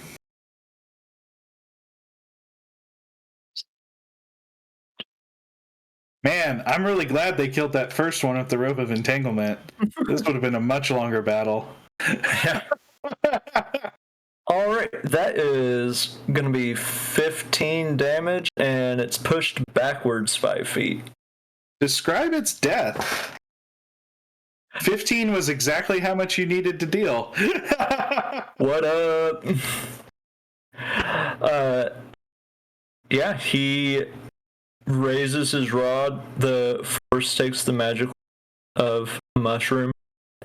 Man, I'm really glad they killed that first one with the rope of entanglement. This would have been a much longer battle. All right, that is going to be 15 damage, and it's pushed backwards 5 feet. Describe its death. 15 was exactly how much you needed to deal. What up? Yeah, he raises his rod. The force takes the magic of mushroom,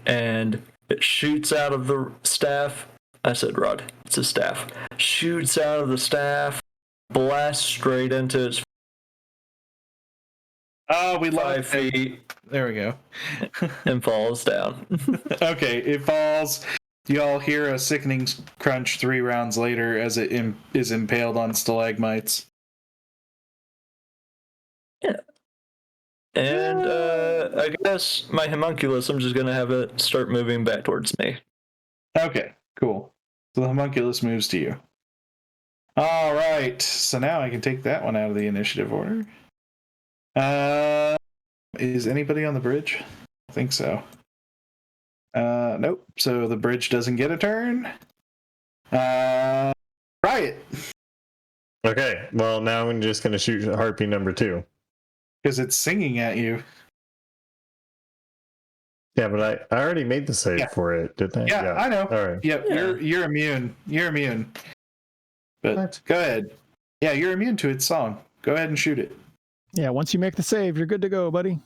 and it shoots out of the staff. I said rod. It's a staff. Shoots out of the staff, blasts straight into its We 5 feet. There we go. And falls down. Okay, it falls. Y'all hear a sickening crunch 3 rounds later as it is impaled on stalagmites. Yeah. And I guess my homunculus, I'm just gonna have it start moving back towards me. Okay, cool. So the homunculus moves to you. All right, so now I can take that one out of the initiative order. Is anybody on the bridge? I think so. Nope. So the bridge doesn't get a turn. Riot. Okay, well, now I'm just going to shoot Harpy number 2. Because it's singing at you. Yeah, but I already made the save for it, didn't I? Yeah, I know. All right. Yep, Yeah. You're immune. You're immune. But What? go ahead. Yeah, you're immune to its song. Go ahead and shoot it. Yeah, once you make the save, you're good to go, buddy.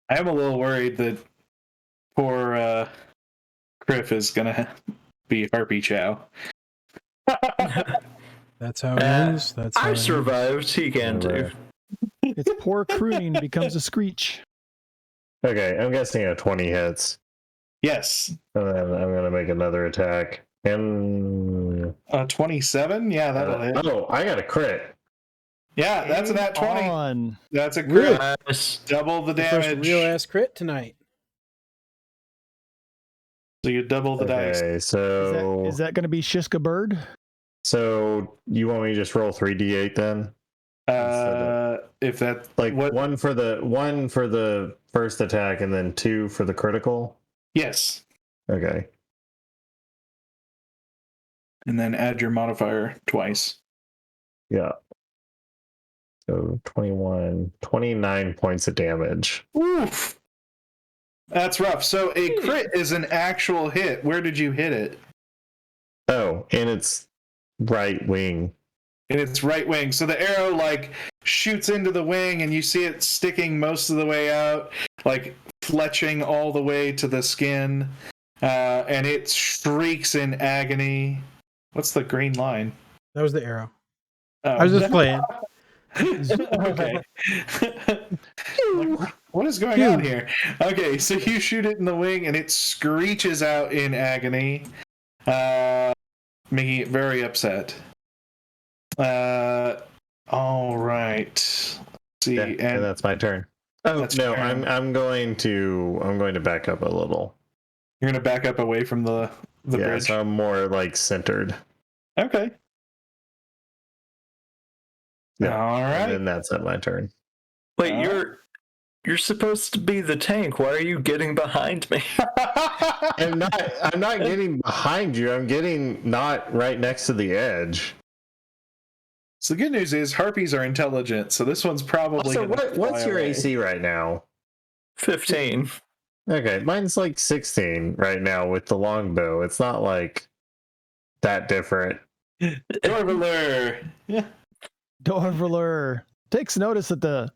I am a little worried that poor Criff is gonna be Harpy Chow. That's how it ends. That's how I it ends. survived. He can too. Its poor crooning becomes a screech. Okay, I'm guessing a 20 hits. Yes. And then I'm going to make another attack. And 27? Yeah, that'll hit. oh, I got a crit. Yeah, that's a nat 20. On. That's a crit. Really? Nice. Double the The first damage. real ass crit tonight. So you double the dice. Okay, so Is that going to be Shiska Bird? so you want me to just roll 3d8 then? If that Like what? one for the first attack and then 2 for the critical? Yes, Okay. and then add your modifier twice. Yeah. So 29 points of damage. Oof. That's rough. So a crit is an actual hit. Where did you hit it? Oh, and it's right wing. In its right wing. So the arrow like shoots into the wing and you see it sticking most of the way out, like fletching all the way to the skin. And it shrieks in agony. What's the green line? That was the arrow. Oh. I was just playing. Okay. Like, what is going on here? Okay, so you shoot it in the wing and it screeches out in agony, making it very upset. All right. Let's see, Yeah, and that's my turn. Oh That's no, fair. I'm going to back up a little. you're gonna back up away from the Yeah, bridge. so I'm more like centered. Okay. Yeah, All And right. then that's at my turn. Wait, you're supposed to be the tank. Why are you getting behind me? I'm not getting behind you. I'm getting not right next to the edge. So the good news is harpies are intelligent, so this one's probably. So gonna what's fly your away. AC right now? 15. Okay, mine's like 16 right now with the longbow. It's not like that different. Dorvaler. Yeah. Dorvaler takes notice that the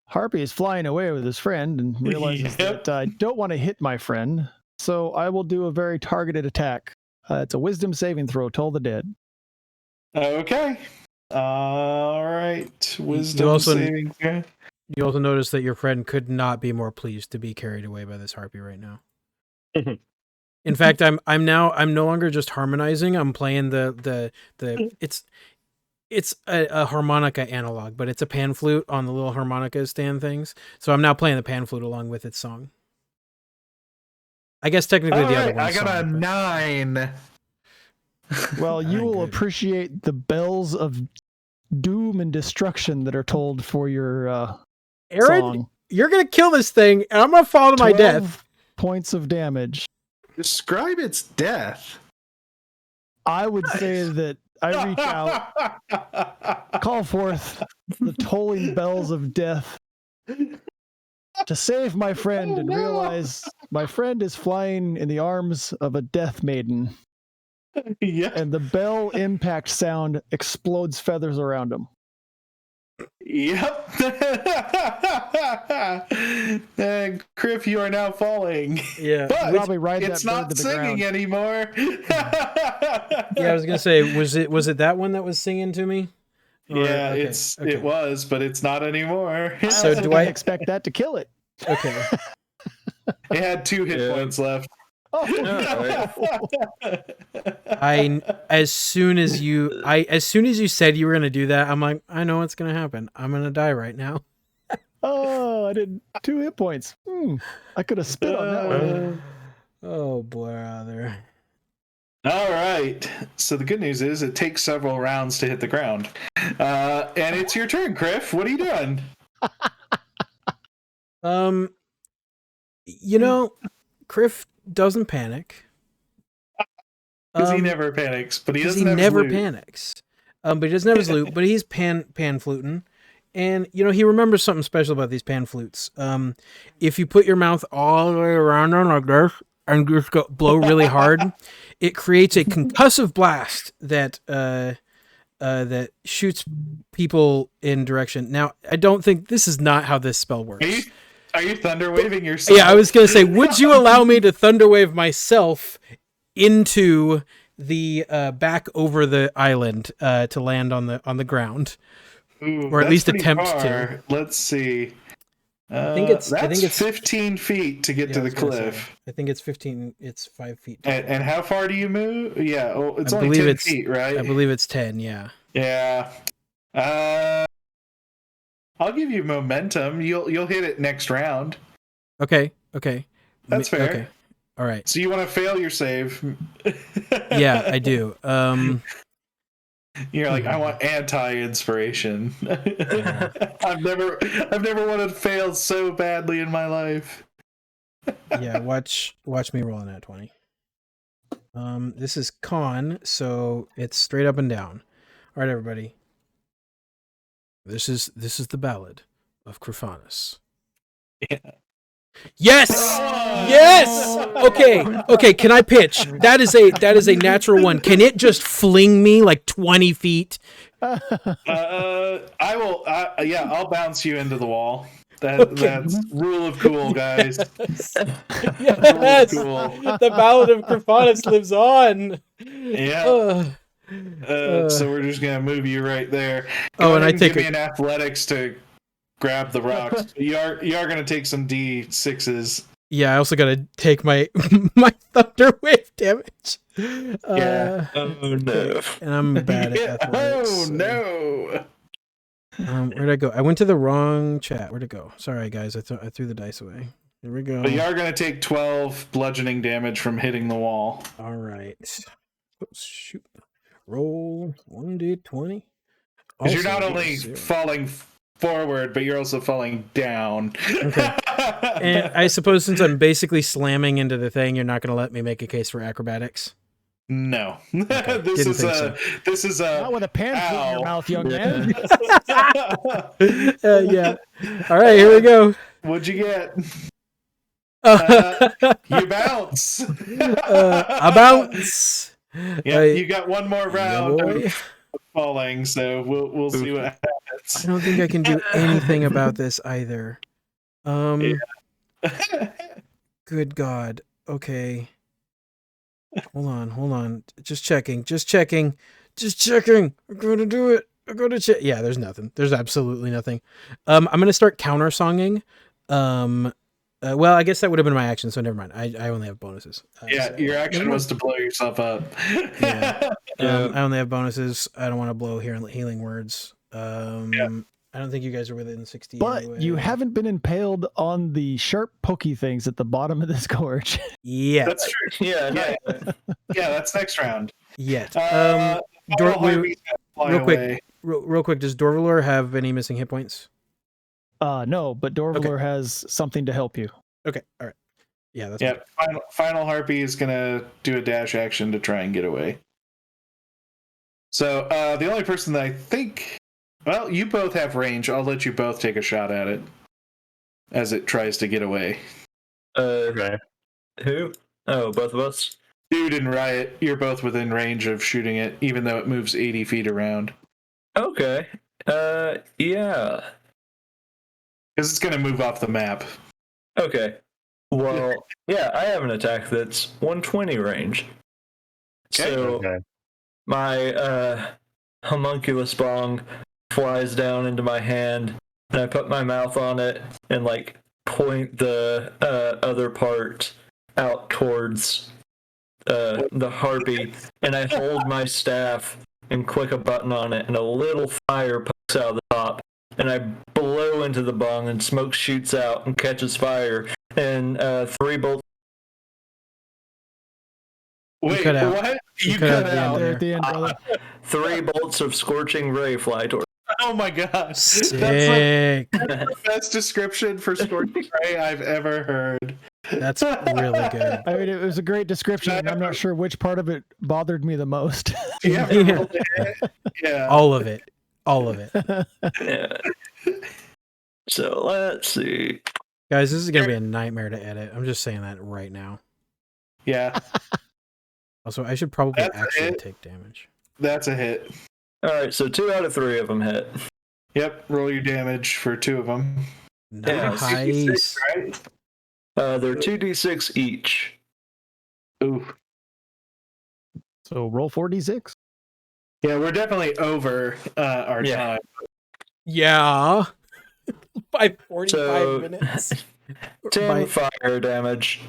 Harpy is flying away with his friend and realizes Yep. that I don't want to hit my friend, so I will do a very targeted attack. It's a wisdom saving throw, Toll the Dead. Okay. All right. Wisdom also- saving throw. You also notice that your friend could not be more pleased to be carried away by this harpy right now. In fact, I'm no longer just harmonizing. I'm playing the it's a harmonica analog, but it's a pan flute on the little harmonica stand things. So I'm now playing the pan flute along with its song. I guess technically All the other right, one's I got song, a but- 9. Well, you I'm will good. appreciate the bells of doom and destruction that are told for your Aaron, song. you're gonna kill this thing, and I'm gonna fall to my 12 death. points of damage. Describe its death. I would say that I reach out, call forth the tolling bells of death to save my friend and realize my friend is flying in the arms of a death maiden, Yeah. and the bell impact sound explodes feathers around him. Yep. And Criff, you are now falling. Yeah. But Probably ride it's that bird not to the singing ground. anymore. Yeah, I was gonna say, was it that one that was singing to me? Yeah, okay, it was, but it's not anymore. So do I expect that to kill it? Okay. It had 2 hit points left. As soon as you said you were gonna do that, I'm like, I know what's gonna happen. I'm gonna die right now. Oh, I did 2 hit points. I could have spit on that one. Oh, brother. All right. So the good news is it takes several rounds to hit the ground. And it's your turn, Criff. What are you doing? Criff doesn't panic. Because he never panics, but he doesn't have his never loot. panics. But he doesn't have his loot, but he's pan fluting. And he remembers something special about these pan flutes. If you put your mouth all the way around them like this and just blow really hard, it creates a concussive blast that that shoots people in direction. Now, I don't think this is not how this spell works. Are you thunder waving yourself? Yeah, I was gonna say, would you allow me to thunder wave myself into the back over the island to land on the ground? Ooh, or at least attempt far. to. Let's see. I think it's 15 feet to get to the cliff. I think it's 15. It's 5 feet. And how far do you move? Yeah, it's only 10 feet, right? I believe it's 10. Yeah. Yeah. I'll give you momentum. You'll hit it next round. Okay. That's fair. Okay. All right. So you want to fail your save? Yeah, I do. You're like, I want anti-inspiration. I've never wanted to fail so badly in my life. Yeah, watch me rolling at 20. This is con, so it's straight up and down. All right, everybody. This is the ballad of Crifanus. Yeah. Yes! Yes! Okay, can I pitch? That is a natural one. Can it just fling me like 20 feet? I will. Yeah, I'll bounce you into the wall. That's rule of cool, guys. Yes! Cool. The ballad of Crifanus lives on. Yeah. So we're just gonna move you right there. And I take give me an athletics to grab the rocks. You are gonna take some D6s. Yeah, I also gotta take my thunder wave damage. Yeah. Oh no. And I'm bad at athletics. Oh no. Where'd I go? I went to the wrong chat. Where'd it go? Sorry, guys. I threw the dice away. Here we go. But you are gonna take 12 bludgeoning damage from hitting the wall. All right. Oops, shoot. Roll 1d20. Because you're not only falling forward, but you're also falling down. Okay. And I suppose since I'm basically slamming into the thing, you're not going to let me make a case for acrobatics? No. Okay. This is a not with a pan flute in your mouth, young man. Yeah. All right, here we go. What'd you get? You bounce. I bounce. Yeah, you got one more round of falling, so we'll see what happens. I don't think I can do anything about this either. Good God. Okay. Hold on. Just checking. I'm going to do it. I'm going to check. Yeah, there's nothing. There's absolutely nothing. I'm going to start counter-songing. Well, I guess that would have been my action, so never mind. I only have bonuses. So, your action was to blow yourself up. Yeah. I only have bonuses. I don't want to blow healing words. I don't think you guys are within 60. But anyway. you haven't been impaled on the sharp pokey things at the bottom of this gorge. Yeah. That's true. Yeah, that's next round. Yet. Real quick, does Dorvalor have any missing hit points? No, but Dorvalor has something to help you. Okay, all right. Yeah, that's final Harpy is gonna do a dash action to try and get away. So the only person that I think, well, you both have range. I'll let you both take a shot at it as it tries to get away. Okay. Who? Oh, both of us. Dude and Riot, you're both within range of shooting it, even though it moves 80 feet around. Okay. Yeah. Because it's going to move off the map. Okay. Well, yeah, I have an attack that's 120 range. Okay. So my homunculus bong flies down into my hand, and I put my mouth on it and like point the other part out towards the harpy, and I hold my staff and click a button on it, and a little fire pokes out of the top, and I blow into the bung, and smoke shoots out and catches fire, and 3 bolts. Wait, cut out. what? You You cut cut out out. There at the end, brother. 3 bolts of scorching ray fly towards. Oh my gosh. Sick. That's the best description for Scorching Ray I've ever heard. That's really good. I mean, it was a great description, and I'm not sure which part of it bothered me the most. Yeah. Yeah. Yeah. All of it. All of it. Yeah. So let's see. Guys, this is going to be a nightmare to edit. I'm just saying that right now. Yeah. Also, I should probably That's actually it. take damage. That's a hit. All right, so 2 out of 3 of them hit. Yep. Roll your damage for 2 of them. Nice. Right? They're 2d6 each. Ooh. So roll 4d6. Yeah, we're definitely over our Yeah. time. Yeah. By 45 So- minutes. 10 By- fire damage.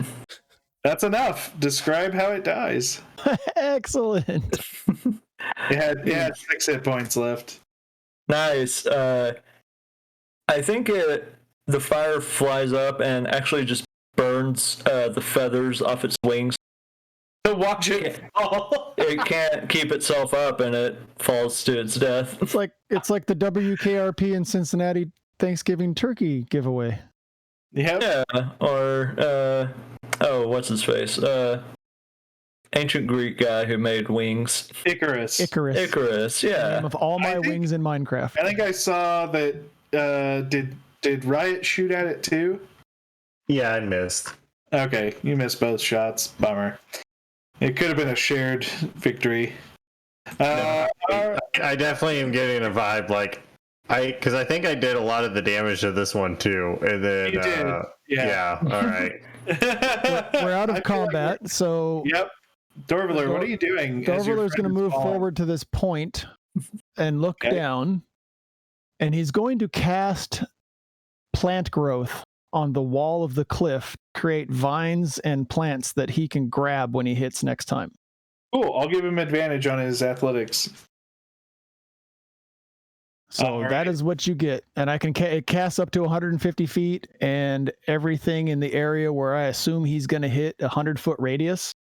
That's enough. Describe how it dies. Excellent. It had 6 hit points left. Nice. I think the fire flies up and actually just burns the feathers off its wings. So watch it fall. It can't keep itself up, and it falls to its death. It's like the WKRP in Cincinnati Thanksgiving turkey giveaway. Yep. Yeah, or what's his face? Ancient Greek guy who made wings. Icarus. Icarus, Name yeah. of all my I think- wings in Minecraft. I think I saw that. Did Riot shoot at it too? Yeah, I missed. Okay, you missed both shots. Bummer. It could have been a shared victory. I definitely am getting a vibe like because I think I did a lot of the damage to this one too, and then You did. yeah, all right. We're out of I feel like combat, so Yep. Dorvaler, what are you doing? as your Dorvaler's going to friend is move falling? forward to this point and look Okay. down, and he's going to cast plant growth on the wall of the cliff, create vines and plants that he can grab when he hits next time. Cool. I'll give him advantage on his athletics. So All that right. is what you get, and I can it casts up to 150 feet, and everything in the area where I assume he's going to hit 100-foot radius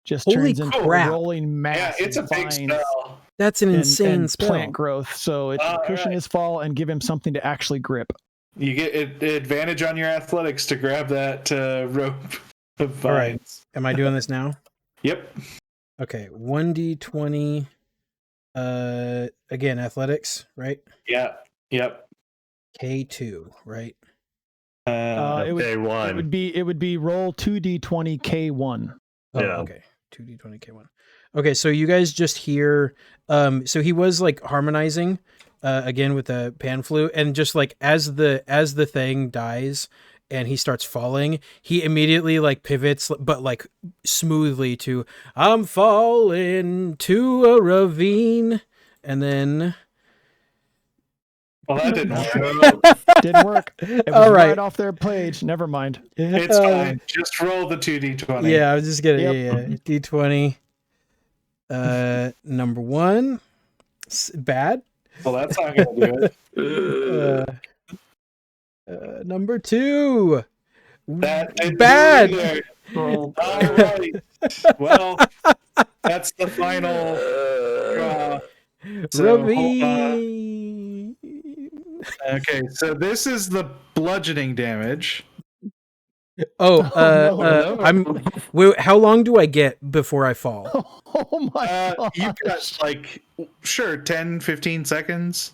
just Holy turns into crap. a rolling mass. Yeah, it's a of big vines spell. That's an and- insane and spell. plant growth, so it All can cushion right. his fall and give him something to actually grip. You get advantage on your athletics to grab that rope of All right. vines. Am I doing this now? Yep. Okay, 1d20. Again, athletics, right? Yeah. Yep. K2, right? It would Day it one. would be roll 2d20 K1. Oh, Yeah. okay. 2d20 K1. Okay, so you guys just hear so he was like harmonizing again with the pan flute, and just like as the thing dies and he starts falling, he immediately like pivots, but like smoothly to "I'm falling to a ravine," and then Well, that didn't work. Didn't work. It was All right. right off their page. Never mind. It's fine. Just roll the 2d20. Yeah, I was just gonna Yep. D20. Number 1, bad. Well, that's not going to do it. Number 2, That didn't bad. do it either. All right. Well, that's the final draw. So, hold on. Ravine. Okay, so this is the bludgeoning damage. Oh, no. Wait, how long do I get before I fall? Oh my You've gosh. got like, sure, 10, 15 seconds.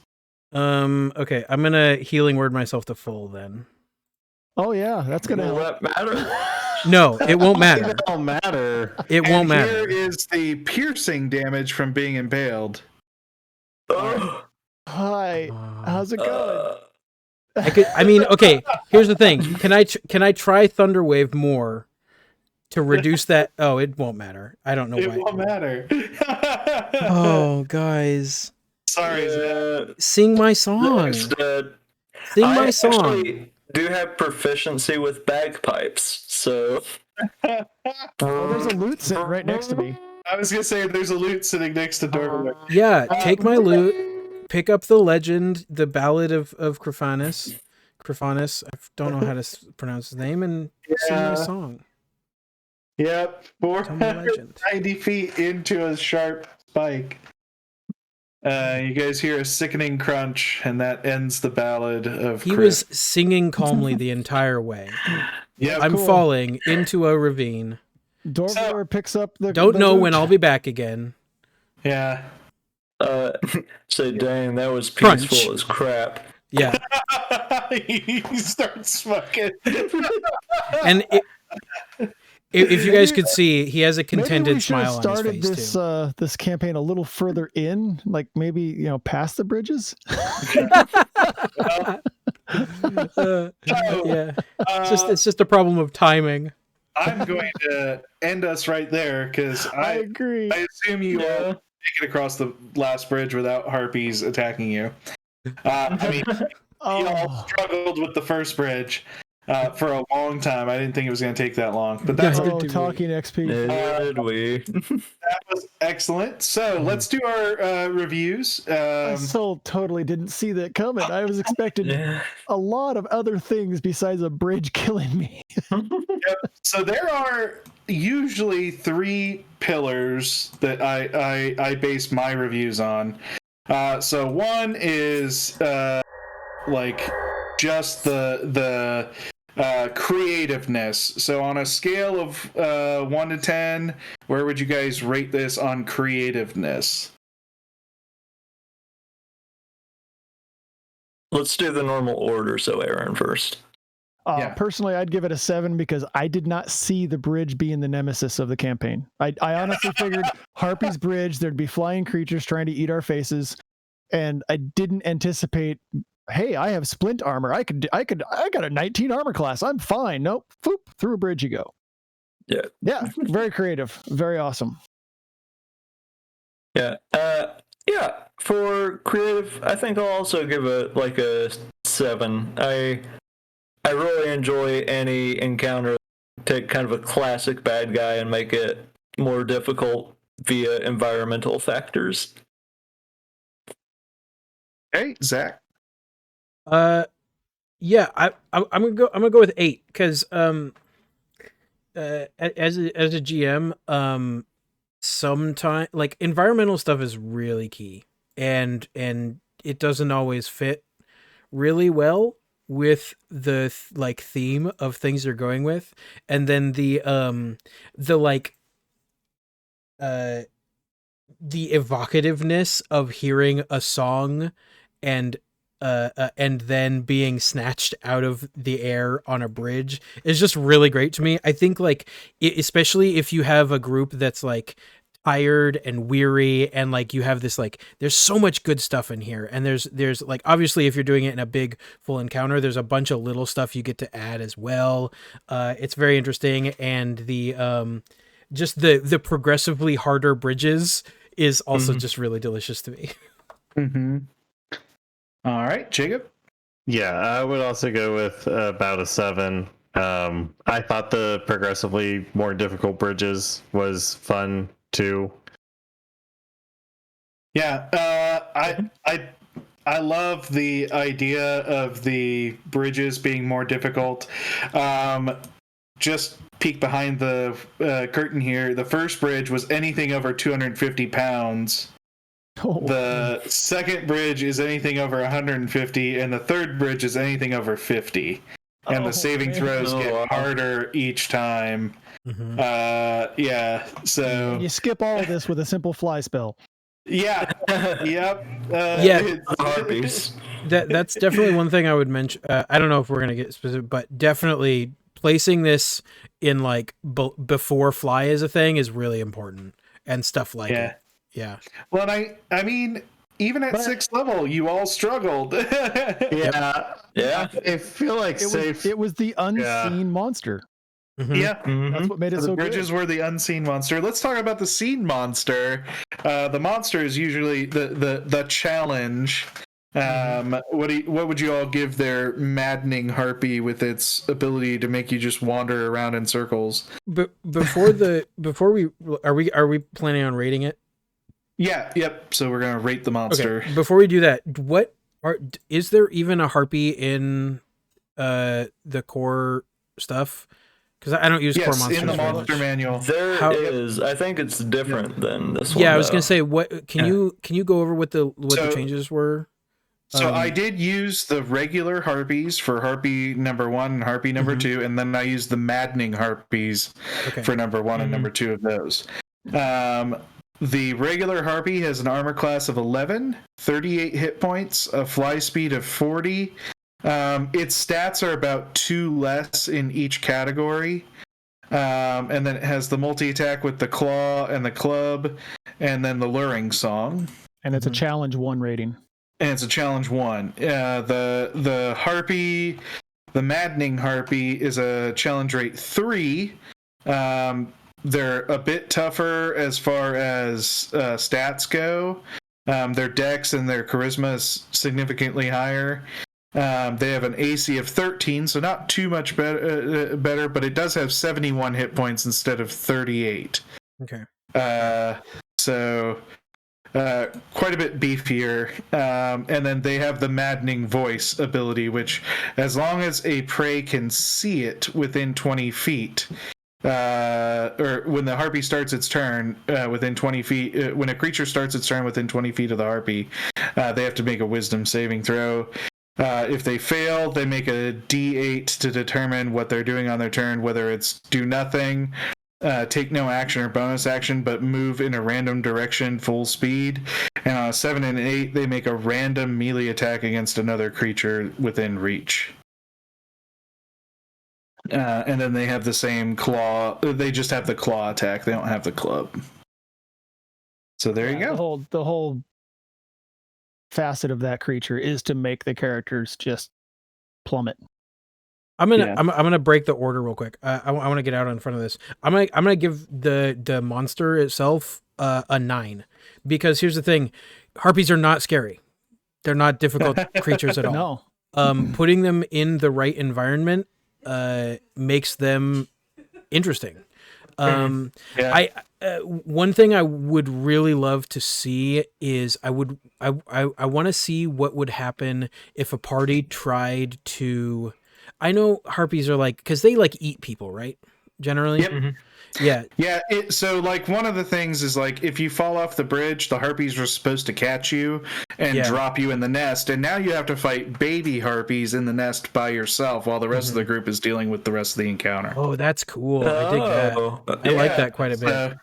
Okay, I'm gonna healing word myself to full then. Oh yeah, that's gonna Will help. that matter? No, it won't matter. It don't matter. It won't And matter. Here is the piercing damage from being impaled. Oh, Hi, how's it going? I mean, okay. Here's the thing. Can I try Thunderwave more to reduce that? Oh, it won't matter. I don't know It why. won't matter. Oh, guys. Sorry, Zach. Sing my song. Sing my song. Actually do have proficiency with bagpipes, so. Oh, there's a lute sitting right next to me. I was gonna say there's a lute sitting next to Dorvin. Yeah, take my lute, pick up the legend, the Ballad of Crifanus. Crifanus, I don't know how to pronounce his name, and sing my song. Yep, Tell me legend. 490 feet into a sharp spike. You guys hear a sickening crunch, and that ends the Ballad of He was singing calmly the entire way. Yeah, I'm falling into a ravine. Dorvor picks up the. Don't the know lute. when I'll be back again. Yeah. So dang, that was Crunch. peaceful as crap. Yeah, He starts smoking. and if you guys could see, he has a Maybe we contented should have smile on started his face this too. this campaign a little further in, like maybe past the bridges. Yeah, it's just a problem of timing. I'm going to end us right there because I agree. I assume you all make it across the last bridge without Harpies attacking you. I mean, you all struggled with the first bridge for a long time. I didn't think it was going to take that long, but that's Talking XP. Did we? that was excellent. So let's do our reviews. I so totally didn't see that coming. I was expecting a lot of other things besides a bridge killing me. Yep. So there are usually 3 pillars that I base my reviews on. So one is like just the creativeness. So on a scale of 1 to 10, where would you guys rate this on creativeness? Let's do the normal order. So Aaron first. Personally, I'd give it a 7 because I did not see the bridge being the nemesis of the campaign. I honestly figured Harpy's bridge, there'd be flying creatures trying to eat our faces, and I didn't anticipate. Hey, I have splint armor. I got a 19 armor class. I'm fine. Nope. Foop, through a bridge you go. Yeah. Very creative. Very awesome. Yeah. For creative, I think I'll also give it like a 7. I really enjoy any encounter. Take kind of a classic bad guy and make it more difficult via environmental factors. Hey, Zach. Yeah, I'm gonna go with 8 because as a GM, sometimes like environmental stuff is really key, and it doesn't always fit really well with the theme of things you're going with, and then the evocativeness of hearing a song and then being snatched out of the air on a bridge is just really great to me. I think especially if you have a group that's like tired and weary, and like you have this there's so much good stuff in here, and there's like obviously if you're doing it in a big full encounter, there's a bunch of little stuff you get to add as well. It's very interesting, and the just the progressively harder bridges is also just really delicious to me. All right, Jacob. Yeah, I would also go with about a 7. I thought the progressively more difficult bridges was fun too. Yeah, I love the idea of the bridges being more difficult. Just peek behind the curtain here. The first bridge was anything over 250 pounds. The second bridge is anything over 150, and the third bridge is anything over 50. And the saving throws get harder each time. So you skip all of this with a simple fly spell. Yeah. Yep. Harpies. That's definitely one thing I would mention. I don't know if we're gonna get specific, but definitely placing this in before fly is a thing is really important, and stuff like it. Yeah. Well, I mean, even at 6th level, you all struggled. Yeah. I feel like it was the unseen monster. Mhm. Yeah. That's what made it The so bridges good. were the unseen monster. Let's talk about the seen monster. The monster is usually the challenge. What would you all give their maddening harpy with its ability to make you just wander around in circles? But before we are we planning on rating it? Yeah, yep. So we're gonna rate the monster. Okay. Before we do that, is there even a harpy in the core stuff? Because I don't use core Yes, monsters in the very monster much. manual. There is. I think it's different than this one. Yeah, I was though. gonna say, what can you go over what the So- changes were? So I did use the regular harpies for harpy number 1 and harpy number 2, and then I used the maddening harpies for number 1 and number 2 of those. The regular harpy has an armor class of 11, 38 hit points, a fly speed of 40. Its stats are about 2 less in each category. And then it has the multi-attack with the claw and the club, and then the luring song. And it's a challenge 1 rating. And it's a challenge 1. The harpy, the maddening harpy, is a challenge rate 3. They're a bit tougher as far as stats go. Their dex and their charisma is significantly higher. They have an AC of 13, so not too much better, but it does have 71 hit points instead of 38. Okay. So quite a bit beefier. And then they have the maddening voice ability, which as long as a prey can see it within 20 feet, or when the harpy starts its turn within 20 feet, when a creature starts its turn within 20 feet of the harpy, they have to make a wisdom saving throw. If they fail, they make a D8 to determine what they're doing on their turn, whether it's do nothing, take no action or bonus action, but move in a random direction full speed. And on a 7 and an 8, they make a random melee attack against another creature within reach. And then they have the same claw. They just have the claw attack. They don't have the club. So there you go. The whole facet of that creature is to make the characters just plummet. I'm gonna break the order real quick. I want to get out in front of this. I'm gonna give the monster itself a 9, because here's the thing: harpies are not scary. They're not difficult creatures at all. No. Putting them in the right environment makes them interesting. One thing I would really love to see is I want to see what would happen if a party tried to. I know harpies are because they eat people, right? Generally. Yep. Yeah. Yeah. So one of the things is if you fall off the bridge, the harpies were supposed to catch you and drop you in the nest, and now you have to fight baby harpies in the nest by yourself while the rest of the group is dealing with the rest of the encounter. Oh, that's cool. I dig that. I like that quite a bit.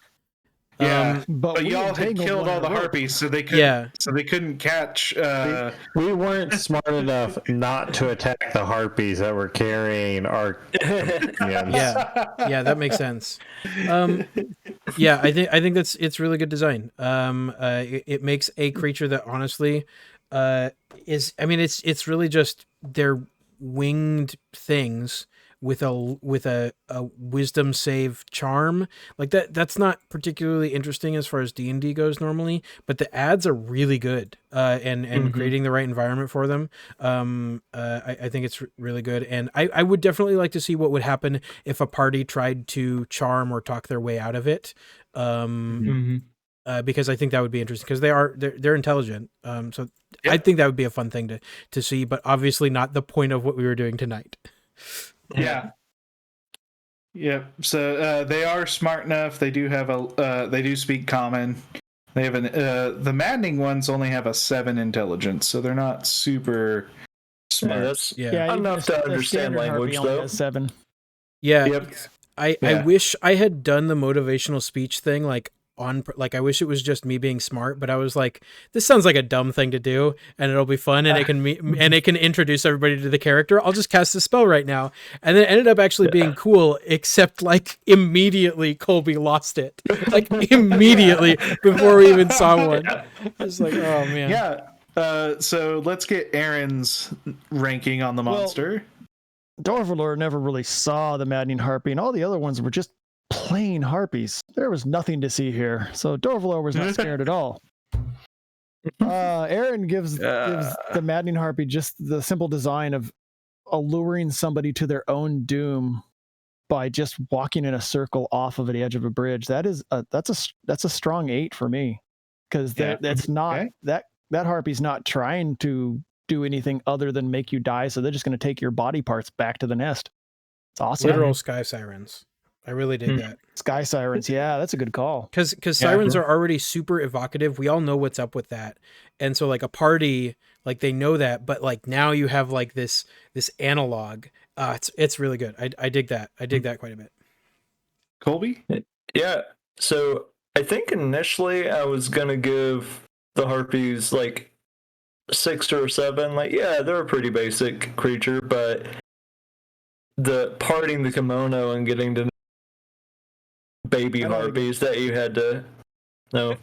But y'all had killed all the harpies, so they couldn't catch. We weren't smart enough not to attack the harpies that were carrying our. Yeah, that makes sense. I think it's really good design. It makes a creature that honestly it's really just they're winged things with a wisdom save charm that's not particularly interesting as far as D&D goes normally, but the ads are really good and creating the right environment for them. I think it's really good, and I would definitely like to see what would happen if a party tried to charm or talk their way out of it. Because I think that would be interesting, because they're intelligent. I think that would be a fun thing to see, but obviously not the point of what we were doing tonight. Yeah. So they are smart enough. They do have they do speak common. They have the maddening ones only have a 7 intelligence, so they're not super smart. That's enough to understand language, though. 7. Yeah. Yep. I wish I had done the motivational speech thing I wish it was just me being smart, but I was this sounds like a dumb thing to do, and it'll be fun, and it can introduce everybody to the character. I'll just cast the spell right now, and then it ended up actually being cool. Except immediately Colby lost it, immediately before we even saw one. I was oh man. Yeah. So let's get Aaron's ranking on the monster. Dorvalor never really saw the maddening harpy, and all the other ones were just plain harpies. There was nothing to see here, so Dorvalor was not scared at all. Aaron gives the maddening harpy just the simple design of alluring somebody to their own doom by just walking in a circle off of the edge of a bridge. That's a strong 8 for me, because that's not that harpy's not trying to do anything other than make you die, so they're just going to take your body parts back to the nest. It's awesome. Literal sky sirens. I really dig that. Sky sirens, yeah, that's a good call. Because sirens are already super evocative. We all know what's up with that, and so like a party, like they know that, but like now you have like this analog. It's really good. I dig that. I dig that quite a bit. Colby? Yeah. So I think initially I was gonna give the Harpies like 6 or 7. Like, yeah, they're a pretty basic creature, but the parting the kimono and getting to baby Harpies that you had to know.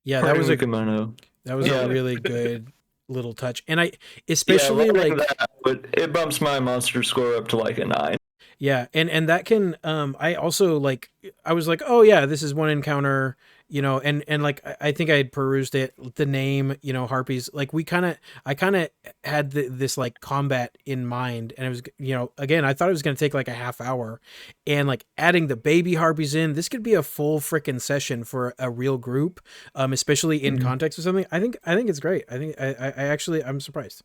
Yeah, that was a kimono. That was a really good little touch, and I especially like that, but it bumps my monster score up to like a 9. Yeah, and that can I also like, I was like, oh yeah, this is one encounter, you know, and like I think I had perused it, the name, you know, Harpies, like I kind of had this like combat in mind, and it was, you know, again, I thought it was going to take like a half hour, and like adding the baby Harpies in, this could be a full freaking session for a real group, especially in context or something. I think it's great. I think I actually, I'm surprised.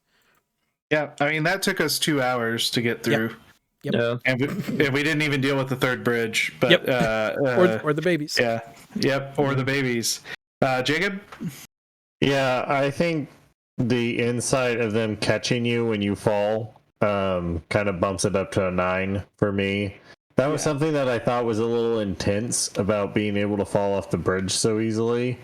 Yeah, I mean, that took us 2 hours to get through. Yep. Yeah. And we didn't even deal with the third bridge, but or the babies. Yeah. Yep. Or the babies. Jacob? Yeah, I think the insight of them catching you when you fall kind of bumps it up to a 9 for me. That was something that I thought was a little intense about being able to fall off the bridge so easily.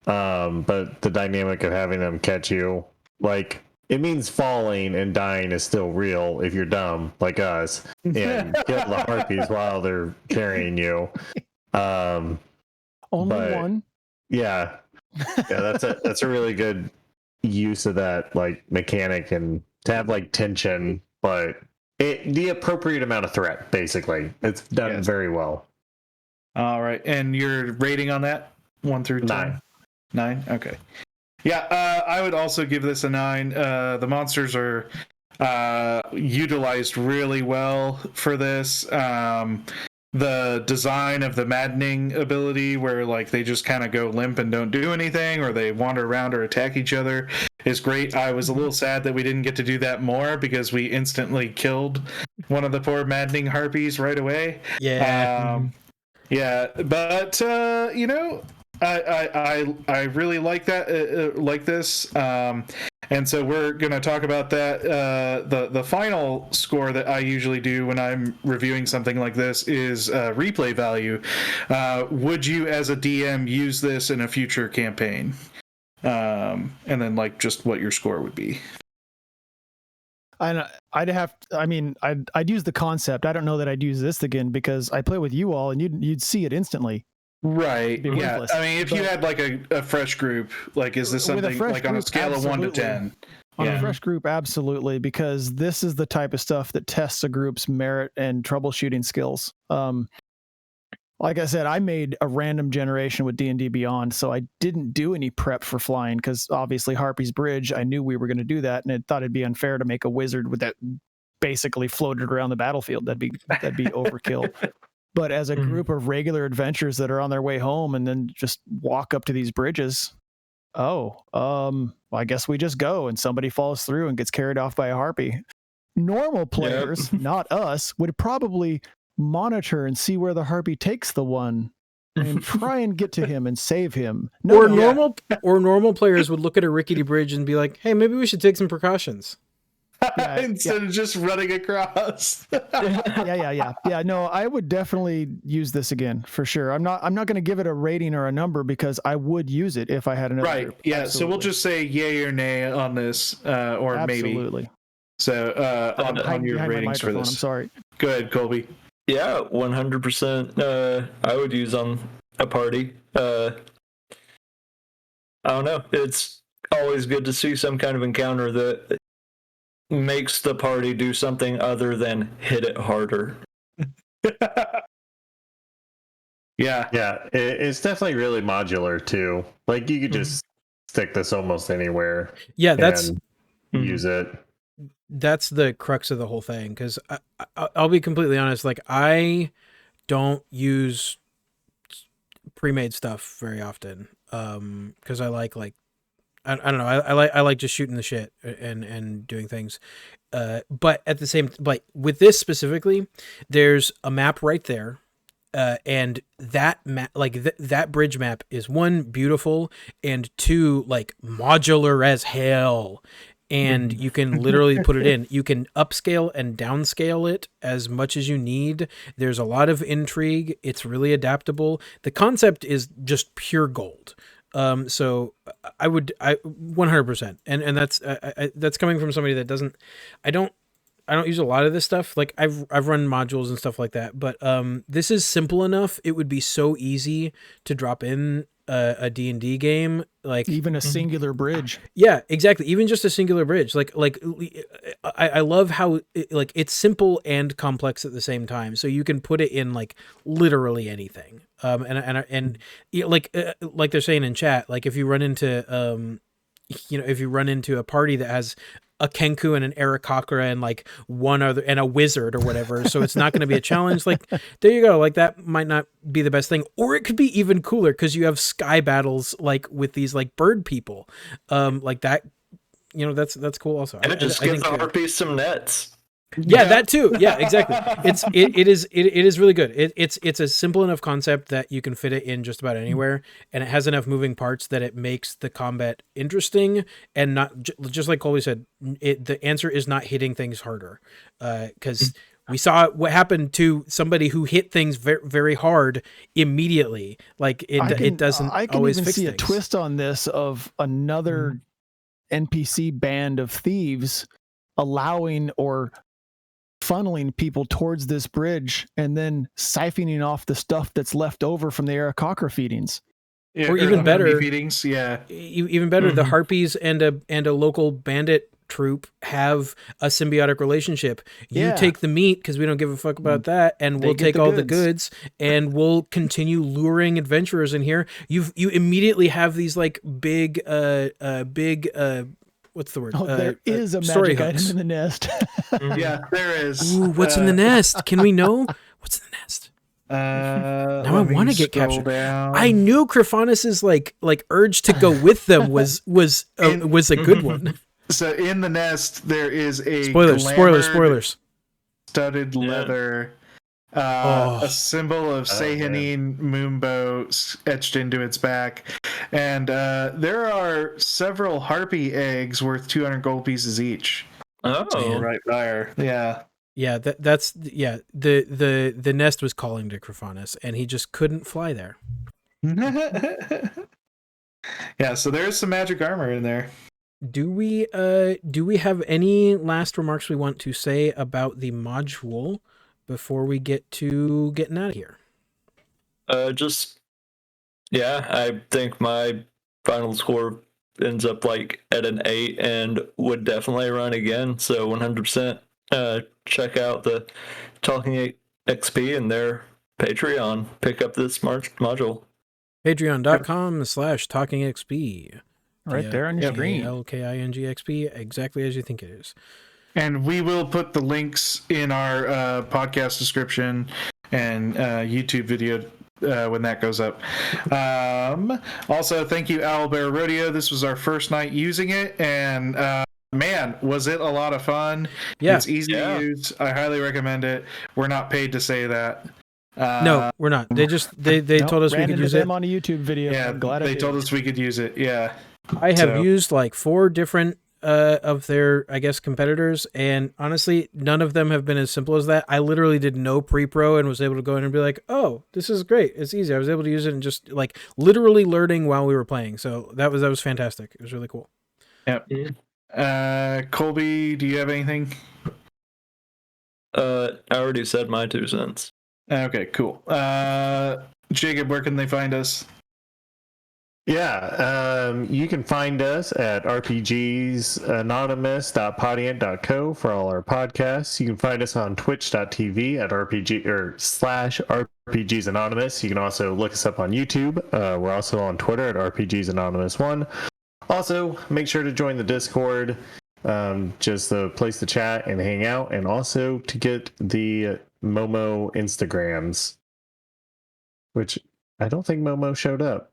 But the dynamic of having them catch you, like, it means falling and dying is still real if you're dumb like us and kill the Harpies while they're carrying you. Only one. Yeah, that's a really good use of that like mechanic, and to have like tension, but the appropriate amount of threat. Basically, it's done very well. All right, and your rating on that 1 through 10? 9. Okay. Yeah, I would also give this a 9. The monsters are utilized really well for this. The design of the maddening ability, where like they just kind of go limp and don't do anything, or they wander around or attack each other, is great. I was a little sad that we didn't get to do that more, because we instantly killed one of the poor maddening harpies right away. Yeah. Yeah, but you know, I really like that, like this, and so we're going to talk about that. The final score that I usually do when I'm reviewing something like this is replay value. Would you, as a DM, use this in a future campaign? And then like just what your score would be. I'd use the concept. I don't know that I'd use this again, because I play with you all and you'd see it instantly. Right. Yeah. Worthless. I mean, if you had like a fresh group, like, is this something like on a scale of 1 to 10? On a fresh group, absolutely, because this is the type of stuff that tests a group's merit and troubleshooting skills. Like I said, I made a random generation with D&D Beyond, so I didn't do any prep for flying, because obviously Harpy's Bridge, I knew we were going to do that, and I thought it'd be unfair to make a wizard with that basically floated around the battlefield. That'd be overkill. But as a group of regular adventurers that are on their way home and then just walk up to these bridges, I guess we just go, and somebody falls through and gets carried off by a harpy. Normal players, not us, would probably monitor and see where the harpy takes the one and try and get to him and save him. Normal players would look at a rickety bridge and be like, hey, maybe we should take some precautions. Instead of just running across. Yeah. No, I would definitely use this again for sure. I'm not going to give it a rating or a number, because I would use it if I had another right group. Yeah. Absolutely. So we'll just say yay or nay on this, or absolutely. Maybe. So on your ratings for this. I'm sorry. Go ahead, Colby. Yeah, 100%. I would use on a party. I don't know. It's always good to see some kind of encounter that makes the party do something other than hit it harder. Yeah. Yeah, it's definitely really modular too. Like you could just stick this almost anywhere. Yeah, that's and use it. that's the crux of the whole thing. Because I'll be completely honest, like I don't use pre-made stuff very often. Because I like I don't know, I like just shooting the shit and doing things. But at the same, like with this specifically, there's a map right there. And that map, like that bridge map, is one, beautiful, and two, like modular as hell. And you can literally put it in. You can upscale and downscale it as much as you need. There's a lot of intrigue. It's really adaptable. The concept is just pure gold. So I 100%, and that's coming from somebody that doesn't. I don't use a lot of this stuff. Like I've run modules and stuff like that, but this is simple enough. It would be so easy to drop in a D&D game, like Even a singular bridge. yeah, exactly. Even just a singular bridge. I love how it's simple and complex at the same time. So you can put it in like literally anything. And like they're saying in chat, like if you run into if you run into a party that has a Kenku and an Aarakocra and like one other and a wizard or whatever, so it's not going to be a challenge. Like there you go. Like that might not be the best thing, or it could be even cooler because you have sky battles like with these like bird people, like that. That's cool also. And it just gives the Harpies some nets. Yeah, that too. Yeah, exactly. It is really good. It's a simple enough concept that you can fit it in just about anywhere, and it has enough moving parts that it makes the combat interesting and not just like Colby said. The answer is not hitting things harder, because we saw what happened to somebody who hit things very, very hard immediately. Like it doesn't I can always even fix see things. a twist on this of another NPC band of thieves allowing or funneling people towards this bridge and then siphoning off the stuff that's left over from the Aarakocra feedings. Yeah, Or even the better- Harpy feedings. Yeah. Even better, the Harpies and a local bandit troop have a symbiotic relationship. You Yeah. take the meat because we don't give a fuck about that, and They we'll get take the all the goods. goods, and we'll continue luring adventurers in here. You immediately have these like big what's the word? Oh, there is a story magic item hooks. in the nest. Yeah, there is. Ooh, what's in the nest? Can we know what's in the nest? Now I wanna get captured. Down. I knew Crifanus's like urge to go with them was a good one. So in the nest there is a Spoilers, glamored spoilers. studded leather, a symbol of Sehanine Moonbow etched into its back, and there are several harpy eggs worth 200 gold pieces each. Oh, Right there. Yeah. Yeah, that's the nest was calling to Crifanus, and he just couldn't fly there. Yeah, so there's some magic armor in there. Do we have any last remarks we want to say about the module before we get to getting out of here? I think my final score ends up like at an 8 and would definitely run again. So 100%. Check out the TalkingXP and their Patreon. Pick up this module. Patreon.com/TalkingXP. Right there on your screen. TalkingXP, exactly as you think it is. And we will put the links in our podcast description and YouTube video when that goes up. Also, thank you, Owlbear Rodeo. This was our first night using it, and man, was it a lot of fun. Yeah. It's easy to use. I highly recommend it. We're not paid to say that. No, we're not. They just they told us we could use it. on a YouTube video. Yeah, I'm glad they told us we could use it. Yeah. I have So- used like 4 different of their, I guess, competitors, and honestly, none of them have been as simple as that. I literally did no pre-pro and was able to go in and be like, oh, this is great. It's easy. I was able to use it and just like literally learning while we were playing. So that was fantastic. It was really cool. Yep. Colby, do you have anything? I already said my 2 cents. Okay, cool. Jacob, where can they find us? Yeah, you can find us at rpgsanonymous.podiant.co for all our podcasts. You can find us on twitch.tv at rpg or /rpgsanonymous. You can also look us up on YouTube. We're also on Twitter at rpgsanonymous1. Also, make sure to join the Discord, just the place to chat and hang out, and also to get the Momo Instagrams, which I don't think Momo showed up.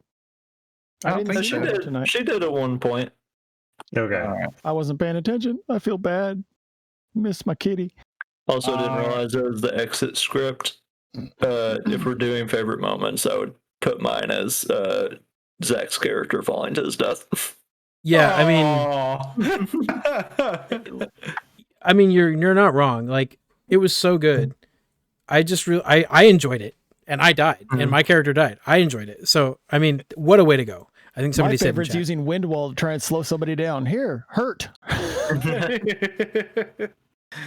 I don't think see so. her tonight. She did at one point. Okay. I wasn't paying attention. I feel bad. Miss my kitty. Also, didn't realize it was the exit script. If we're doing favorite moments, I would put mine as Zach's character falling to his death. Yeah, I mean, you're not wrong. Like, it was so good. I just I enjoyed it, and I died, and my character died. I enjoyed it. So, I mean, what a way to go. I think somebody My said favorite's using wind wall to try and slow somebody down. Here, hurt.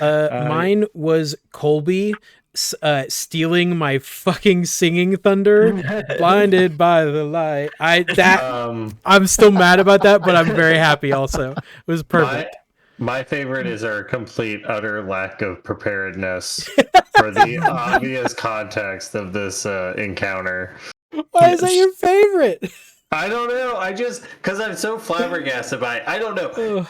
Mine was Colby stealing my fucking singing thunder, blinded by the light. I'm still mad about that, but I'm very happy also. It was perfect. My favorite is our complete, utter lack of preparedness for the obvious context of this encounter. Why is that your favorite? I don't know. I just, because I'm so flabbergasted by it. I don't know.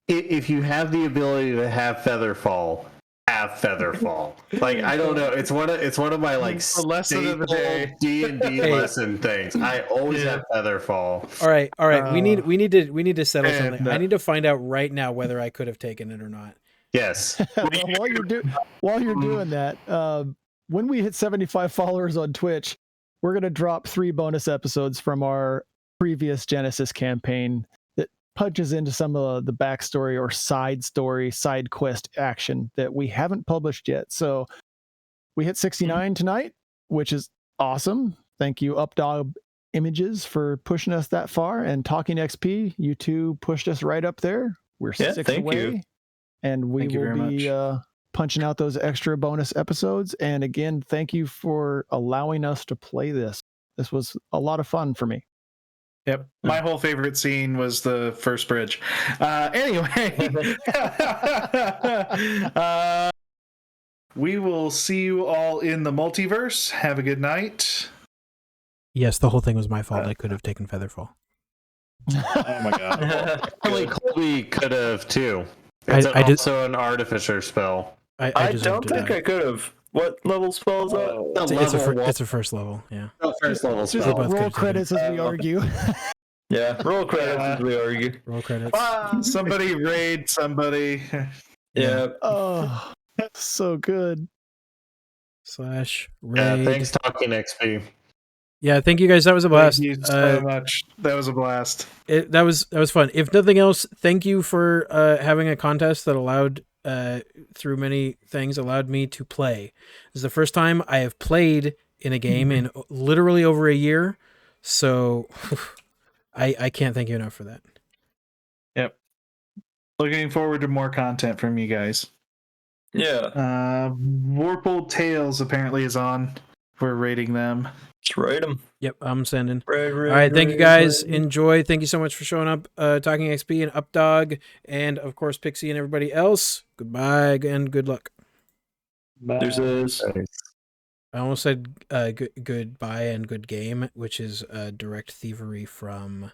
If you have the ability to have Featherfall, have Featherfall. Like, I don't know. It's one of my like lesson of the day. D&D lesson things. I always have Featherfall. All right. We need to settle something. I need to find out right now whether I could have taken it or not. Yes. While you're doing that, when we hit 75 followers on Twitch, we're gonna drop 3 bonus episodes from our previous Genesis campaign that punches into some of the backstory or side quest action that we haven't published yet. So we hit 69 tonight, which is awesome. Thank you, Updog Images, for pushing us that far, and TalkingXP, you two pushed us right up there. We're 6 thank away, you. and we will be punching out those extra bonus episodes. And again, thank you for allowing us to play this. This was a lot of fun for me. Yep. My whole favorite scene was the first bridge. Anyway, we will see you all in the multiverse. Have a good night. Yes, the whole thing was my fault. I could have taken Featherfall. Oh my god. Probably Colby could have too. I did- also an artificer spell. I don't think I could have. What level spell is that? It's a first level. Yeah. First level Just spell. both roll could've credits as we argue. Yeah, roll credits as we argue. Roll credits. Somebody raid somebody. Yeah. Oh, so good. /raid. Thanks, TalkingXP. Yeah, thank you guys. That was a blast. Thank you so much. That was a blast. That was fun. If nothing else, thank you for having a contest that allowed through many things allowed me to play. This is the first time I have played in a game in literally over a year, so I can't thank you enough for that. Yep. Looking forward to more content from you guys. Yeah. Warped Tales apparently is on. We're rating them. Just rate them. Yep, I'm sending. All right, thank you guys. Enjoy. Thank you so much for showing up. Talking XP and Updog, and of course Pixie and everybody else. Goodbye and good luck. There's this. I almost said goodbye and good game, which is direct thievery from